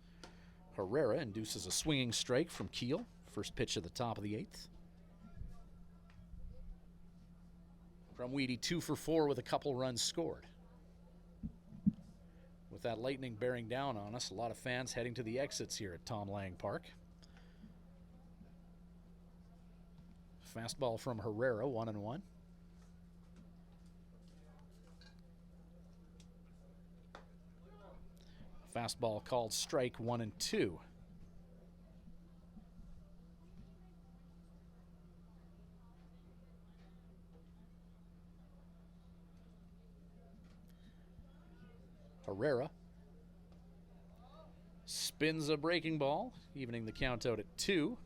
Herrera induces a swinging strike from Keel. First pitch at the top of the 8th. Crumweedy 2 for 4 with a couple runs scored. With that lightning bearing down on us, a lot of fans heading to the exits here at Tom Lang Park. Fastball from Herrera, 1-1. Fastball called strike, 1-2. Herrera spins a breaking ball, evening the count out at 2.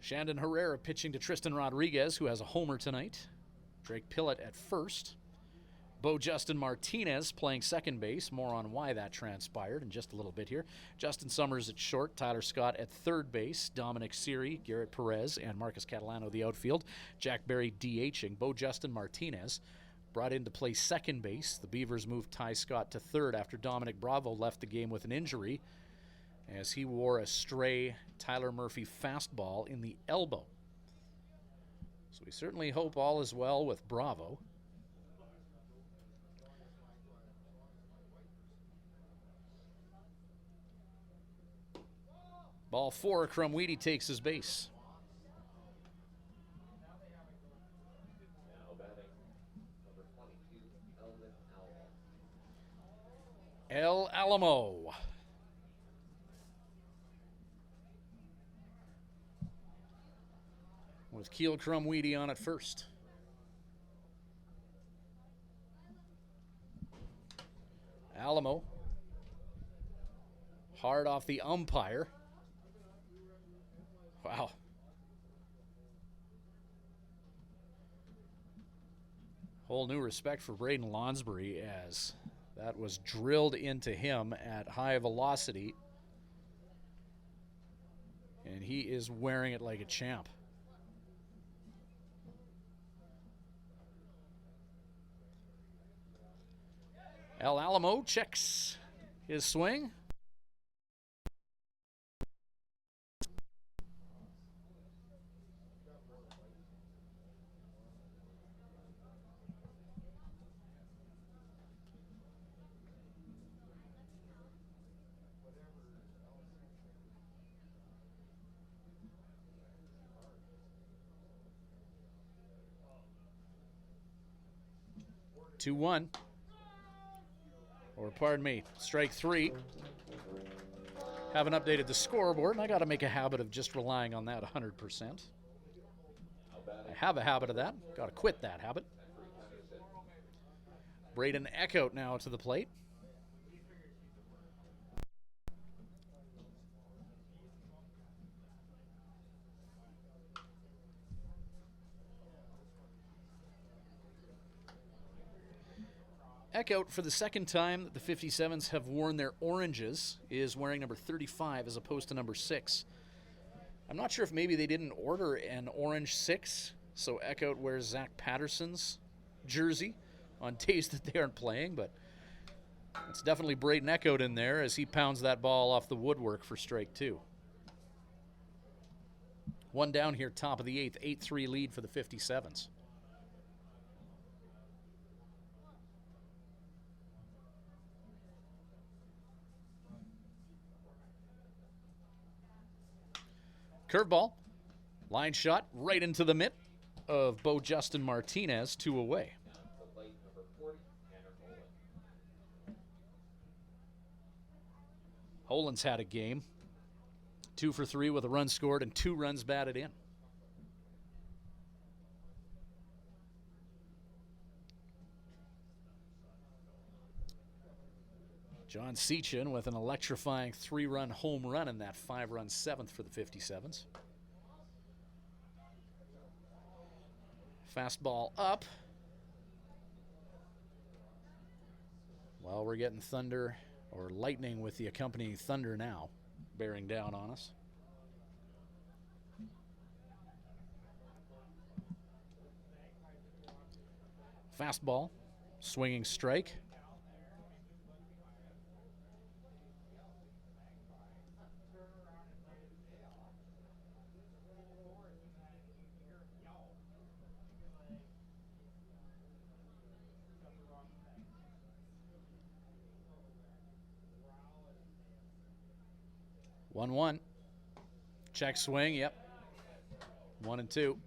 Shandon Herrera pitching to Tristan Rodriguez, who has a homer tonight. Drake Pillett at first. Bo Justin Martinez playing second base. More on why that transpired in just a little bit here. Justin Summers at short. Tyler Scott at third base. Dominic Siri, Garrett Perez, and Marcus Catalano the outfield. Jack Berry DHing. Bo Justin Martinez brought in to play second base. The Beavers moved Ty Scott to third after Dominic Bravo left the game with an injury as he wore a stray Tyler Murphy fastball in the elbow. So we certainly hope all is well with Bravo. Ball 4, Crumweedy takes his base. Now batting, number 22, Elvin Alamo. El Alamo. With Keel Crumweedy on at first. Alamo. Hard off the umpire. Wow. Whole new respect for Braden Lonsbury as that was drilled into him at high velocity. And he is wearing it like a champ. El Alamo checks his swing. Two one. Or pardon me, strike three. Haven't updated the scoreboard, and I got to make a habit of just relying on that 100%. I have a habit of that. Got to quit that habit. Braden Eckhout now to the plate. Eckhout, for the second time that the 57's have worn their oranges, is wearing number 35 as opposed to number 6. I'm not sure if maybe they didn't order an orange 6, so Eckhout wears Zach Patterson's jersey on days that they aren't playing, but it's definitely Braden Eckhout in there as he pounds that ball off the woodwork for strike 2. One down here, top of the 8th, 8-3 lead for the 57's. Curveball, line shot right into the mitt of Bo Justin Martinez, 2 away. Holen's had a game, 2 for 3 with a run scored and 2 runs batted in. John Sechin with an electrifying 3-run home run in that 5-run 7th for the 57's. Fastball up. Well, we're getting thunder or lightning with the accompanying thunder now bearing down on us. Fastball, swinging strike. One. Check swing, yep. 1 and 2.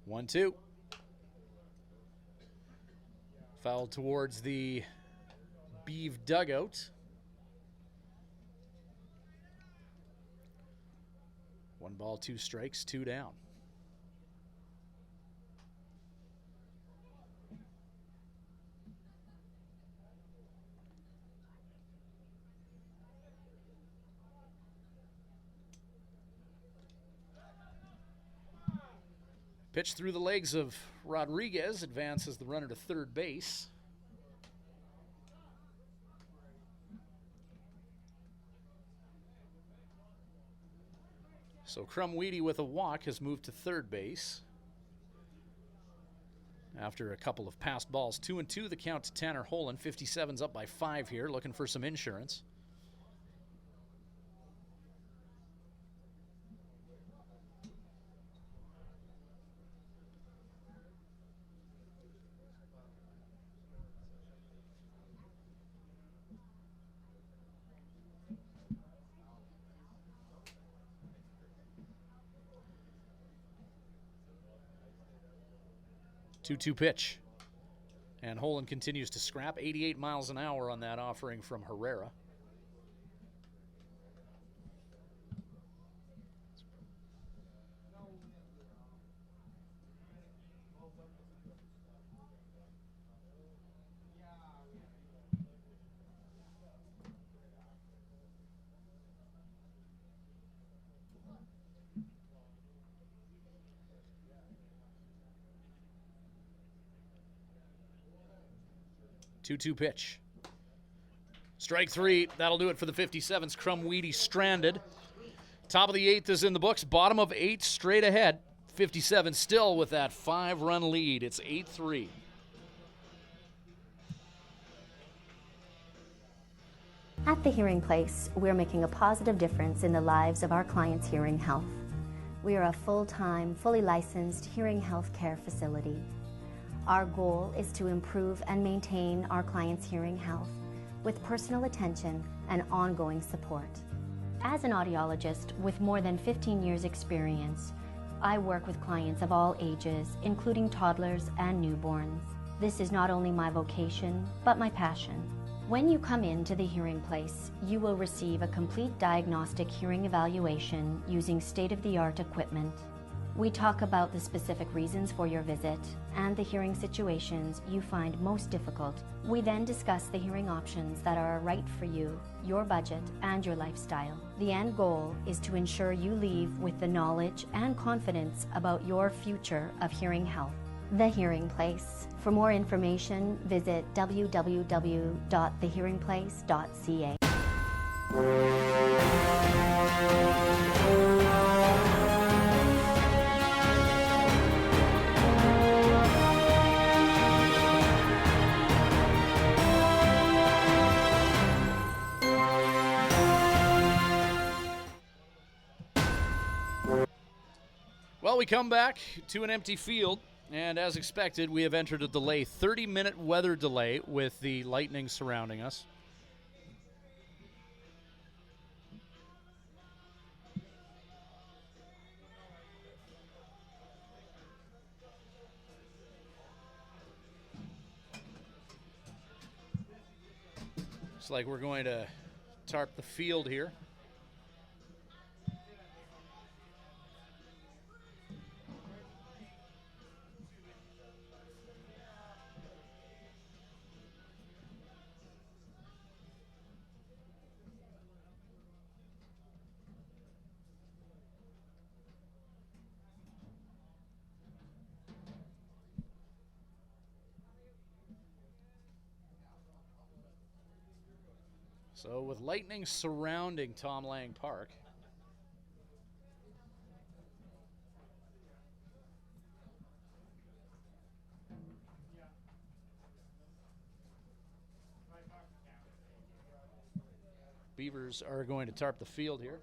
One, 2. Foul towards the Beav dugout. 1 ball, 2 strikes, 2 down. Pitch through the legs of Rodriguez, advances the runner to third base. So Crumweedy with a walk has moved to third base. After a couple of passed balls, 2-2 the count to Tanner Holen. 57's up by 5 here, looking for some insurance. Two-two pitch. And Holen continues to scrap. 88 miles an hour on that offering from Herrera. Two-two pitch. Strike three. That'll do it for the 57's. Crumweedy stranded. Top of the 8th is in the books. Bottom of 8 straight ahead. 57 still with that 5-run lead. It's 8-3. At the Hearing Place, we're making a positive difference in the lives of our clients' hearing health. We are a full-time, fully licensed hearing health care facility. Our goal is to improve and maintain our clients' hearing health with personal attention and ongoing support. As an audiologist with more than 15 years' experience, I work with clients of all ages, including toddlers and newborns. This is not only my vocation, but my passion. When you come into the Hearing Place, you will receive a complete diagnostic hearing evaluation using state-of-the-art equipment. We talk about the specific reasons for your visit and the hearing situations you find most difficult. We then discuss the hearing options that are right for you, your budget, and your lifestyle. The end goal is to ensure you leave with the knowledge and confidence about your future of hearing health. The Hearing Place. For more information, visit www.thehearingplace.ca. Well, we come back to an empty field, and as expected, we have entered a delay, 30-minute weather delay with the lightning surrounding us. Looks like we're going to tarp the field here. So with lightning surrounding Tom Lang Park, Beavers are going to tarp the field here.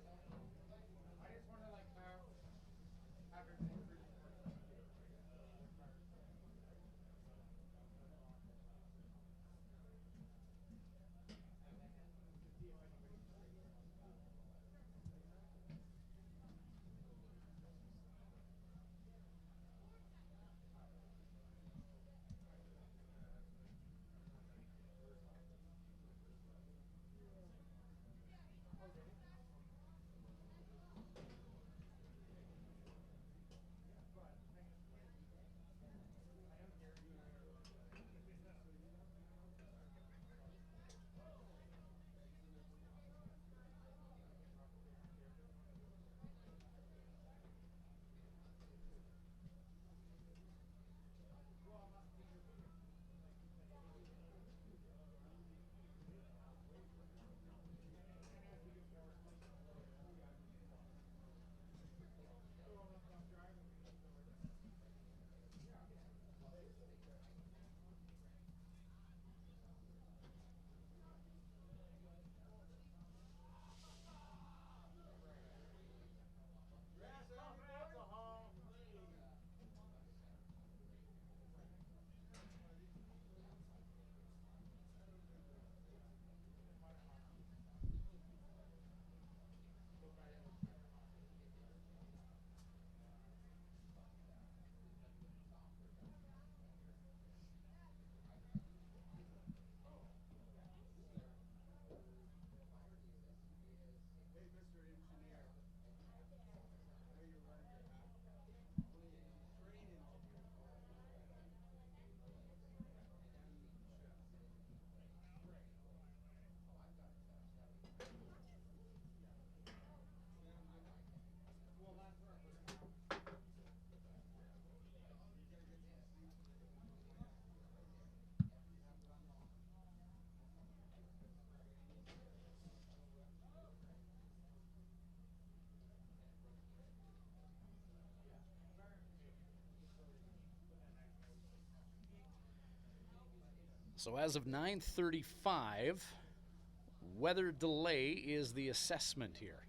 So as of 9:35, weather delay is the assessment here.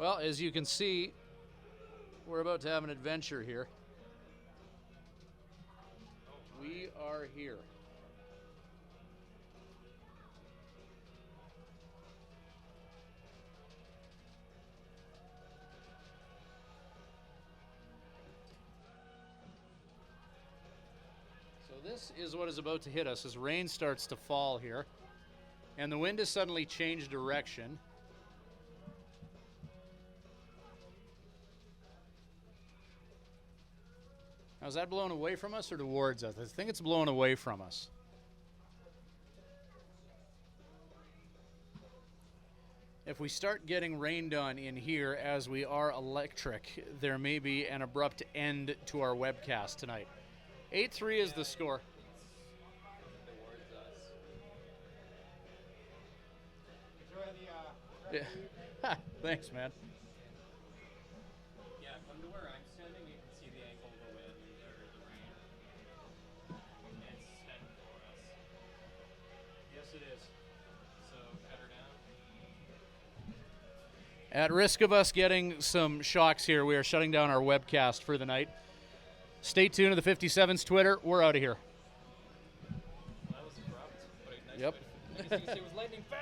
Well, as you can see, we're about to have an adventure here. We are here. So this is what is about to hit us as rain starts to fall here. And the wind has suddenly changed direction. Now, is that blown away from us or towards us? I think it's blown away from us. If we start getting rained on in here as we are electric, there may be an abrupt end to our webcast tonight. 8-3 is the score. Yeah. Thanks, man. Yeah, come to where I'm standing, you can see the angle of the wind or the rain. It's heading for us. Yes, it is. So, cut her down. At risk of us getting some shocks here, we are shutting down our webcast for the night. Stay tuned to the 57's Twitter. We're out of here. That was abrupt, but a nice Yep. way to finish. It was lightning fast.